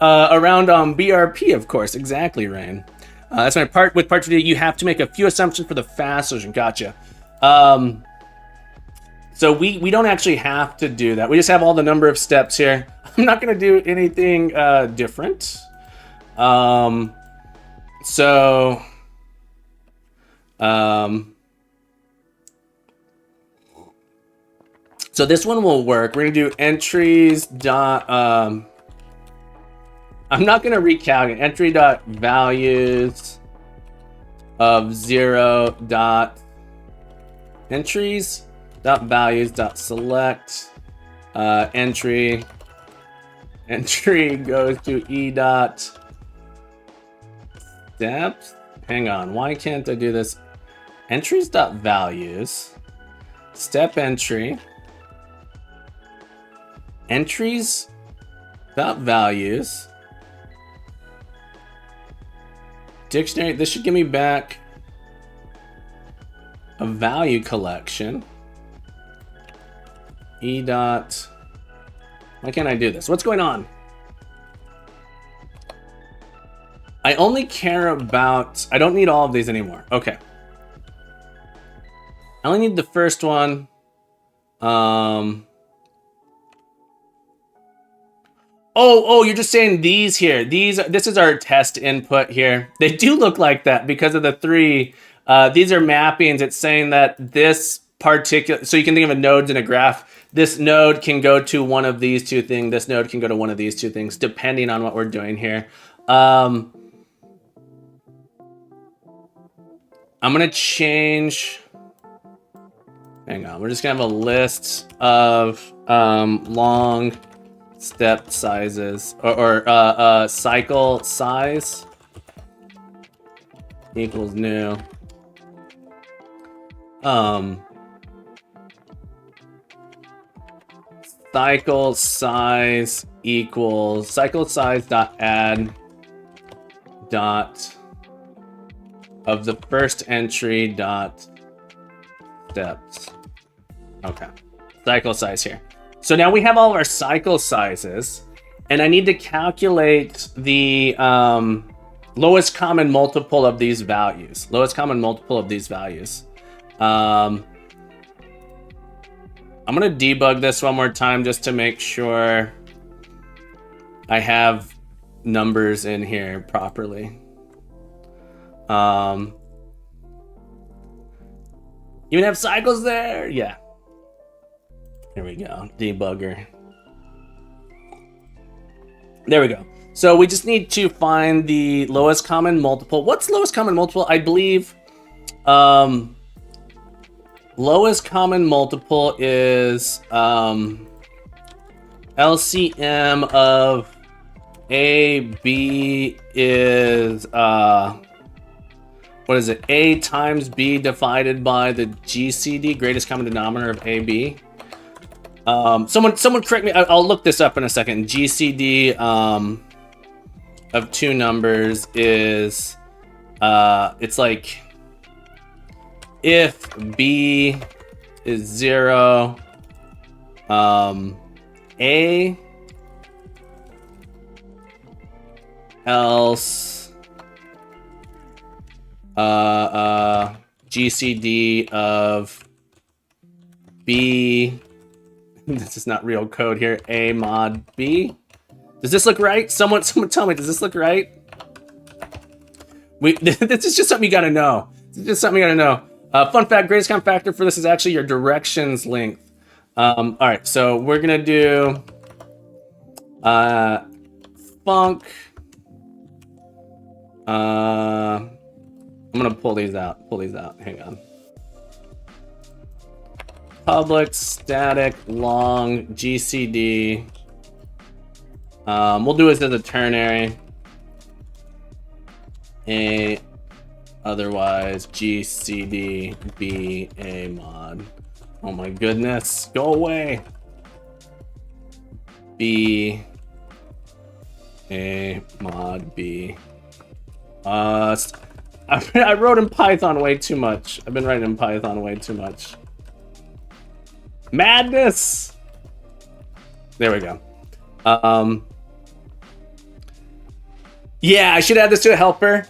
around BRP, of course. Exactly, Rain. That's my part with part 2. You have to make a few assumptions for the fast solution. Gotcha. So we don't actually have to do that. We just have all the number of steps here. I'm not going to do anything different. So So this one will work. We're gonna do entries dot. I'm not gonna recalculate entry dot values of 0 dot entries dot values dot select entry goes to e dot steps. Hang on, why can't I do this? Entries dot values step entry entries dot values dictionary. This should give me back a value collection. E dot. Why can't I do this? What's going on? I only care about. I don't need all of these anymore. Okay. I only need the first one. Oh, you're just saying these here. This is our test input here. They do look like that because of the 3. These are mappings. It's saying that this particular, so you can think of a nodes in a graph. This node can go to one of these 2 things. This node can go to one of these 2 things, depending on what we're doing here. I'm gonna change. Hang on. We're just gonna have a list of long step sizes or cycle size equals new. Cycle size equals cycle size dot add dot of the first entry dot steps. Okay, cycle size here. So now we have all of our cycle sizes, and I need to calculate the lowest common multiple of these values. Lowest common multiple of these values. I'm gonna debug this one more time just to make sure I have numbers in here properly. Even have cycles there? Yeah. Here we go, debugger. There we go. So we just need to find the lowest common multiple. What's lowest common multiple? I believe lowest common multiple is LCM of A, B is what is it? A times B divided by the GCD, greatest common denominator of AB. Someone correct me. I'll look this up in a second. GCD of 2 numbers is it's like if B is 0, A, else GCD of B. This is not real code here. A mod B. Does this look right? Someone tell me, does this look right? This is just something you gotta know. It's just something you gotta know. Fun fact, greatest common factor for this is actually your directions length. All right, so we're gonna do func. I'm gonna pull these out. Hang on. Public static long GCD. We'll do this as a ternary. A otherwise GCD B A mod. Oh my goodness, go away. B A mod B. I wrote in Python way too much. I've been writing in Python way too much. Madness. There we go. Yeah, I should add this to a helper.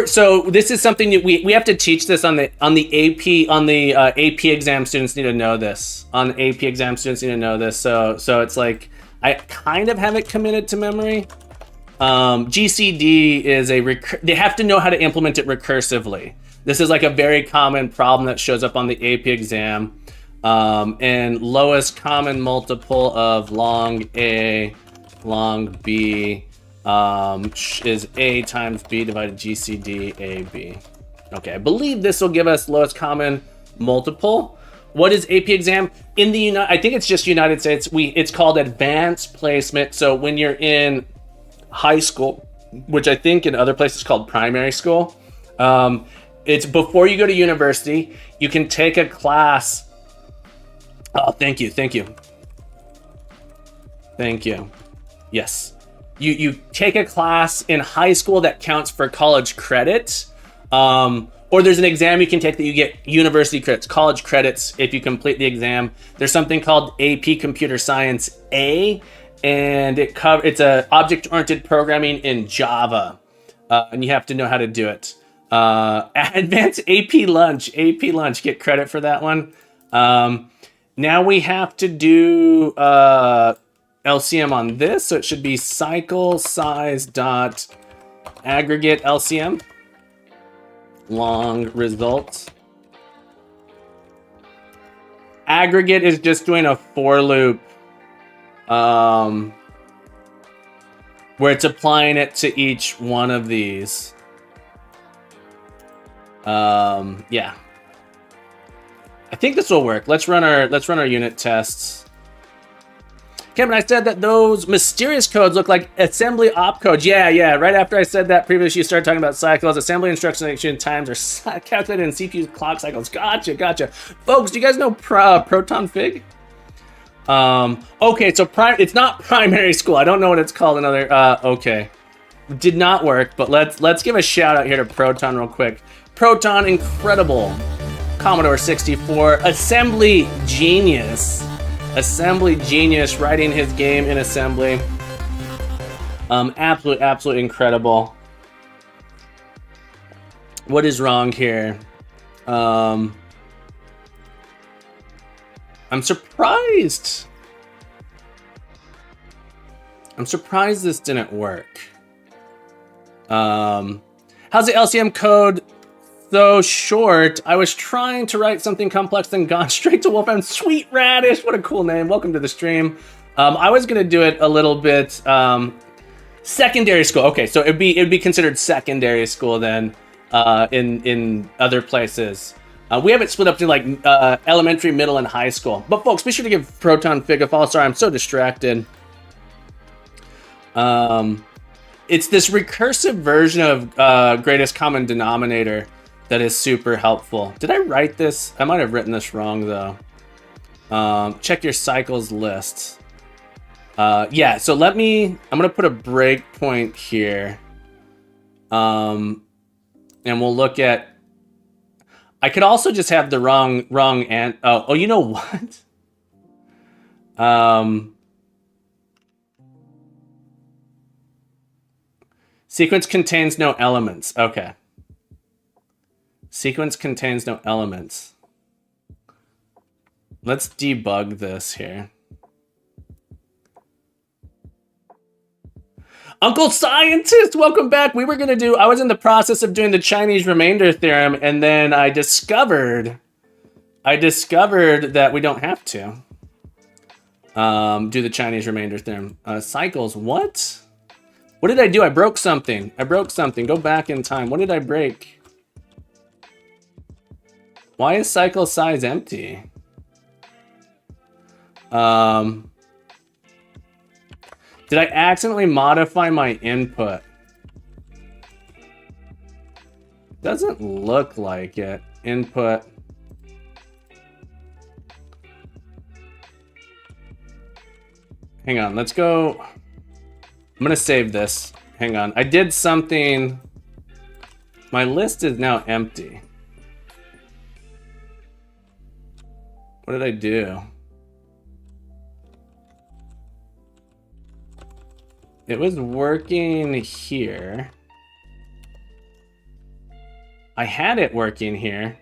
So this is something that we have to teach this on the AP exam. Students need to know this. On the AP exam, students need to know this. So it's like I kind of have it committed to memory. GCD is they have to know how to implement it recursively. This is like a very common problem that shows up on the AP exam. And lowest common multiple of long A, long B is A times B divided GCD AB. Okay, I believe this will give us lowest common multiple. What is AP exam? In the I think it's just United States. It's called advanced placement. So when you're in high school, which I think in other places called primary school, it's before you go to university. You can take a class. Oh, thank you. Yes, you take a class in high school that counts for college credit. Or there's an exam you can take that you get university credits, college credits if you complete the exam. There's something called AP Computer Science A, and it's a object-oriented programming in Java, and you have to know how to do it. Advanced AP Lunch, get credit for that one. Now we have to do LCM on this, so it should be cycle size dot aggregate LCM. Long results. Aggregate is just doing a for loop where it's applying it to each one of these. Yeah. I think this will work. Let's run our unit tests. Kevin, I said that those mysterious codes look like assembly opcodes. Yeah. Right after I said that previously, you started talking about cycles. Assembly instruction execution times are calculated in CPU clock cycles. Gotcha. Folks, do you guys know Proton Fig? Okay, so it's not primary school. I don't know what it's called. Okay. Did not work, but let's give a shout out here to Proton real quick. Proton, incredible. Commodore 64, assembly genius, writing his game in assembly. Absolutely incredible. What is wrong here? I'm surprised. This didn't work. How's the LCM code so short? I was trying to write something complex, then gone straight to Wolfram. Sweet Radish, what a cool name. Welcome to the stream. I was gonna do it a little bit secondary school. Okay, so it'd be considered secondary school then in other places. We have it split up to like elementary, middle, and high school. But folks, be sure to give Proton Fig a follow. Sorry, I'm so distracted. It's this recursive version of greatest common denominator that is super helpful. Did I write this? I might have written this wrong though. Check your cycles list. Yeah, so I'm gonna put a breakpoint here. And we'll look at, I could also just have the wrong and oh, you know what? Sequence contains no elements. Okay. Sequence contains no elements. Let's debug this here. Uncle Scientist, welcome back. I was in the process of doing the Chinese remainder theorem, and then I discovered that we don't have to do the Chinese remainder theorem. Cycles, what? What did I do? I broke something. Go back in time. What did I break? Why is cycle size empty? Did I accidentally modify my input? Doesn't look like it. Input. Hang on, let's go. I'm gonna save this. Hang on, I did something. My list is now empty. What did I do? It was working here. I had it working here.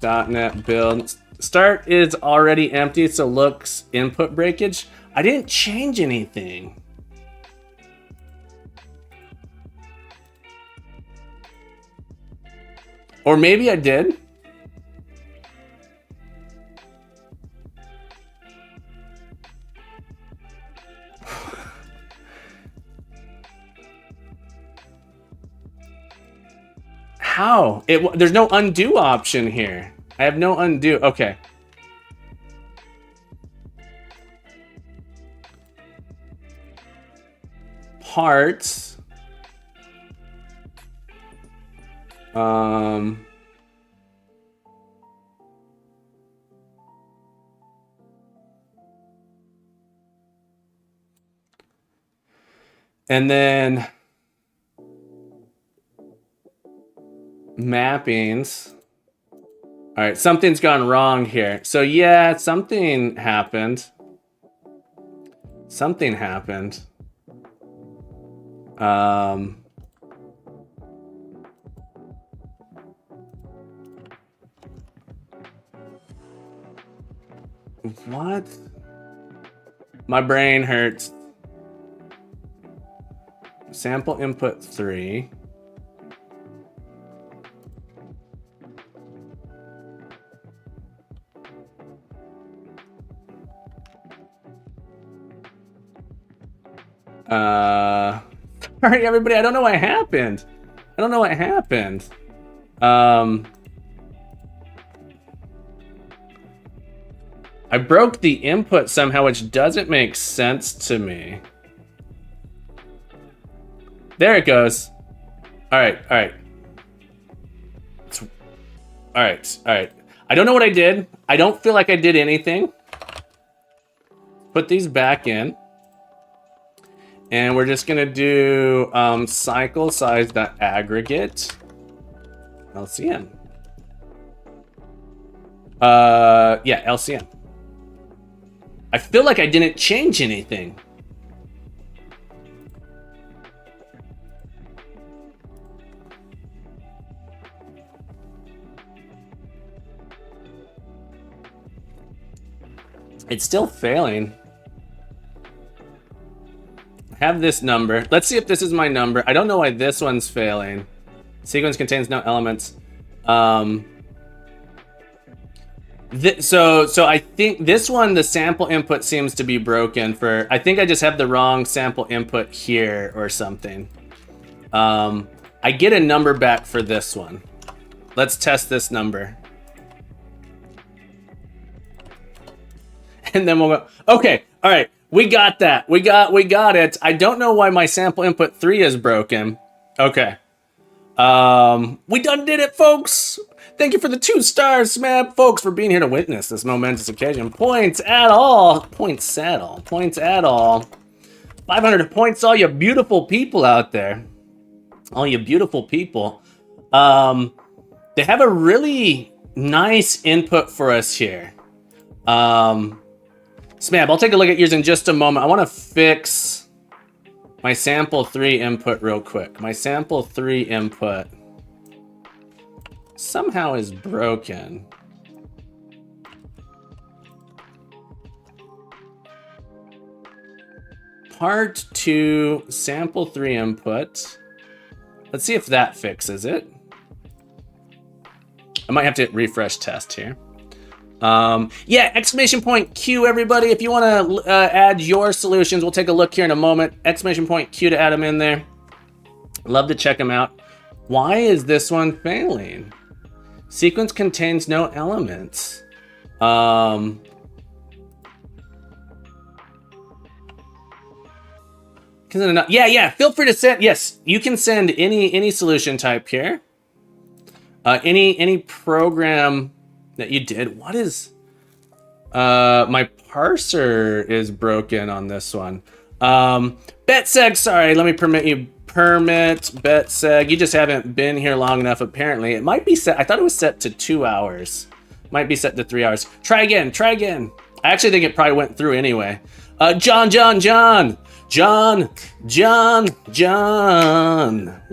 .NET build. Start is already empty, so looks input breakage. I didn't change anything. Or maybe I did. How? There's no undo option here. I have no undo. Okay. Parts. And then mappings. All right, something's gone wrong here. So yeah, something happened. Something happened. What? My brain hurts. Sample input 3. Sorry everybody, I don't know what happened. I don't know what happened. I broke the input somehow, which doesn't make sense to me. There it goes. All right, all right. All right, all right. I don't know what I did. I don't feel like I did anything. Put these back in. And we're just gonna do cycle size.aggregate LCM. Yeah, LCM. I feel like I didn't change anything. It's still failing. I have this number. Let's see if this is my number. I don't know why this one's failing. Sequence contains no elements. So I think this one, the sample input seems to be broken for, I think I just have the wrong sample input here or something. I get a number back for this one. Let's test this number. And then we'll go, okay, all right, we got that. We got it. I don't know why my sample input 3 is broken. Okay. We done did it, folks. Thank you for the 2 stars, Smab, folks, for being here to witness this momentous occasion. Points at all. Points at all. Points at all. 500 points, all you beautiful people out there. All you beautiful people. They have a really nice input for us here. Smab, I'll take a look at yours in just a moment. I want to fix my sample 3 input real quick. My sample 3 input somehow is broken. Part 2, sample 3 input. Let's see if that fixes it. I might have to refresh test here. Yeah, exclamation point Q, everybody. If you want to add your solutions, we'll take a look here in a moment. Exclamation point Q to add them in there. Love to check them out. Why is this one failing? Sequence contains no elements. Yeah, feel free to send. Yes, you can send any solution type here. Any program that you did. What is my parser is broken on this one. Betseg, sorry, let me permit you. Permit Betseg. You just haven't been here long enough, apparently. It might be set. I thought it was set to 2 hours. Might be set to 3 hours. Try again. I actually think it probably went through anyway. John.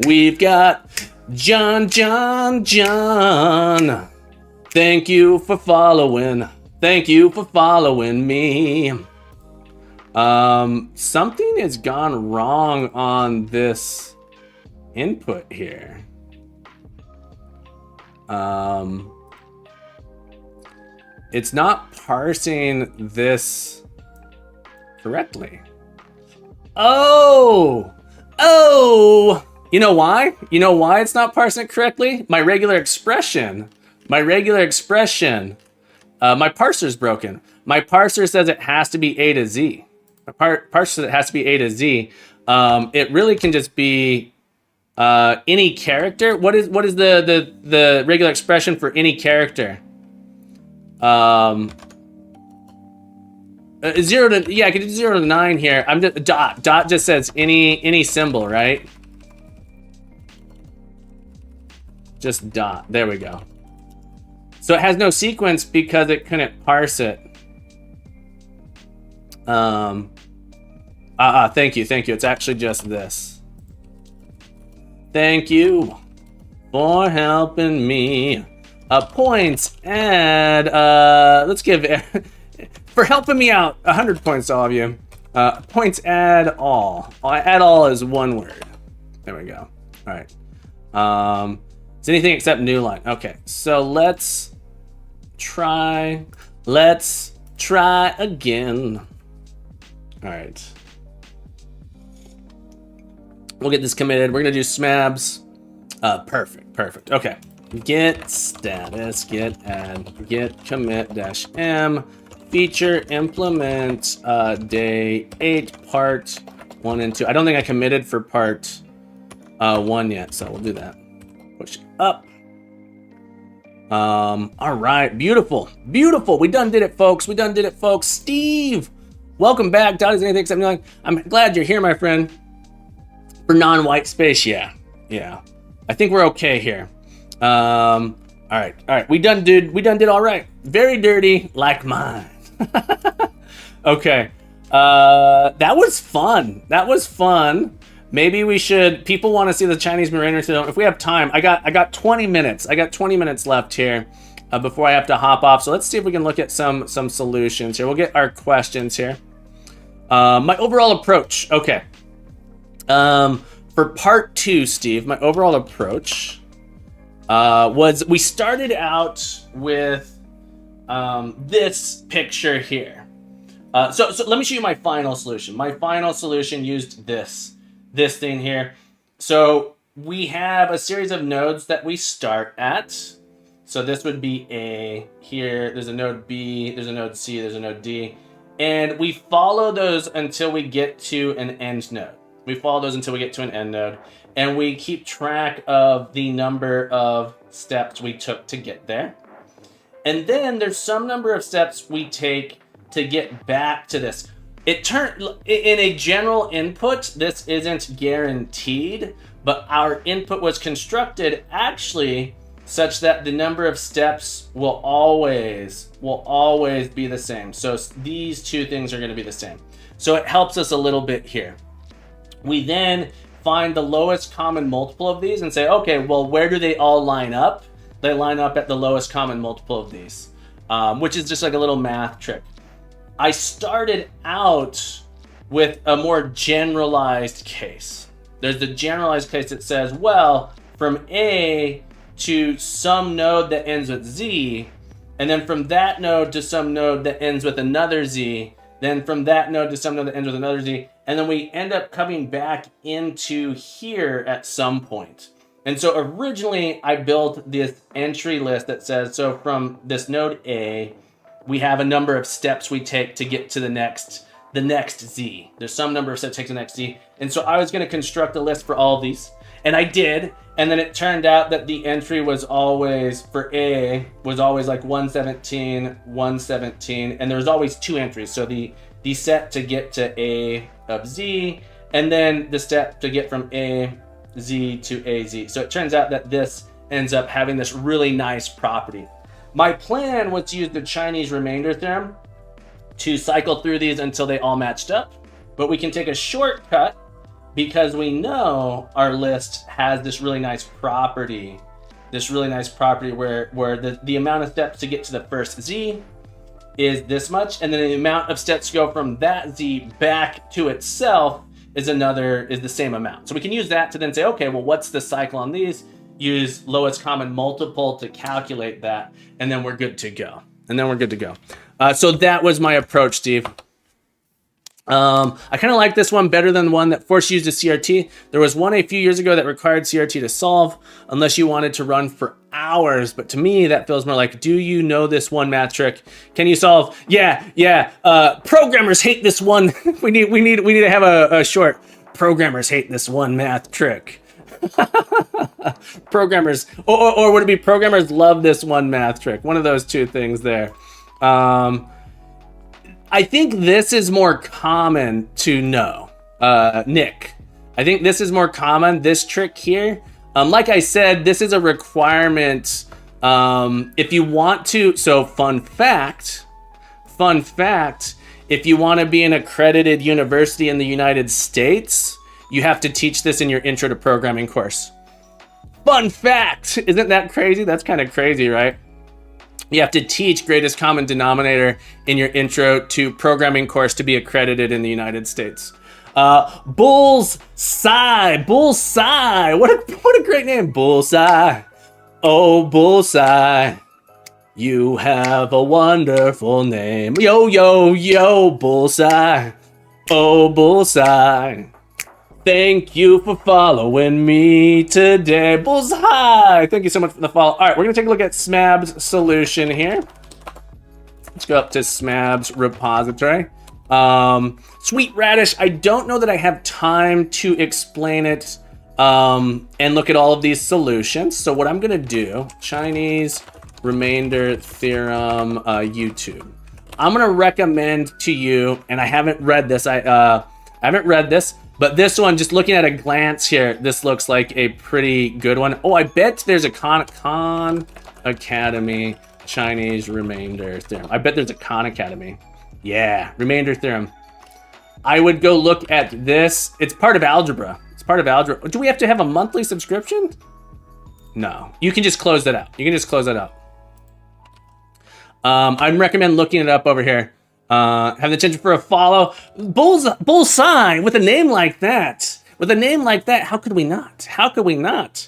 We've got John. Thank you for following. Thank you for following me. Something has gone wrong on this input here. It's not parsing this correctly. Oh! You know why? You know why it's not parsing it correctly? My regular expression. My parser's broken. My parser says it has to be A to Z. My parser says it has to be A to Z. It really can just be any character. What is the regular expression for any character? 0 to, yeah, I can do 0 to 9 here. I'm just dot just says any symbol, right? Just dot. There we go. So it has no sequence because it couldn't parse it. Thank you. It's actually just this. Thank you for helping me. Points and let's give for helping me out 100 points to all of you. Points add all. Add all is one word. There we go. All right. It's anything except new line. Okay, so let's try again. All right. We'll get this committed. We're gonna do smabs. Perfect. Okay. Get status, get add, get commit -m, feature implement day 8 part 1 and 2. I don't think I committed for part 1 yet, so we'll do that. Push up. All right, beautiful. We done did it, folks. Steve, welcome back. Dot is anything except new line. I'm glad you're here, my friend. For non-white space, yeah. I think we're okay here. All right. We done did all right. Very dirty, like mine. Okay. That was fun. Maybe we should. People want to see the Chinese Mariner. So if we have time, I got 20 minutes. I got 20 minutes left here before I have to hop off. So let's see if we can look at some solutions here. We'll get our questions here. My overall approach. Okay. For part 2, Steve, my overall approach was we started out with this picture here. So let me show you my final solution. My final solution used this thing here. So we have a series of nodes that we start at. So this would be A here. There's a node B, there's a node C, there's a node D. And we follow those until we get to an end node. And we keep track of the number of steps we took to get there. And then there's some number of steps we take to get back to this. In a general input, this isn't guaranteed, but our input was constructed actually such that the number of steps will always be the same. So these two things are going to be the same. So it helps us a little bit here. We then find the lowest common multiple of these and say, okay, well, where do they all line up? They line up at the lowest common multiple of these, which is just like a little math trick. I started out with a more generalized case. There's the generalized case that says, well, from A to some node that ends with Z, and then from that node to some node that ends with another Z, then from that node to some node that ends with another Z, and then we end up coming back into here at some point. And so originally I built this entry list that says, so from this node A, we have a number of steps we take to get to the next Z. There's some number of steps to take to the next Z. And so I was going to construct a list for all of these. And I did. And then it turned out that the entry was always, for A, was always like 117, 117. And there was always 2 entries. So the set to get to A of Z, and then the step to get from A, Z to AZ. So it turns out that this ends up having this really nice property. My plan was to use the Chinese remainder theorem to cycle through these until they all matched up, but we can take a shortcut because we know our list has this really nice property this really nice property where the amount of steps to get to the first Z is this much, and then the amount of steps to go from that Z back to itself is the same amount. So we can use that to then say, okay, well, what's the cycle on these? Use lowest common multiple to calculate that, and then we're good to go. So that was my approach, Steve. I kind of like this one better than the one that forced you to use a CRT. There was one a few years ago that required CRT to solve unless you wanted to run for hours. But to me, that feels more like, do you know this one math trick? Can you solve? Yeah. Programmers hate this one. we need to have a short. Programmers hate this one math trick. Programmers, or would it be programmers love this one math trick? One of those two things there. I think this is more common to know, Nick. I think this is more common, this trick here. Like I said, this is a requirement if you want to. So fun fact, if you want to be an accredited university in the United States, you have to teach this in your intro to programming course. Fun fact, isn't that crazy? That's kind of crazy, right? You have to teach greatest common denominator in your intro to programming course to be accredited in the United States. Bullseye. What a great name, Bullseye. Oh, Bullseye, you have a wonderful name. Yo, Bullseye. Oh, Bullseye, thank you for following me today. Bullseye! Thank you so much for the follow. All right, we're going to take a look at SMAB's solution here. Let's go up to SMAB's repository. Sweet Radish, I don't know that I have time to explain it and look at all of these solutions. So what I'm going to do, Chinese remainder theorem, YouTube. I'm going to recommend to you, and I haven't read this. I haven't read this. But this one, just looking at a glance here, this looks like a pretty good one. Oh, I bet there's a Khan Academy Chinese remainder theorem. I bet there's a Khan Academy. Yeah, remainder theorem. I would go look at this. It's part of algebra. Do we have to have a monthly subscription? No, you can just close that out. I'd recommend looking it up over here. Have the attention for a follow. Bullseye with a name like that. How could we not?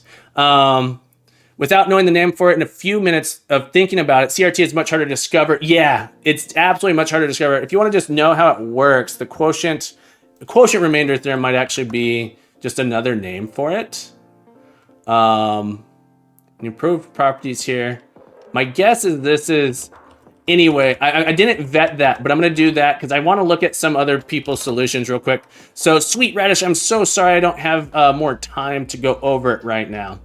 Without knowing the name for it in a few minutes of thinking about it, CRT is much harder to discover. Yeah, it's absolutely much harder to discover. If you want to just know how it works, the quotient remainder theorem might actually be just another name for it. Improved properties here. My guess is this is... Anyway, I didn't vet that, but I'm going to do that because I want to look at some other people's solutions real quick. So, Sweet Radish, I'm so sorry I don't have more time to go over it right now.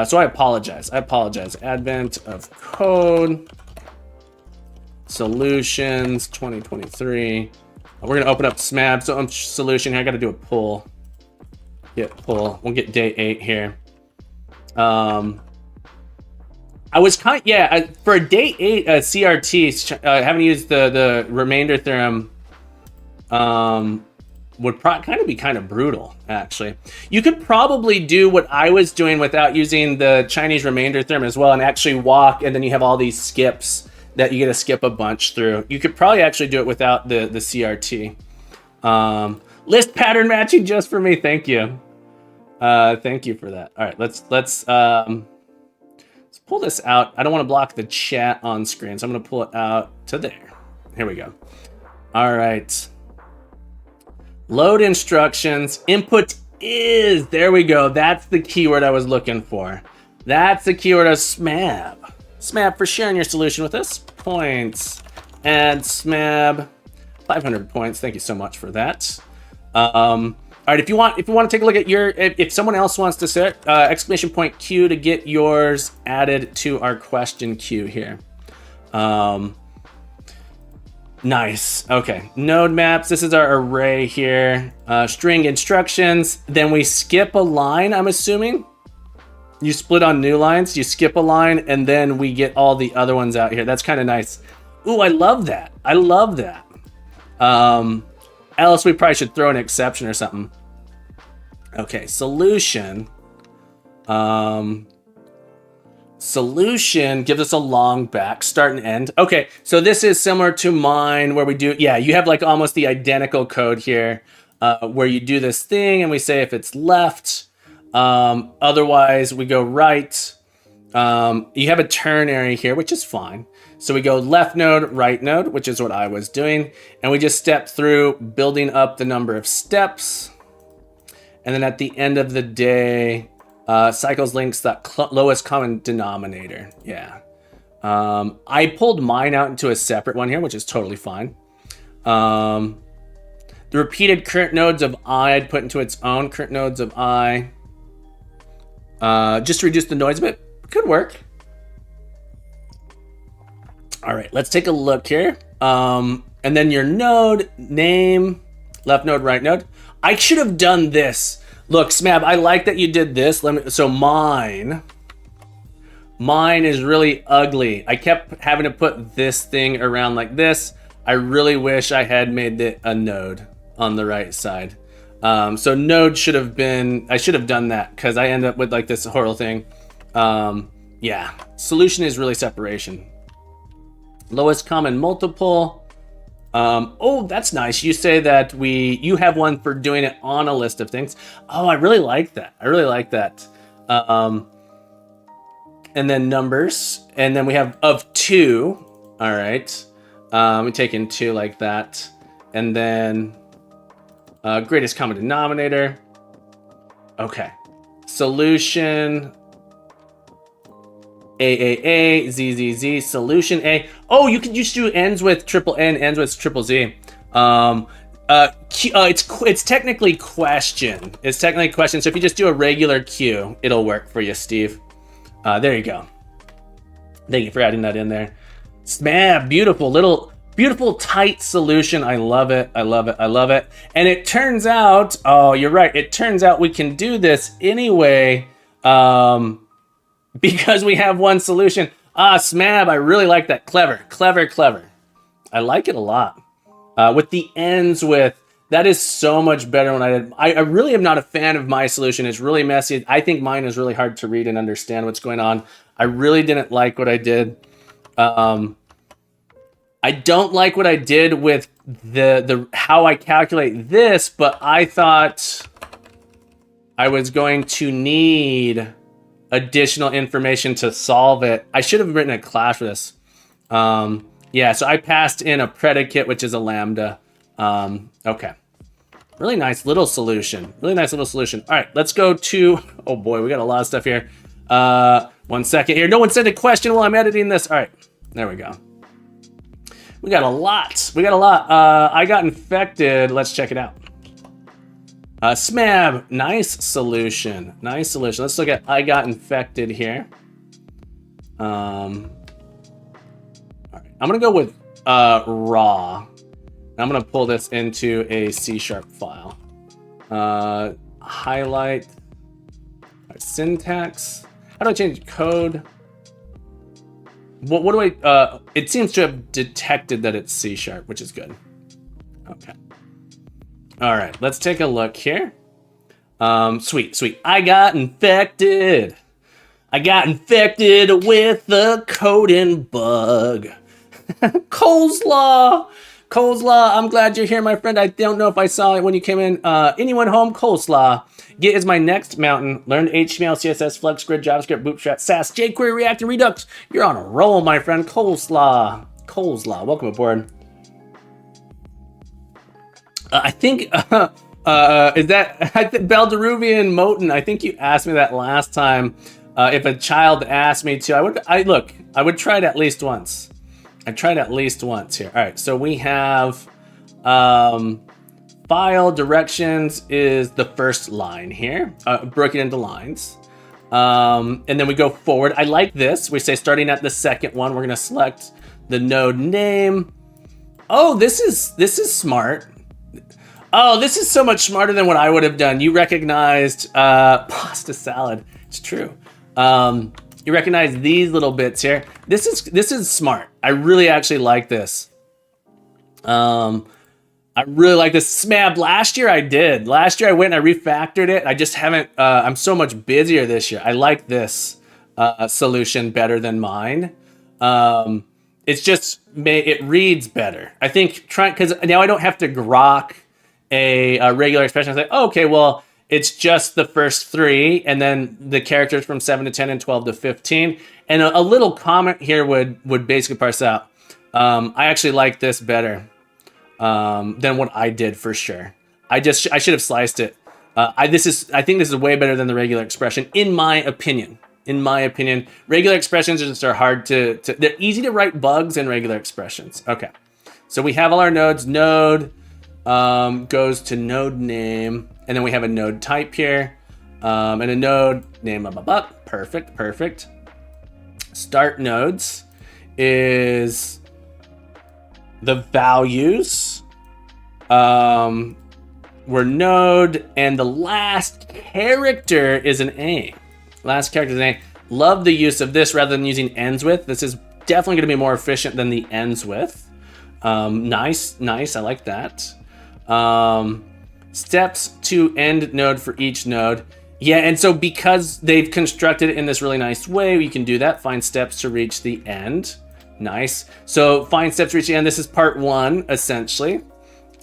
So I apologize. Advent of code. Solutions 2023. We're going to open up SMAB. So solution here. I got to do a pull. Pull. We'll get day 8 here. I was for a day 8 CRT, having used the remainder theorem would be kind of brutal, actually. You could probably do what I was doing without using the Chinese remainder theorem as well and actually walk, and then you have all these skips that you get to skip a bunch through. You could probably actually do it without the CRT. List pattern matching just for me. Thank you. Thank you for that. All right, let's pull this out. I don't want to block the chat on screen, so I'm going to pull it out to there. Here we go. All right. Load instructions. Input is. There we go. That's the keyword I was looking for. That's the keyword of SMAB. SMAB for sharing your solution with us. Points. Add SMAB. 500 points. Thank you so much for that. All right, if you want to take a look at if someone else wants to set exclamation point Q to get yours added to our question queue here. Nice. Okay. Node maps. This is our array here. String instructions. Then we skip a line, I'm assuming. You split on new lines. You skip a line, and then we get all the other ones out here. That's kind of nice. Ooh, I love that. Else we probably should throw an exception or something. Okay, solution. Solution gives us a long back, start and end. Okay, so this is similar to mine where we do, yeah, you have like almost the identical code here where you do this thing and we say if it's left, otherwise we go right. You have a ternary here, which is fine. So we go left node, right node, which is what I was doing. And we just step through building up the number of steps. And then at the end of the day, cycles links that lowest common denominator. Yeah. I pulled mine out into a separate one here, which is totally fine. The repeated current nodes of I, I'd put into its own current nodes of I. Just to reduce the noise a bit. Could work. All right, let's take a look here. And then your node name, left node, right node. I should have done this. Look, Smab, I like that you did this. So mine is really ugly. I kept having to put this thing around like this. I really wish I had made it a node on the right side. So node should have been, I should have done that because I end up with like this horrible thing. Yeah, solution is really separation. Lowest common multiple. Oh, that's nice. You say that you have one for doing it on a list of things. Oh, I really like that. I really like that. And then numbers. And then we have of 2. All right. We take in 2 like that. And then greatest common denominator. Okay. Solution. AAA, ZZZ, solution A. Oh, you can just do ends with triple N, ends with triple Z. It's technically question. It's technically question. So if you just do a regular Q, it'll work for you, Steve. There you go. Thank you for adding that in there. Smab, beautiful tight solution. I love it. I love it. I love it. And it turns out, oh, you're right. It turns out we can do this anyway. Because we have one solution. Smab, I really like that. Clever. I like it a lot. With the ends with, that is so much better when I did. I really am not a fan of my solution. It's really messy. I think mine is really hard to read and understand what's going on. I really didn't like what I did. I don't like what I did with the how I calculate this, but I thought I was going to need additional information to solve it. I should have written a class for this. Yeah, so I passed in a predicate, which is a lambda. Okay. Really nice little solution. All right, let's go to, oh boy, we got a lot of stuff here. 1 second here. No one sent a question while I'm editing this. All right, there we go. We got a lot. I got infected. Let's check it out. Smab, nice solution. Let's look at I got infected here. All right, I'm gonna go with raw. I'm gonna pull this into a C# file. Highlight syntax. How do I change code? What do I? It seems to have detected that it's C#, which is good. Okay. All right, let's take a look here. Sweet. I got infected with the coding bug. Coleslaw, I'm glad you're here, my friend. I don't know if I saw it when you came in. Anyone home? Coleslaw. Git is my next mountain. Learn HTML, CSS, Flux, Grid, JavaScript, Bootstrap, Sass, jQuery, React, and Redux. You're on a roll, my friend. Coleslaw, welcome aboard. I think, is that Belderuvian Moten? I think you asked me that last time. If a child asked me to, I would try it at least once. I tried at least once here. All right, so we have file directions is the first line here, broken into lines. And then we go forward. I like this. We say starting at the second one, we're gonna select the node name. Oh, this is smart. Oh, this is so much smarter than what I would have done. You recognized pasta salad. It's true. You recognize these little bits here. This is smart. I really actually like this. I really like this. Smab, last year I did. Last year I went and I refactored it. I just haven't, I'm so much busier this year. I like this. solution better than mine. It's just it reads better. I think because now I don't have to grok a regular expression. I say, oh, okay, well, it's just the first 3, and then the characters from 7 to 10 and 12 to 15. And a little comment here would basically parse out. I actually like this better than what I did for sure. I should have sliced it. I think this is way better than the regular expression, in my opinion. In my opinion, regular expressions are hard to they're easy to write bugs in regular expressions. Okay, so we have all our nodes. Node goes to node name, and then we have a node type here, and a node name. Perfect. Start nodes is the values. We're node, and the last character is an A. Last character is an A. Love the use of this rather than using ends with. This is definitely going to be more efficient than the ends with. Nice. I like that. Steps to end node for each node. Yeah, and so because they've constructed it in this really nice way, we can do that. Find steps to reach the end. Nice. So find steps to reach the end. This is part 1, essentially.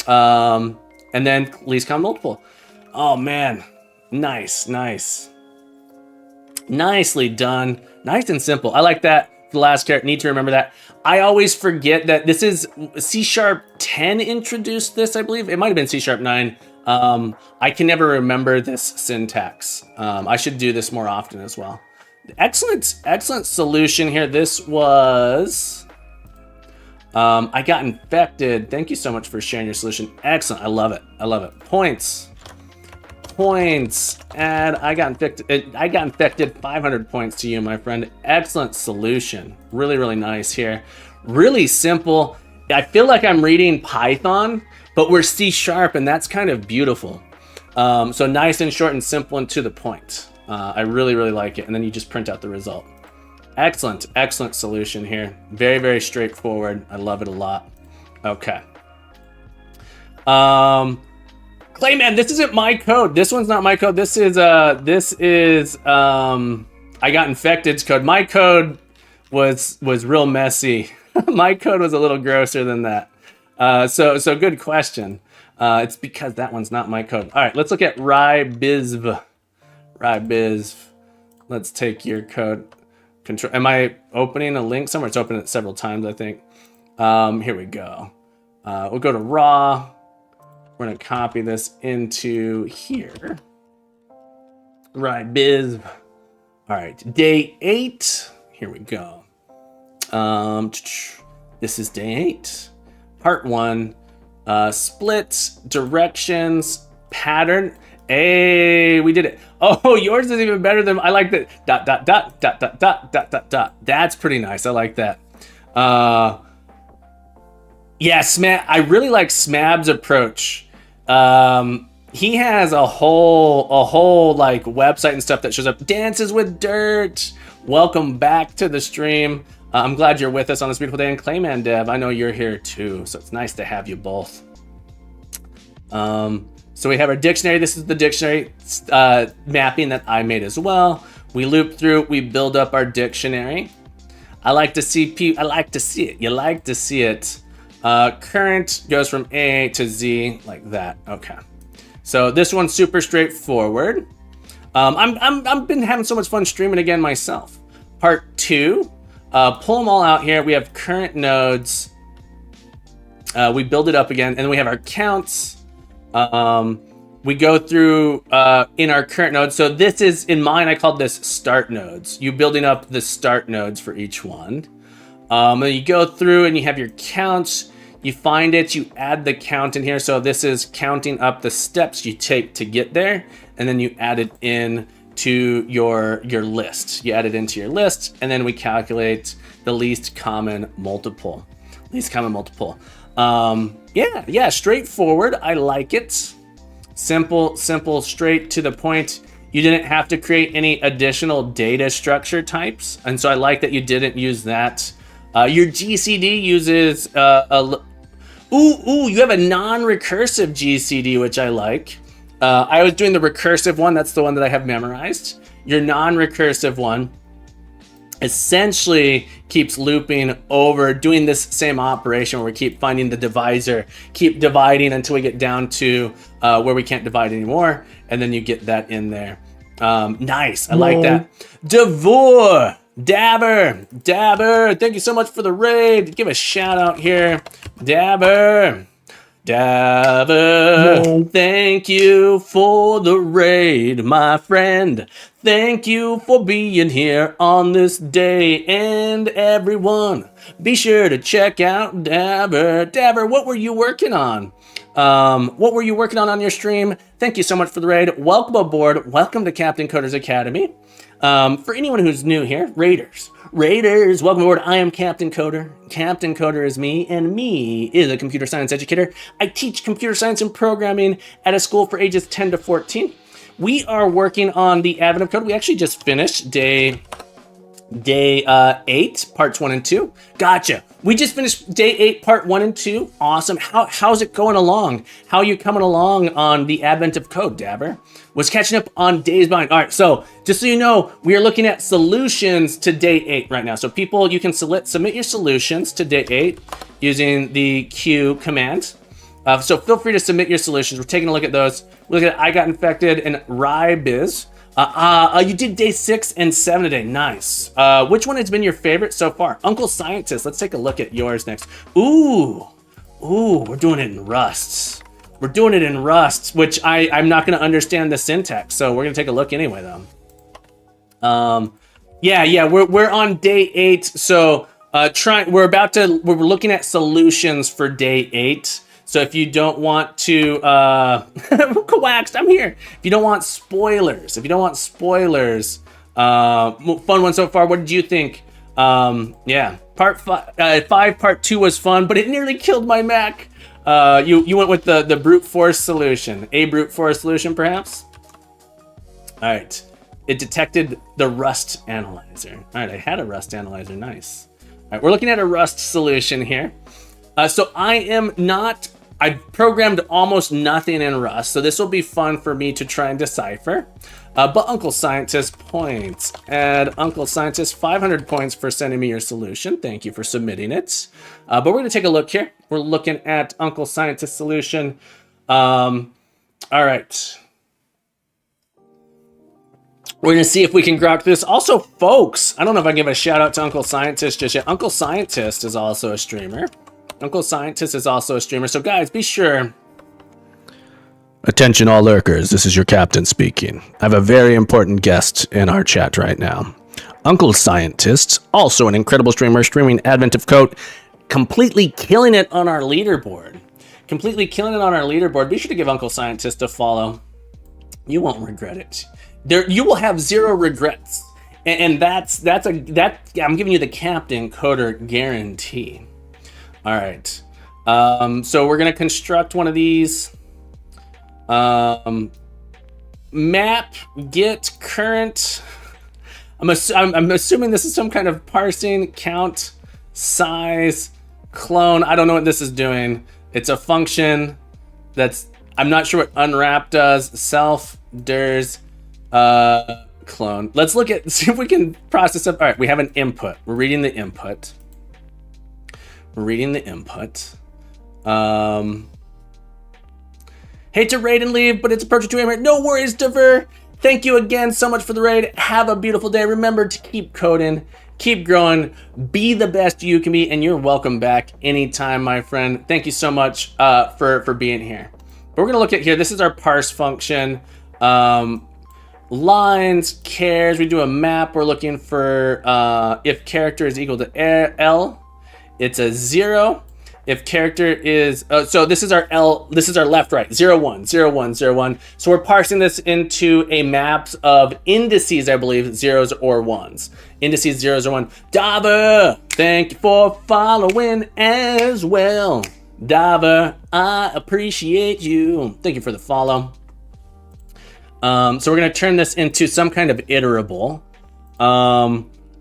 And then least common multiple. Oh, man. Nice. Nicely done. Nice and simple. I like that. The last character, need to remember that. I always forget that this is C#10 introduced this, I believe. It might have been C#9. I can never remember this syntax. I should do this more often as well. Excellent solution here. This was... I got infected. Thank you so much for sharing your solution. Excellent. I love it. Points. And I got infected. 500 points to you, my friend. Excellent solution. Really nice here. Really simple. I feel like I'm reading Python, but we're C#, and that's kind of beautiful. So nice and short and simple and to the point. I really like it. And then you just print out the result. Excellent solution here. Very straightforward. I love it a lot. Okay. Clayman, this isn't my code. This one's not my code. This is I got infected's code. My code was real messy. My code was a little grosser than that. So good question. It's because that one's not my code. All right, let's look at rybizv. Let's take your code. Control. Am I opening a link somewhere? It's opened it several times, I think. Here we go. We'll go to raw. We're going to copy this into here. Rybizv. All right, day 8. Here we go. This is day 8. Part 1. Splits, directions, pattern. Hey, we did it. Oh, yours is even better than I like that. ... That's pretty nice. I like that. Yeah, I really like Smab's approach. He has a whole like website and stuff that shows up. Dances with Dirt. Welcome back to the stream. I'm glad you're with us on this beautiful day. And Clayman Dev, I know you're here too, so it's nice to have you both. So we have our dictionary. This is the dictionary mapping that I made as well. We loop through. We build up our dictionary. I like to see it. You like to see it. Current goes from A to Z like that. Okay. So this one's super straightforward. I've been having so much fun streaming again myself. Part 2. Pull them all out here. We have current nodes. We build it up again, and then we have our counts. We go through in our current nodes. So this is, in mine, I called this start nodes. You building up the start nodes for each one. And you go through and you have your counts. You find it, you add the count in here. So this is counting up the steps you take to get there. And then you add it in to your list. You add it into your list, and then we calculate the least common multiple. Yeah, straightforward. I like it. Simple, straight to the point. You didn't have to create any additional data structure types, and so I like that you didn't use that. Your GCD uses you have a non-recursive GCD, which I like. I was doing the recursive one. That's the one that I have memorized. Your non-recursive one essentially keeps looping over, doing this same operation where we keep finding the divisor, keep dividing until we get down to where we can't divide anymore, and then you get that in there. Nice, I like that. Devor, Dabber, thank you so much for the raid. Give a shout out here, Dabber, thank you for the raid, my friend. Thank you for being here on this day, and everyone, be sure to check out Dabber. Dabber, what were you working on? What were you working on your stream? Thank you so much for the raid. Welcome aboard. Welcome to Captain Coder's Academy. For anyone who's new here, Raiders, welcome aboard. I am Captain Coder. Captain Coder is me, and me is a computer science educator. I teach computer science and programming at a school for ages 10 to 14. We are working on the advent of code. We actually just finished day 8, parts 1 and 2. Gotcha. We just finished day 8, part 1 and 2. Awesome. How's it going along? How are you coming along on the advent of code, Dabber? Was catching up on days behind. All right, so just so you know, we are looking at solutions to day 8 right now. So people, you can submit your solutions to day 8 using the Q command. So feel free to submit your solutions. We're taking a look at those. We look at I Got Infected and Rybiz. You did day 6 and 7 today. Nice. Which one has been your favorite so far? Uncle Scientist. Let's take a look at yours next. Ooh, we're doing it in Rust. We're doing it in Rust, which I'm not going to understand the syntax, so we're going to take a look anyway, though. Yeah, we're on day 8, so we're looking at solutions for day 8. So if you don't want to, coaxed, I'm here. If you don't want spoilers, fun one so far. What did you think? Yeah, part 5, part 2 was fun, but it nearly killed my Mac. You went with the brute force solution, a brute force solution, perhaps. All right, it detected the Rust analyzer. All right, I had a Rust analyzer. Nice. All right, we're looking at a Rust solution here. So I've programmed almost nothing in Rust, so this will be fun for me to try and decipher. But Uncle Scientist points. Add Uncle Scientist 500 points for sending me your solution. Thank you for submitting it. But we're going to take a look here. We're looking at Uncle Scientist solution. All right. We're going to see if we can grok this. Also, folks, I don't know if I can give a shout out to Uncle Scientist just yet. Uncle Scientist is also a streamer. So guys, be sure. Attention all lurkers, this is your captain speaking. I have a very important guest in our chat right now. Uncle Scientist, also an incredible streamer, streaming Advent of Code, completely killing it on our leaderboard. Be sure to give Uncle Scientist a follow. You won't regret it. You will have 0 regrets. And that's I'm giving you the Captain Coder guarantee. All right, so we're gonna construct one of these. Map get current. I'm assuming this is some kind of parsing, count, size, clone. I don't know what this is doing. It's a function I'm not sure what unwrap does. Self dirs clone. Let's see if we can process up. All right, we have an input. We're reading the input. Hate to raid and leave, but it's a purchase to aim. No worries, Dever. Thank you again so much for the raid. Have a beautiful day. Remember to keep coding, keep growing, be the best you can be, and you're welcome back anytime, my friend. Thank you so much for being here. But we're gonna look at here. This is our parse function. Lines, chars. We do a map. We're looking for if character is equal to L. It's a 0. If character is, so this is our L, this is our left, right, 0, 1, 0, 1, 0, 1. So we're parsing this into a maps of indices, I believe, 0s or 1s. Indices, 0s or 1. Dava, thank you for following as well. Dava, I appreciate you. Thank you for the follow. So we're gonna turn this into some kind of iterable.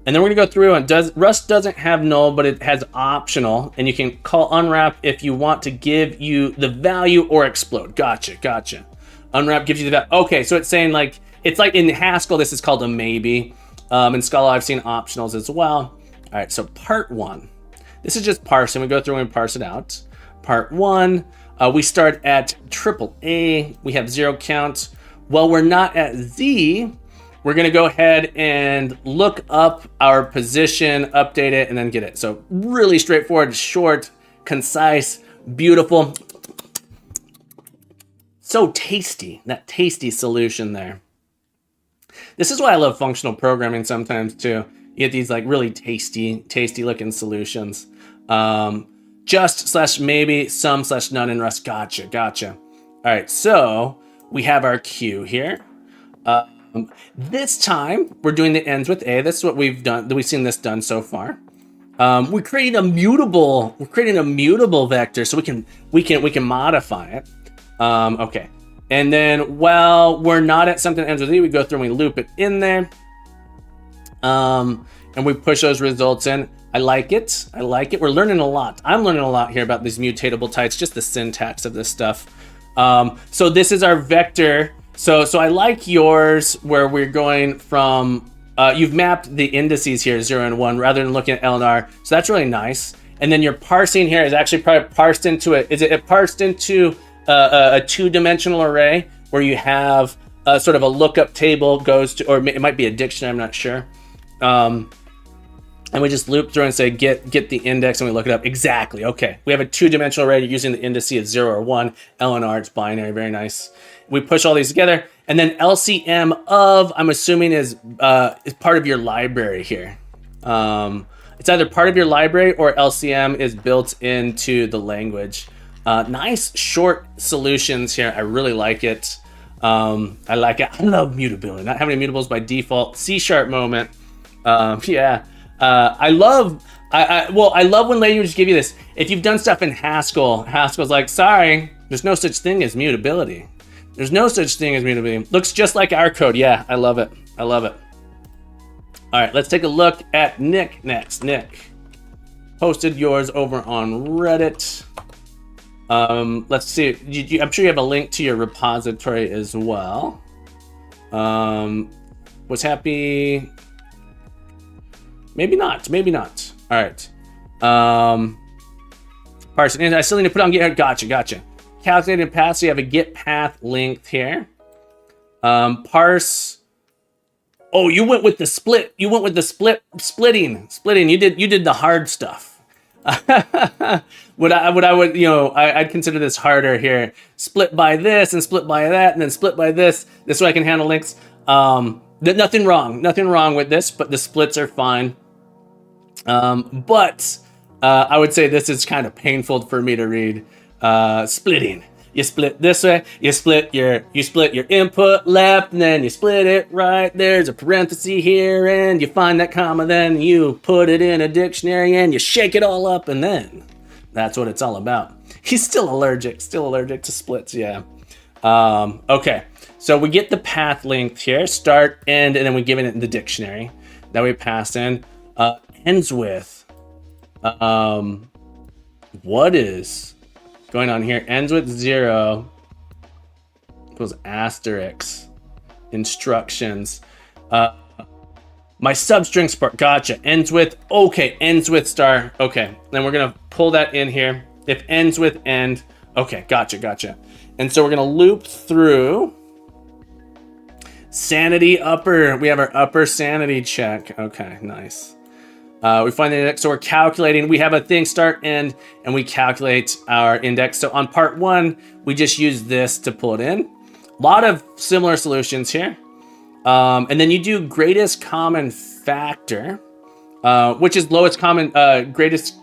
And then we're gonna go through and Rust doesn't have null, but it has optional, and you can call unwrap if you want to give you the value or explode. Gotcha. Unwrap gives you the value. Okay, so it's saying it's like in Haskell, this is called a maybe. In Scala, I've seen optionals as well. All right, so part 1. This is just parsing. We go through and parse it out. Part 1, we start at AAA. We have 0 count. Well, we're not at Z. We're going to go ahead and look up our position, update it, and then get it. So really straightforward, short, concise, beautiful. So tasty, that tasty solution there. This is why I love functional programming sometimes too. You get these like really tasty looking solutions. Just / maybe, some / none in Rust. Gotcha. All right, so we have our queue here. This time we're doing the ends with A. This is what we've done. We've seen this done so far. We're creating a mutable. We're creating a mutable vector so we can modify it. Okay. And then, well, we're not at something that ends with E. We go through and we loop it in there. And we push those results in. I like it. We're learning a lot. I'm learning a lot here about these mutatable types, just the syntax of this stuff. So this is our vector. So I like yours where we're going from, you've mapped the indices here, 0 and 1, rather than looking at L and R. So that's really nice. And then your parsing here is actually probably parsed into it. Is it parsed into a 2-dimensional array where you have sort of a lookup table goes to, or it might be a dictionary, I'm not sure. And we just loop through and say, get the index, and we look it up. Exactly, okay. We have a 2-dimensional array using the indices of 0 or 1. L and R, it's binary, very nice. We push all these together, and then LCM of, I'm assuming is part of your library here. It's either part of your library or LCM is built into the language. Nice short solutions here. I really like it. I like it. I love mutability. Not having mutables by default. C# moment. Yeah. I love when languages give you this. If you've done stuff in Haskell, Haskell's like, sorry, there's no such thing as mutability. There's no such thing as mutability. Looks just like our code. Yeah, I love it. I love it. All right, let's take a look at Nick next. Nick posted yours over on Reddit. Let's see. I'm sure you have a link to your repository as well. Was happy. Maybe not. All right. Parsing. And I still need to put on GitHub. Gotcha. Calculated path. So you have a get path linked here. Parse. Oh, you went with the split. You went with the splitting. You did the hard stuff. what I would, I'd consider this harder here. Split by this and split by that and then split by this. This way I can handle links. Nothing wrong with this, but the splits are fine. But I would say this is kind of painful for me to read. Splitting. You split this way. You split your input left, and then you split it right. There's a parenthesis here, and you find that comma. Then you put it in a dictionary, and you shake it all up, and then that's what it's all about. He's still allergic to splits. Yeah. Okay. So we get the path linked here, start, end, and then we give it in the dictionary. That we pass in. Ends with. What is going on here? Ends with 0 equals asterisk. Instructions. My substring support. Gotcha. Ends with. Okay. Ends with star. Okay. Then we're gonna pull that in here. If ends with end. Okay. Gotcha. And so we're gonna loop through. Sanity upper. We have our upper sanity check. Okay. Nice. We find the index, so we're calculating. We have a thing start, end, and we calculate our index. So on part 1, we just use this to pull it in. A lot of similar solutions here. And then you do greatest common factor, which is lowest common, greatest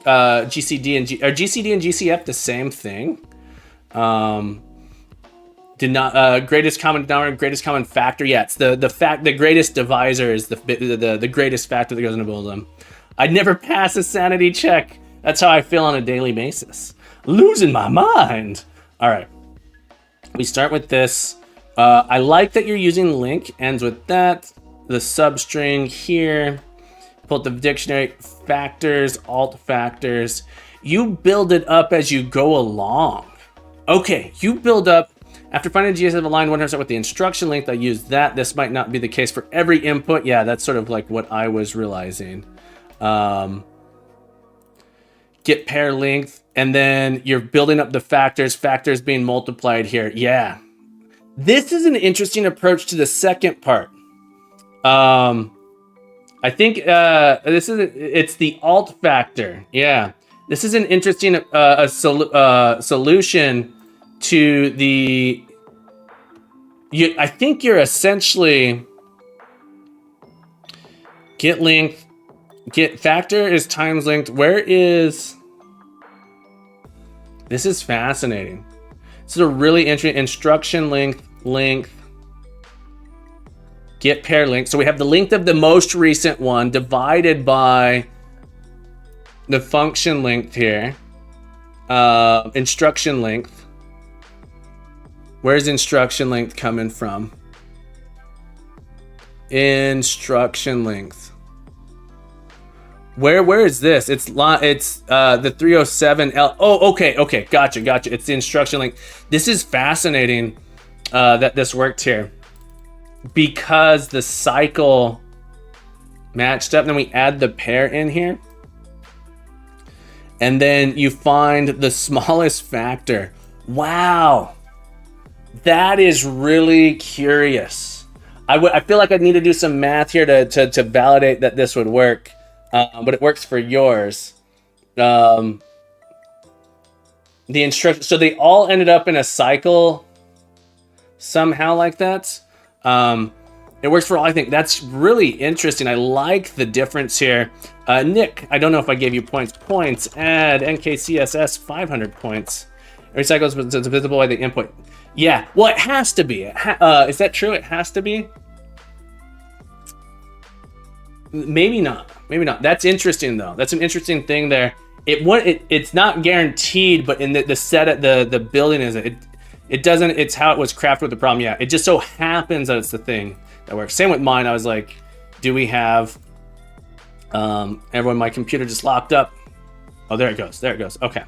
GCD and GCD and GCF, the same thing. Greatest common denominator, greatest common factor. Yeah, it's the greatest divisor is the greatest factor that goes into both of them. I'd never pass a sanity check. That's how I feel on a daily basis. Losing my mind. All right. We start with this. I like that you're using link. Ends with that. The substring here. Pull up the dictionary. Factors, alt factors. You build it up as you go along. Okay, you build up After finding GS have aligned 100% with the instruction length, I use that. This might not be the case for every input. Yeah, that's sort of like what I was realizing. Get pair length, and then you're building up the factors being multiplied here. Yeah. This is an interesting approach to the second part. I think it's the alt factor. Yeah. This is an interesting solution to the... I think you're essentially... Get length. Get factor is times length. Where is... This is fascinating. This is a really interesting instruction length. Get pair length. So we have the length of the most recent one divided by the function length here. Instruction length. Where's instruction length coming from? Instruction length. Where is this? It's the 307L. Oh, okay. Gotcha. It's the instruction length. This is fascinating that this worked here because the cycle matched up. Then we add the pair in here, and then you find the smallest factor. Wow, that is really curious. I feel like I need to do some math here to validate that this would work. But it works for yours. The instruction, so they all ended up in a cycle somehow like that. It works for all. I think that's really interesting. I like the difference here. Nick, I don't know if I gave you points. Add NKCSS 500 points. Every cycle is visible by the input. Yeah, well, it has to be. Is that true? It has to be. Maybe not. That's interesting though. That's an interesting thing there. It's not guaranteed, but in the set the building is it doesn't. It's how it was crafted with the problem. Yeah, it just so happens that it's the thing that works. Same with mine. I was like, do we have everyone? My computer just locked up. Oh, there it goes. Okay,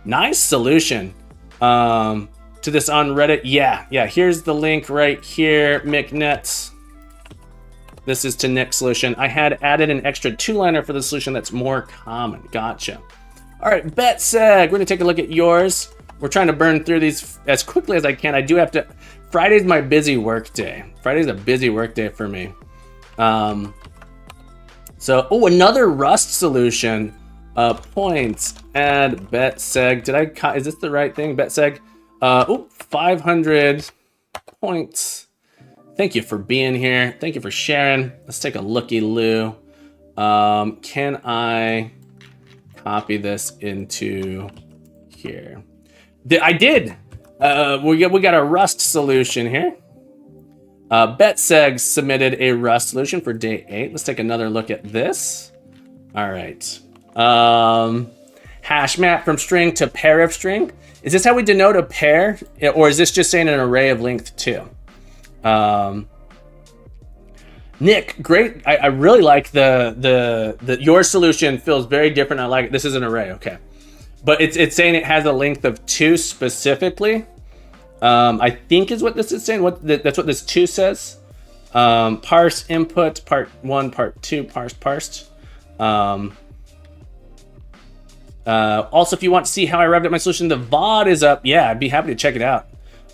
nice solution to this on Reddit. Yeah. Here's the link right here, McNets. This is to Nick's solution. I had added an extra 2-liner for the solution that's more common. Gotcha. All right, BetSeg, we're gonna take a look at yours. We're trying to burn through these as quickly as I can. I do have to, Friday's my busy work day. Friday's a busy work day for me. Another Rust solution. Points, add BetSeg. Is this the right thing, BetSeg? 500 points. Thank you for being here. Thank you for sharing. Let's take a looky-loo. Can I copy this into here? I did. We got a Rust solution here. BetSeg submitted a Rust solution for day 8. Let's take another look at this. All right. Hash map from string to pair of string. Is this how we denote a pair, or is this just saying an array of length 2? Nick, great. I really like the your solution feels very different. I like it. This is an array, okay, but it's saying it has a length of 2 specifically. I think is what this is saying. That's what this 2 says. Parse input part 1, part 2, parsed. Also, if you want to see how I arrived at my solution, the VOD is up. Yeah, I'd be happy to check it out.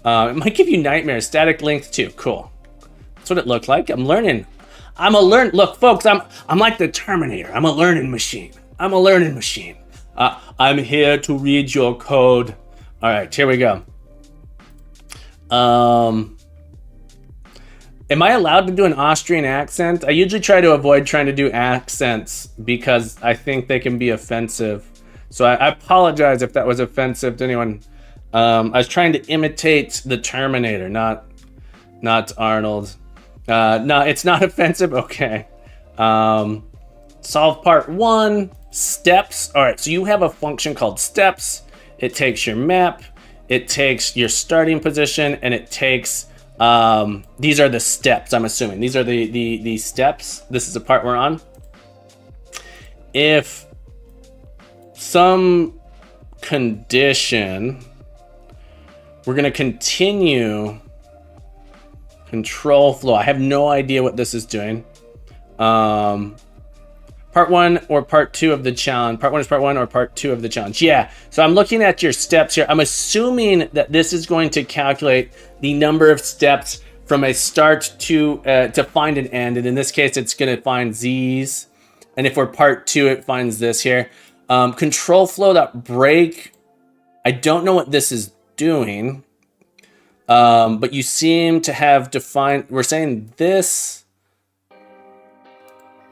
It might give you nightmares. Static length 2. Cool. That's what it looked like. I'm learning. Look, folks, I'm like the Terminator. I'm a learning machine. I'm here to read your code. All right, here we go. Am I allowed to do an Austrian accent? I usually try to avoid trying to do accents because I think they can be offensive. So I apologize if that was offensive to anyone. I was trying to imitate the Terminator, not Arnold. No, it's not offensive. Okay. Solve part 1. Steps. All right. So you have a function called steps. It takes your map. It takes your starting position, and it takes. These are the steps. I'm assuming these are the steps. This is the part we're on. If some condition we're going to continue control flow. I have no idea what this is doing. Part 1 or part 2 of the challenge. Part 1 is part 1 or part 2 of the challenge. Yeah. So I'm looking at your steps here. I'm assuming that this is going to calculate the number of steps from a start to find an end. And in this case, it's going to find Z's. And if we're part 2, it finds this here. Control flow.break. I don't know what this is doing. But you seem to have defined, we're saying this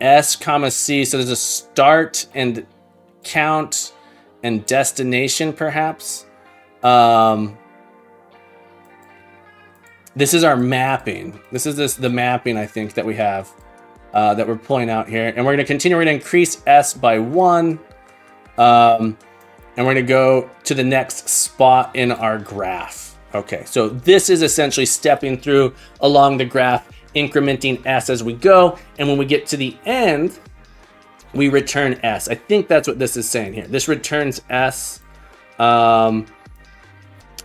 S comma C. So there's a start and count and destination perhaps. This is our mapping. This is the mapping I think that we have that we're pulling out here. And we're going to continue. We're going to increase S by 1. And we're going to go to the next spot in our graph. Okay, so this is essentially stepping through along the graph, incrementing S as we go. And when we get to the end, we return S. I think that's what this is saying here. This returns S. We're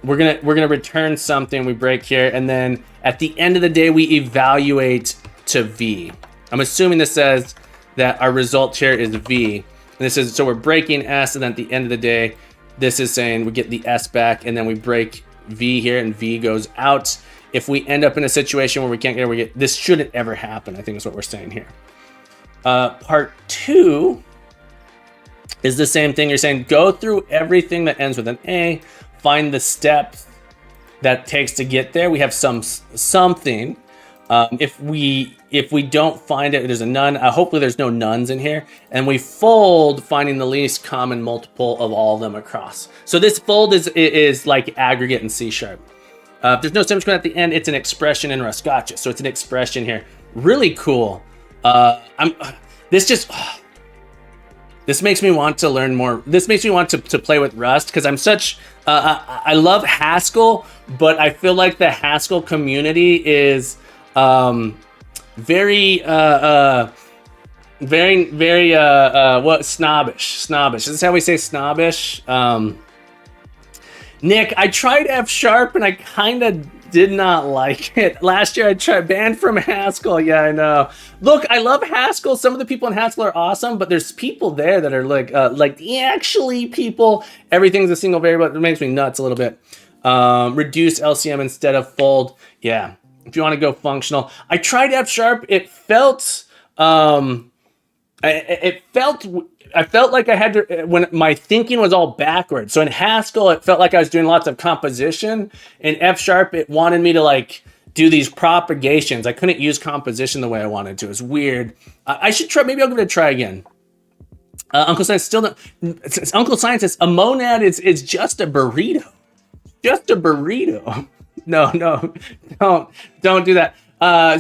gonna return something. We break here, and then at the end of the day, we evaluate to V. I'm assuming this says that our result here is V. And this is, so we're breaking S, and then at the end of the day, this is saying we get the S back, and then we break V here, and V goes out. If we end up in a situation where we can't get it, this shouldn't ever happen, I think is what we're saying here. Part 2 is the same thing. You're saying go through everything that ends with an A, find the steps that takes to get there. We have something. If we don't find it, there's a none. Hopefully there's no nuns in here. And we fold, finding the least common multiple of all of them across. So this fold is like aggregate in C#. If there's no semicolon at the end, it's an expression in Rust. Gotcha. So it's an expression here. Really cool. This makes me want to learn more. This makes me want to play with Rust because I'm such, I love Haskell, but I feel like the Haskell community is very snobbish. Is this how we say snobbish? Nick, I tried F# and I kind of did not like it. Last year I tried banned from Haskell. Yeah, I know. Look, I love Haskell. Some of the people in Haskell are awesome, but there's people there that are like actually people, everything's a single variable. It makes me nuts a little bit. Reduce LCM instead of fold. Yeah, if you want to go functional. I tried F#. It felt, I felt like I had to, when my thinking was all backwards. So in Haskell, it felt like I was doing lots of composition. In F#, it wanted me to like do these propagations. I couldn't use composition the way I wanted to. It's weird. I should try, maybe I'll give it a try again. Uncle Science still don't, Uncle Science says a monad is just a burrito. Just a burrito. No, don't do that.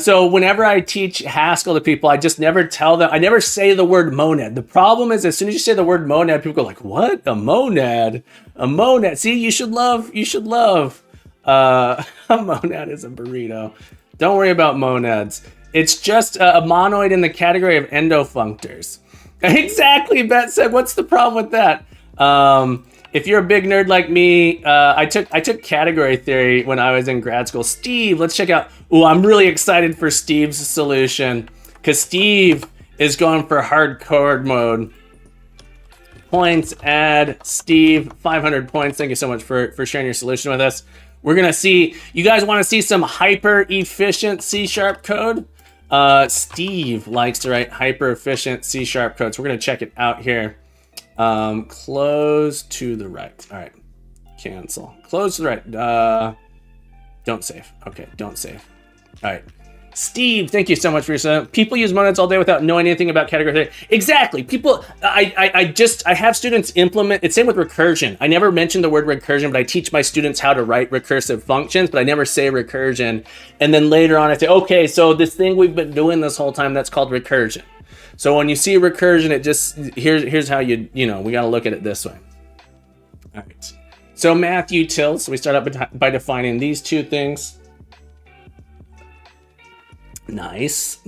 So whenever I teach Haskell to people, I just never tell them, I never say the word monad. The problem is as soon as you say the word monad, people go like, what? A monad? A monad. See, you should love, a monad is a burrito. Don't worry about monads. It's just a monoid in the category of endofunctors. Exactly, Bet said, what's the problem with that? If you're a big nerd like me, I took category theory when I was in grad school. Steve, let's check out. Ooh, I'm really excited for Steve's solution because Steve is going for hardcore mode. Points, add Steve, 500 points. Thank you so much for sharing your solution with us. We're gonna see. You guys want to see some hyper efficient C# code? Steve likes to write hyper efficient C# code, so we're gonna check it out here. Close to the right. All right, cancel. Close to the right. Don't save. Okay, don't save. All right, Steve, thank you so much for your. People use monads all day without knowing anything about category theory. Exactly. People. I have students implement. It's same with recursion. I never mention the word recursion, but I teach my students how to write recursive functions, but I never say recursion. And then later on, I say, okay, so this thing we've been doing this whole time, that's called recursion. So when you see recursion, it just, here's how we got to look at it this way. All right. So math utils, so we start out by defining these two things. Nice.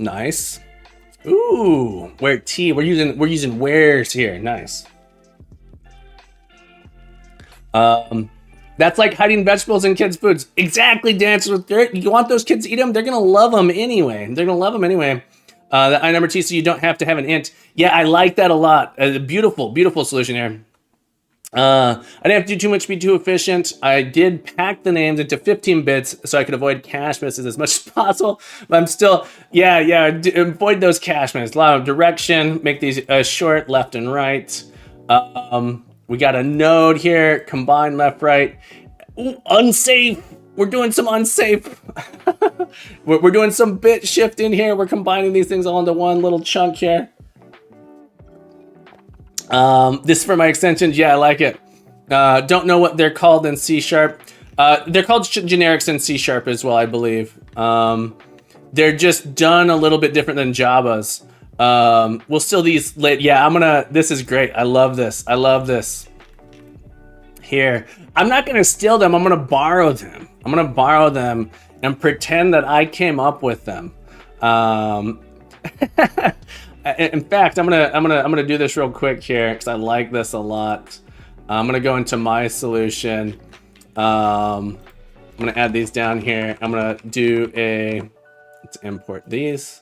Ooh, where T, we're using wheres here. Nice. That's like hiding vegetables in kids' foods. Exactly, Dances with Dirt. You want those kids to eat them? They're going to love them anyway. They're going to love them anyway. The I number T, so you don't have to have an int. Yeah, I like that a lot. Beautiful, beautiful solution here. I didn't have to do too much to be too efficient. I did pack the names into 15 bits so I could avoid cache misses as much as possible. But I'm still, avoid those cache misses. A lot of direction, make these short, left and right. We got a node here, combine left, right. Ooh, unsafe. We're doing some unsafe. We're doing some bit shift in here. We're combining these things all into one little chunk here. This is for my extensions. Yeah, I like it. Don't know what they're called in C#. They're called generics in C# as well, I believe. They're just done a little bit different than Java's. We'll still these late. Yeah, this is great. I love this. I love this. Here, I'm not going to steal them. I'm going to borrow them. I'm going to borrow them and pretend that I came up with them. In fact, I'm gonna do this real quick here because I like this a lot. I'm gonna go into my solution. I'm gonna add these down here. I'm gonna do let's import these.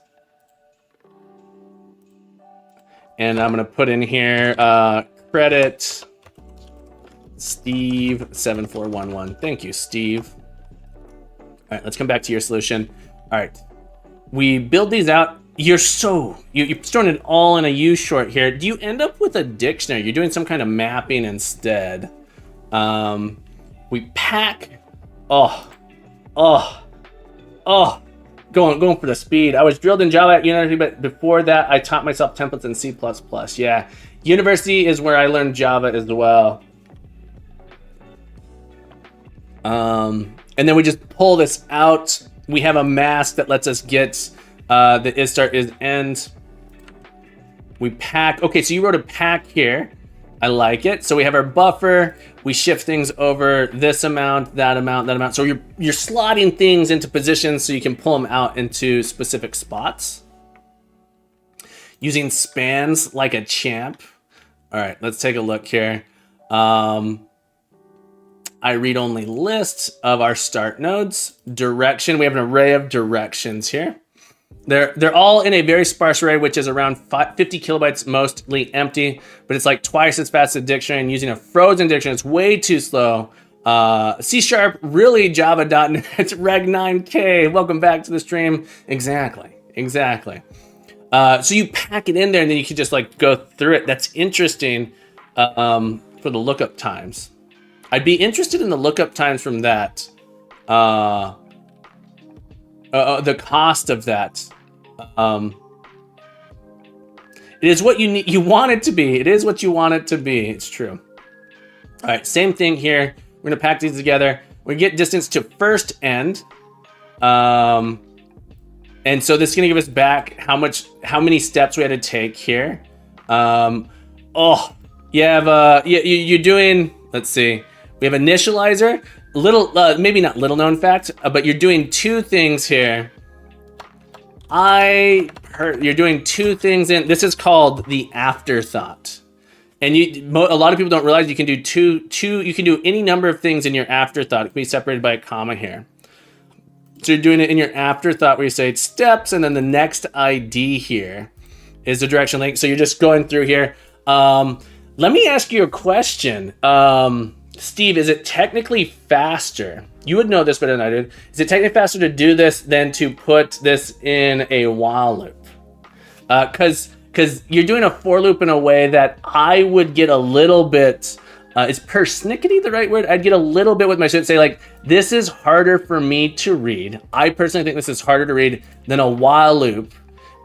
And I'm gonna put in here credit Steve7411. Thank you, Steve. All right, let's come back to your solution. All right, we build these out. You're storing it all in a U short here. Do you end up with a dictionary? You're doing some kind of mapping instead. We pack. Going for the speed. I was drilled in Java at university, but before that, I taught myself templates in C++. Yeah, university is where I learned Java as well. And then we just pull this out. We have a mask that lets us get the is start is end. We pack. Okay, so you wrote a pack here. I like it. So we have our buffer. We shift things over this amount, that amount, that amount. So you're slotting things into positions so you can pull them out into specific spots. Using spans like a champ. All right, let's take a look here. I read only list of our start nodes. Direction. We have an array of directions here. They're all in a very sparse array, which is around 50 kilobytes, mostly empty, but it's like twice as fast as a dictionary, and using a frozen dictionary, it's way too slow. C#, really Java.net, Reg 9K, welcome back to the stream. Exactly. So you pack it in there, and then you can just like go through it. That's interesting for the lookup times. I'd be interested in the lookup times from that. The cost of that. It is what you need. You want it to be. It is what you want it to be. It's true. All right, same thing here. We're gonna pack these together. We get distance to first end. And so this is gonna give us back how many steps we had to take here. You're doing. Let's see. We have initializer. Maybe not little known fact, but you're doing two things here. You're doing two things in. This is called the afterthought, and a lot of people don't realize you can do two. You can do any number of things in your afterthought. It can be separated by a comma here. So you're doing it in your afterthought where you say steps, and then the next ID here is the direction link. So you're just going through here. Let me ask you a question. Steve, is it technically faster? You would know this better than I did. Is it technically faster to do this than to put this in a while loop? Because you're doing a for loop in a way that I would get a little bit, is persnickety the right word? I'd get a little bit with my students, say like, this is harder for me to read. I personally think this is harder to read than a while loop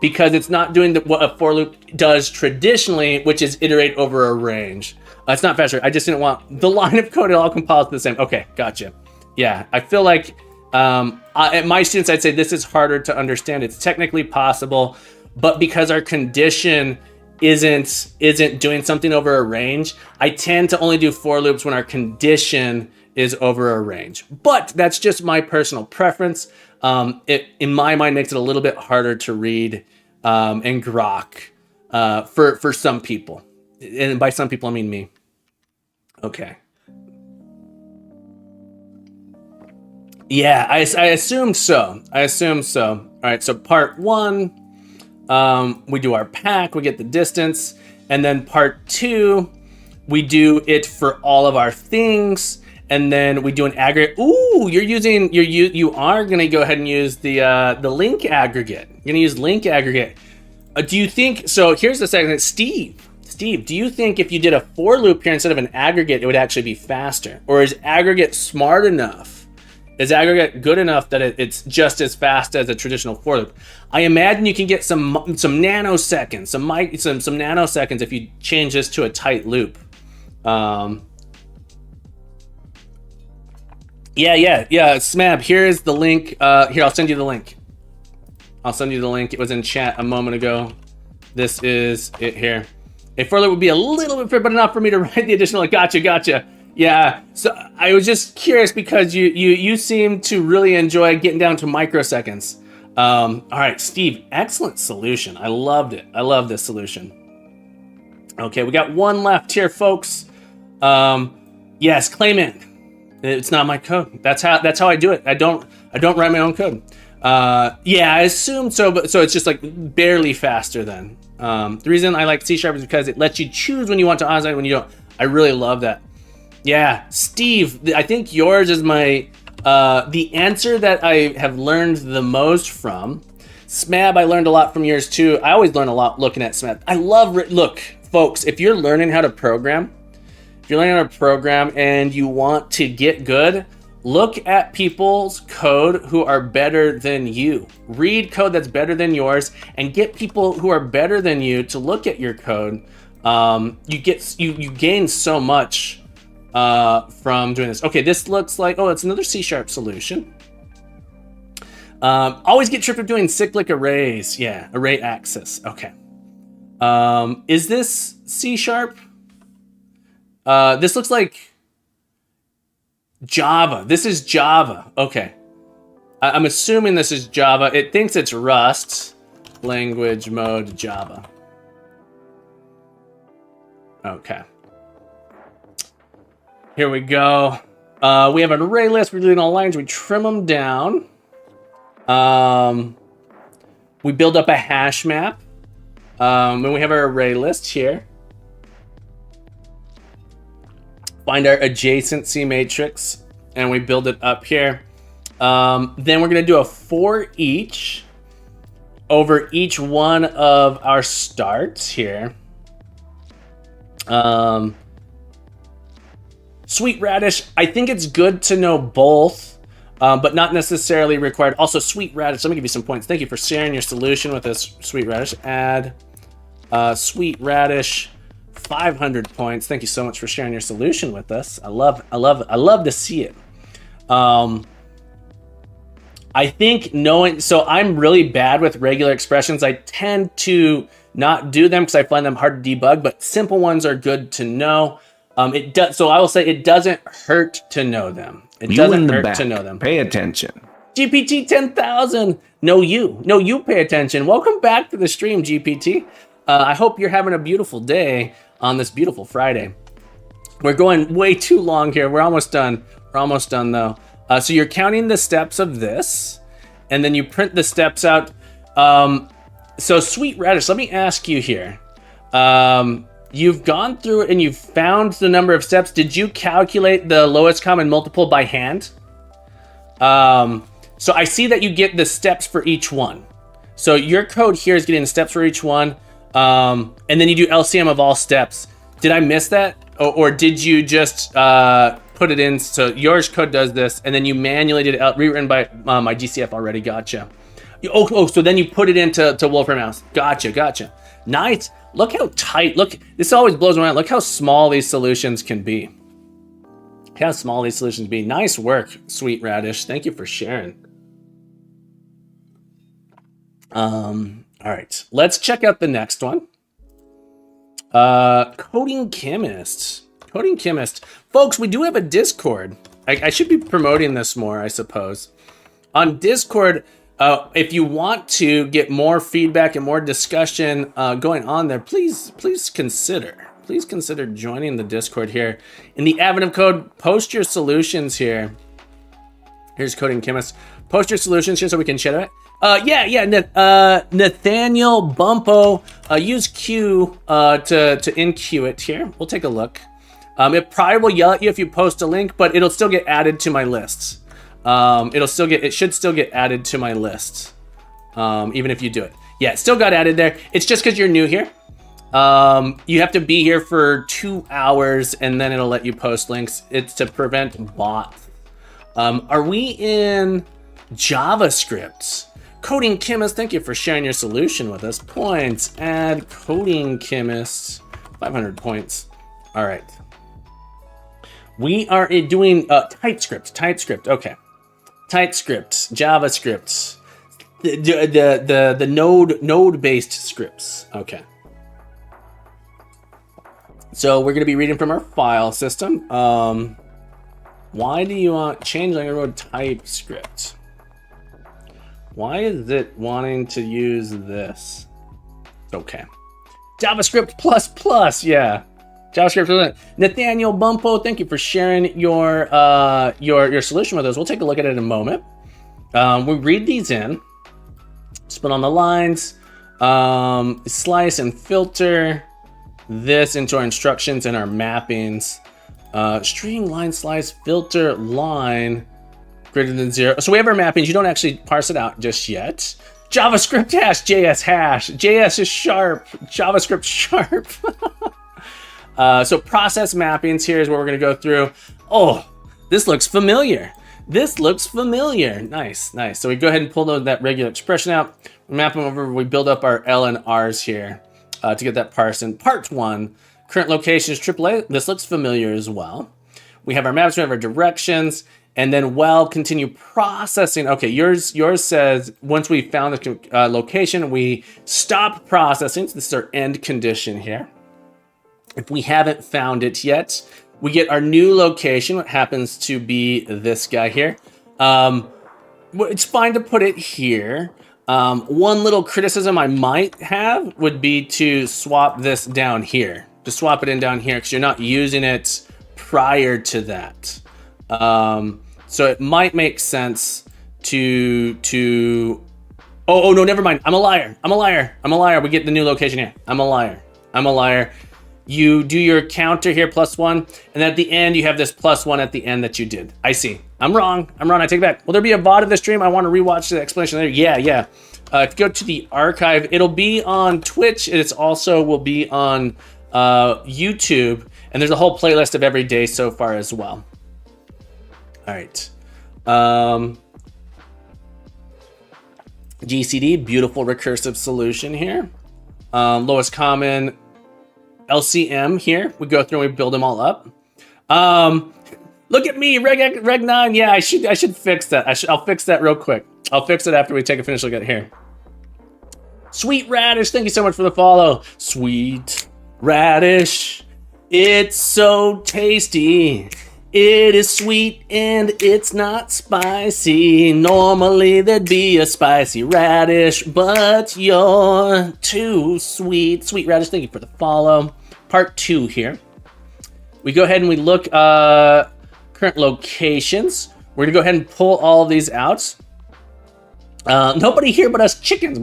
because it's not doing what a for loop does traditionally, which is iterate over a range. It's not faster. I just didn't want the line of code. It all compiles to the same. Okay, gotcha. Yeah, I feel like at my students, I'd say this is harder to understand. It's technically possible, but because our condition isn't doing something over a range, I tend to only do for loops when our condition is over a range. But that's just my personal preference. It, in my mind, makes it a little bit harder to read and grok for some people. And by some people, I mean me. Okay. Yeah, I assumed so. I assumed so. All right, so part 1, we do our pack, we get the distance, and then part 2, we do it for all of our things, and then we do an aggregate. Ooh, you are gonna go ahead and use the link aggregate. You're gonna use link aggregate. Do you think so? Here's the second, Steve, do you think if you did a for loop here instead of an aggregate, it would actually be faster, or is aggregate smart enough? Is aggregate good enough that it's just as fast as a traditional for loop? I imagine you can get some nanoseconds, some nanoseconds if you change this to a tight loop. Yeah. Smab, here is the link. Here, I'll send you the link. It was in chat a moment ago. This is it here. A for loop would be a little bit, but enough for me to write the additional. Gotcha. Yeah, so I was just curious because you seem to really enjoy getting down to microseconds. All right, Steve, excellent solution. I loved it. I love this solution. Okay, we got one left here, folks. Yes, claim it. It's not my code. That's how I do it. I don't write my own code. Yeah, I assumed so, but so it's just like barely faster then. The reason I like C# is because it lets you choose when you want to onsite, when you don't. I really love that. Yeah, Steve, I think yours is my the answer that I have learned the most from. Smab, I learned a lot from yours too. I always learn a lot looking at Smab. I love look, folks, if you're learning how to program, and you want to get good, look at people's code who are better than you. Read code that's better than yours and get people who are better than you to look at your code. You gain so much from doing this. Okay, this looks like, oh, it's another C# solution. Always get tripped with doing cyclic arrays. Yeah, array access. Okay. Is this C#? This looks like Java. This is Java. Okay. I'm assuming this is Java. It thinks it's Rust. Language mode Java. Okay. Here we go. We have an array list. We're doing all lines. We trim them down. We build up a hash map. And we have our array list here. Find our adjacency matrix, and we build it up here. Then we're going to do a for each over each one of our starts here. Sweet Radish, I think it's good to know both, but not necessarily required. Also, Sweet Radish, let me give you some points. Thank you for sharing your solution with us, Sweet Radish. Add Sweet Radish, 500 points. Thank you so much for sharing your solution with us. I love to see it. I think knowing, so I'm really bad with regular expressions. I tend to not do them because I find them hard to debug, but simple ones are good to know. It does. So I will say it doesn't hurt to know them. It doesn't hurt to know them. Pay attention. GPT 10,000. No, you pay attention. Welcome back to the stream, GPT. I hope you're having a beautiful day on this beautiful Friday. We're going way too long here. We're almost done. We're almost done though. So you're counting the steps of this, and then you print the steps out. So Sweet Radish, let me ask you here. You've gone through it and you've found the number of steps. Did you calculate the lowest common multiple by hand? So I see that you get the steps for each one. So your code here is getting the steps for each one. And then you do LCM of all steps. Did I miss that? Or did you just put it in? So yours code does this, and then you manually did it rewritten by my GCF already. Gotcha. So then you put it into Wolfram Mouse. Gotcha. Nice. Look how tight. Look, this always blows my mind. Look how small these solutions can be. Nice work, Sweet Radish. Thank you for sharing. All right, let's check out the next one. Coding Chemist. Folks, we do have a Discord. I should be promoting this more, I suppose. On Discord, if you want to get more feedback and more discussion going on there, please consider joining the Discord here. In the admin of code, post your solutions here. Here's Coding Chemist. Post your solutions here so we can chat it. Nathaniel Bumpo. Use Q to in-queue it here. We'll take a look. It probably will yell at you if you post a link, but it'll still get added to my lists. It should still get added to my list, even if you do it. Yeah, it still got added there. It's just because you're new here. You have to be here for 2 hours, and then it'll let you post links. It's to prevent bots. Are we in JavaScript? Coding Chemist, thank you for sharing your solution with us. Points, add Coding Chemist, 500 points. All right. We are doing TypeScript, okay. TypeScript, JavaScript, the node-based scripts, okay. So we're gonna be reading from our file system. Why do you want change language TypeScript? Why is it wanting to use this? Okay. JavaScript plus, yeah. JavaScript. Nathaniel Bumpo, thank you for sharing your solution with us. We'll take a look at it in a moment. We read these in, split on the lines, slice and filter this into our instructions and our mappings. String, line, slice, filter, line, greater than 0. So we have our mappings. You don't actually parse it out just yet. JavaScript hash, JS hash. JS is sharp, JavaScript sharp. So process mappings here is what we're going to go through. Oh, this looks familiar. This looks familiar. Nice. So we go ahead and pull that regular expression out. We map them over. We build up our L and R's here to get that parse in. Part 1, current location is AAA. This looks familiar as well. We have our maps, we have our directions, and then continue processing. Okay, yours says once we found the location, we stop processing. So this is our end condition here. If we haven't found it yet, we get our new location, what happens to be this guy here. It's fine to put it here. One little criticism I might have would be to swap this down here. To swap it in down here because you're not using it prior to that. So it might make sense to oh no, never mind. I'm a liar. We get the new location here. I'm a liar. You do your counter here, +1, and at the end you have this +1 at the end that you did. I see. I'm wrong. I take it back. Will there be a VOD of the stream? I want to rewatch the explanation later. Yeah. If you go to the archive, it'll be on Twitch. It's also will be on YouTube, and there's a whole playlist of every day so far as well. All right. GCD, beautiful recursive solution here. Lowest common LCM here. We go through and we build them all up. Look at me, Reg9. Yeah, I should fix that. I'll fix that real quick. I'll fix it after we take a finish look at it here. Sweet Radish, thank you so much for the follow. Sweet Radish, it's so tasty. It is sweet and it's not spicy. Normally there'd be a spicy radish, but you're too sweet. Sweet Radish, thank you for the follow. Part 2 here. We go ahead and we look current locations. We're gonna go ahead and pull all of these out. Nobody here but us chickens.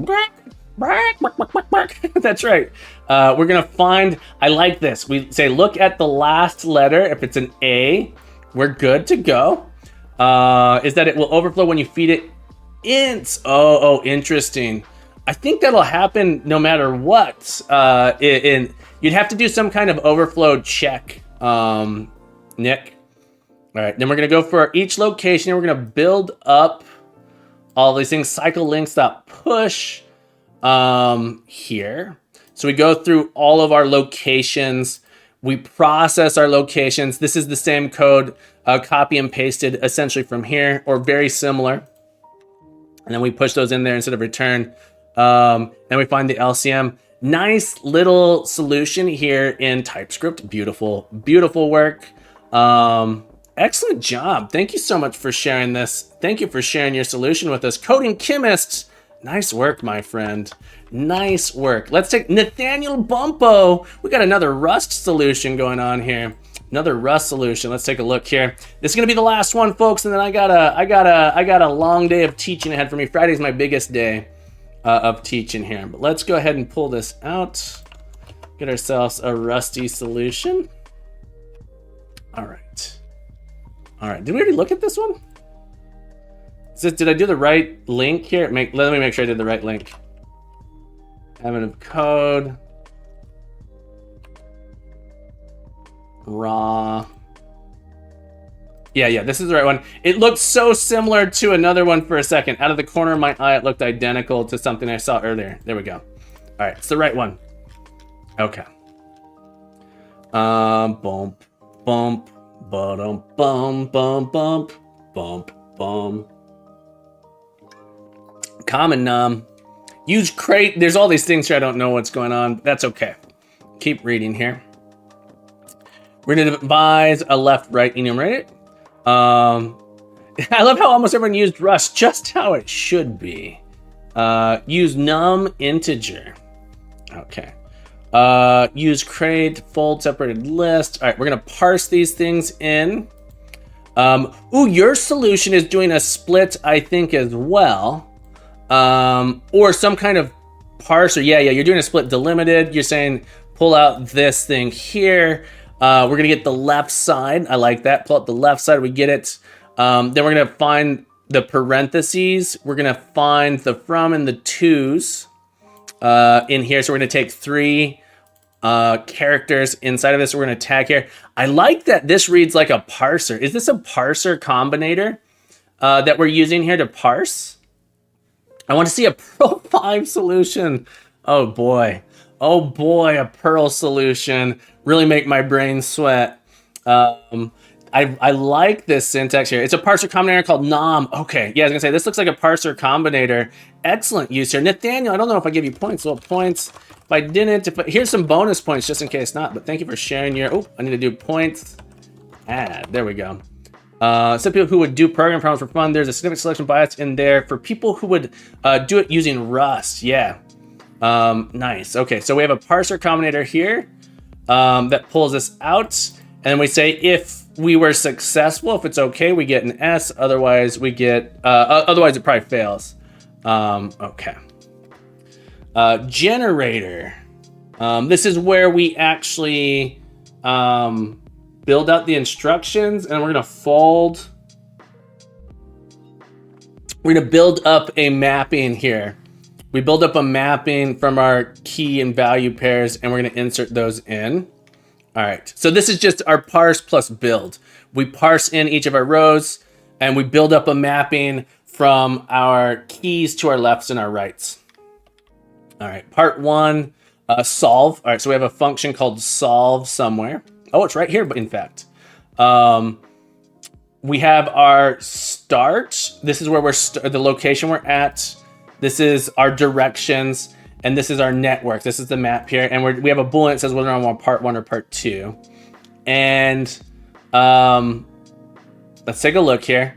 That's right. We're gonna find, I like this. We say look at the last letter. If it's an A, we're good to go. Is that it will overflow when you feed it ints. Oh, interesting. I think that'll happen no matter what. You'd have to do some kind of overflow check, Nick. All right, then we're gonna go for each location and we're gonna build up all these things. Cycle links.push here. So we go through all of our locations. We process our locations. This is the same code, copy and pasted essentially from here, or very similar. And then we push those in there instead of return. Then we find the LCM. Nice little solution here in TypeScript. Beautiful work. Excellent job. Thank you so much for sharing this. Thank you for sharing your solution with us. Coding Chemist. Nice work, my friend. Nice work. Let's take Nathaniel Bumpo. We got another Rust solution going on here. Another rust solution. Let's take a look here. This is gonna be the last one, folks, and then I got a long day of teaching ahead for me. Friday's my biggest day of teaching here. But let's go ahead and pull this out. Get ourselves a rusty solution. All right. All right. Did we already look at this one? Did I do the right link here? Let me make sure I did the right link. Element of code. Raw. Yeah, this is the right one. It looked so similar to another one for a second. Out of the corner of my eye, it looked identical to something I saw earlier. There we go. All right, it's the right one. Okay. Bump, bump, ba-dum, bump, bump, bump, bump, bump. Common use crate. There's all these things here. I don't know what's going on. That's okay. Keep reading here. We're gonna devise a left-right enumerate. I love how almost everyone used Rust, just how it should be. Use num integer. Okay. Use crate, fold separated list. All right, we're gonna parse these things in. Ooh, your solution is doing a split, I think, as well. Or some kind of parser. Yeah, you're doing a split delimited. You're saying pull out this thing here. We're gonna get the left side. I like that. Pull out the left side. We get it. Then we're gonna find the parentheses. We're gonna find the from and the tos in here. So we're gonna take 3 characters inside of this. We're gonna tag here. I like that this reads like a parser. Is this a parser combinator that we're using here to parse? I want to see a Perl 5 solution. Oh boy, a Perl solution. Really make my brain sweat. I like this syntax here. It's a parser combinator called nom. Okay, yeah, I was gonna say, this looks like a parser combinator. Excellent use here. Nathaniel, I don't know if I give you points. Well, points. If I didn't, here's some bonus points just in case not, but thank you for sharing your, I need to do points. Add, there we go. Some people who would do program problems for fun, there's a significant selection bias in there for people who would do it using Rust. Yeah, nice. Okay, so we have a parser combinator here that pulls this out, and then we say if we were successful, if it's okay, we get an S. Otherwise, we get. Otherwise, it probably fails. Okay. Generator. This is where we actually build out the instructions, and we're gonna fold. We're gonna build up a mapping here. We build up a mapping from our key and value pairs, and we're gonna insert those in. All right, so this is just our parse plus build. We parse in each of our rows, and we build up a mapping from our keys to our lefts and our rights. All right, part 1, solve. All right, so we have a function called solve somewhere. Oh, it's right here, but in fact. We have our start. This is where the location we're at. This is our directions, and this is our network. This is the map here, and we have a boolean that says whether I want part 1 or part 2. And let's take a look here.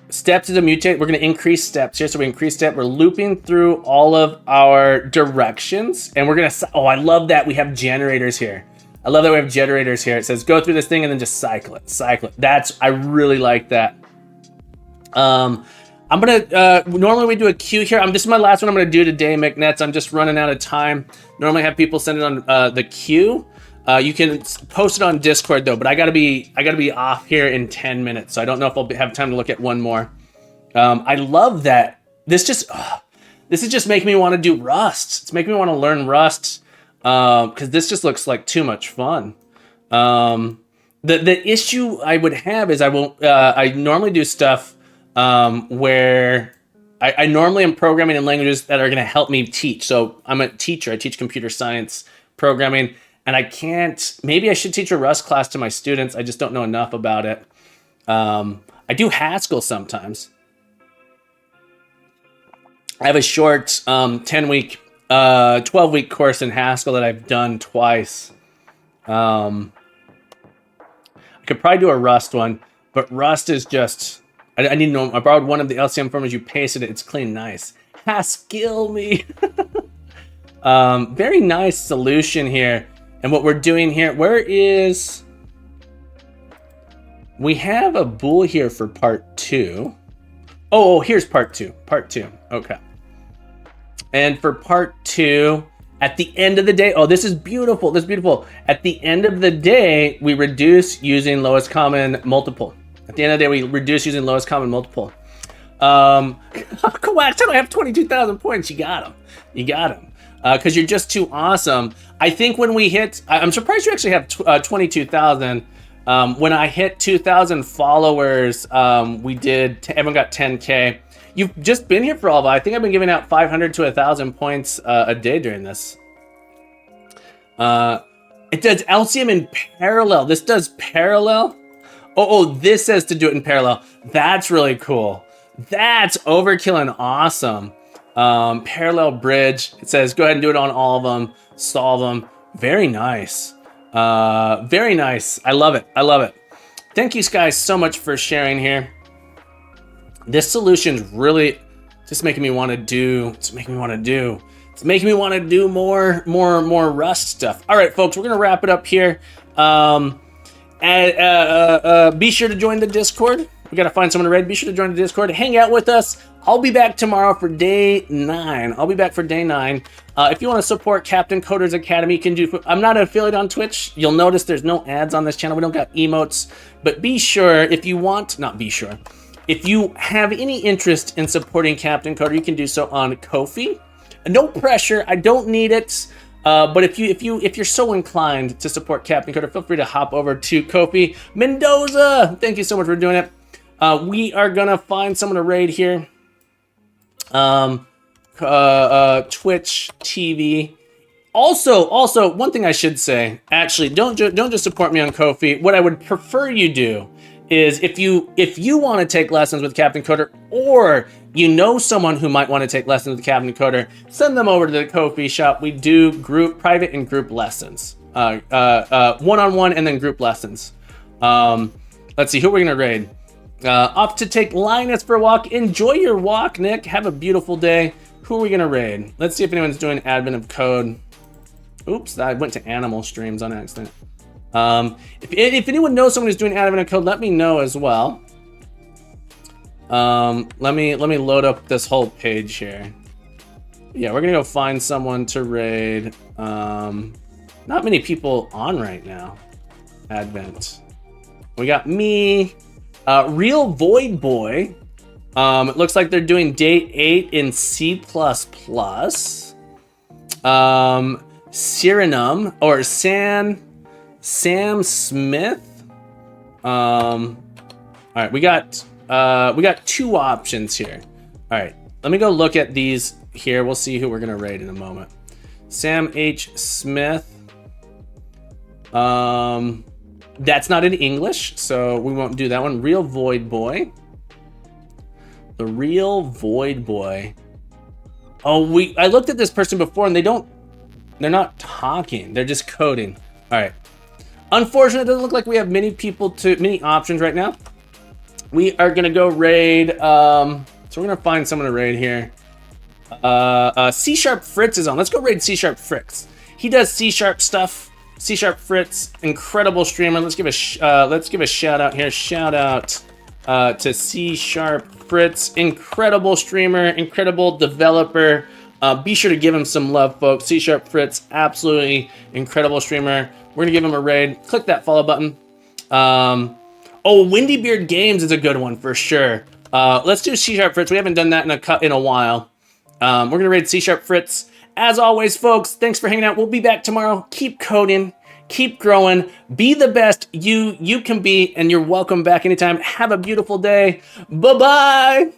Steps is a mutate. We're going to increase steps here. So we increase step. We're looping through all of our directions, and we're going to, I love that we have generators here. I love that we have generators here. It says go through this thing and then just cycle it. I really like that. I'm gonna, normally we do a queue here. This is my last one I'm gonna do today, McNets. I'm just running out of time. Normally I have people send it on the queue. You can post it on Discord though, but I gotta be off here in 10 minutes. So I don't know if I'll have time to look at one more. I love that. This is just making me want to do Rust. It's making me want to learn Rust. Because this just looks like too much fun. The issue I would have is I normally do stuff where I normally am programming in languages that are going to help me teach. So I'm a teacher. I teach computer science programming, and I can't. Maybe I should teach a Rust class to my students. I just don't know enough about it. I do Haskell sometimes. I have a short 10-week 12-week course in Haskell that I've done twice. I could probably do a Rust one, but Rust is just, I need to know. I borrowed one of the LCM formulas. You pasted it. It's clean, nice. Haskell me. Very nice solution here. And what we're doing here, where is... We have a bool here for part 2. Oh, here's part 2. Part 2. Okay. And for part 2, at the end of the day, oh, this is beautiful. This is beautiful. At the end of the day, we reduce using lowest common multiple. At the end of the day, we reduce using lowest common multiple. Kawax, I don't have 22,000 points. You got them. You got them. Because you're just too awesome. I think when we hit, I'm surprised you actually have 22,000. When I hit 2,000 followers, everyone got 10K. You've just been here for all of it. I think I've been giving out 500 to 1,000 points a day during this. It does LCM in parallel. This does parallel. Oh, this says to do it in parallel. That's really cool. That's overkill and awesome. Parallel bridge. It says go ahead and do it on all of them. Solve them. Very nice. Very nice. I love it. I love it. Thank you guys so much for sharing here. This solution's really just making me want to do. It's making me want to do more Rust stuff. All right, folks, we're gonna wrap it up here. Be sure to join the Discord. We gotta find someone to raid. Be sure to join the Discord. Hang out with us. I'll be back tomorrow for day 9. If you want to support Captain Coder's Academy, you can do. I'm not an affiliate on Twitch. You'll notice there's no ads on this channel. We don't got emotes. But be sure, if you want, not be sure. If you have any interest in supporting Captain Coder, you can do so on Ko-fi. No pressure. I don't need it. But if you're so inclined to support Captain Coder, feel free to hop over to Ko-fi. Mendoza, thank you so much for doing it. We are gonna find someone to raid here. Twitch TV. Also, one thing I should say, actually, don't just support me on Ko-fi. What I would prefer you do is if you want to take lessons with Captain Coder, or you know someone who might want to take lessons with Captain Coder, send them over to the Ko-fi shop. We do private and group lessons, one-on-one and then group lessons. Let's see who we're gonna raid. Off to take Linus for a walk. Enjoy your walk, Nick. Have a beautiful day. Who are we gonna raid? Let's see if anyone's doing admin of code. Oops, I went to animal streams on accident. If anyone knows someone who's doing admin of code, let me know as well. Let me load up this whole page here. Yeah, we're gonna go find someone to raid. Not many people on right now. Advent. We got me. Real Void Boy. It looks like they're doing day 8 in C++. Cyrenum or Sam Smith. All right, we got 2 options here. All right, let me go look at these here. We'll see who we're gonna raid in a moment. Sam H. Smith. That's not in English, so we won't do that one. Real Void Boy. The Real Void Boy. Oh, I looked at this person before and they're not talking. They're just coding. All right. Unfortunately, it doesn't look like we have many options right now. We are gonna go raid. So we're gonna find someone to raid here. C# Fritz is on. Let's go raid C# Fritz. He does C# stuff. C# Fritz, incredible streamer. Let's give a shout out here. Shout out to C# Fritz, incredible streamer, incredible developer. Be sure to give him some love, folks. C# Fritz, absolutely incredible streamer. We're gonna give him a raid. Click that follow button. Windy Beard Games is a good one for sure. Let's do C# Fritz. We haven't done that in a while. We're gonna raid C# Fritz. As always, folks, thanks for hanging out. We'll be back tomorrow. Keep coding, keep growing, be the best you can be, and you're welcome back anytime. Have a beautiful day. Bye-bye.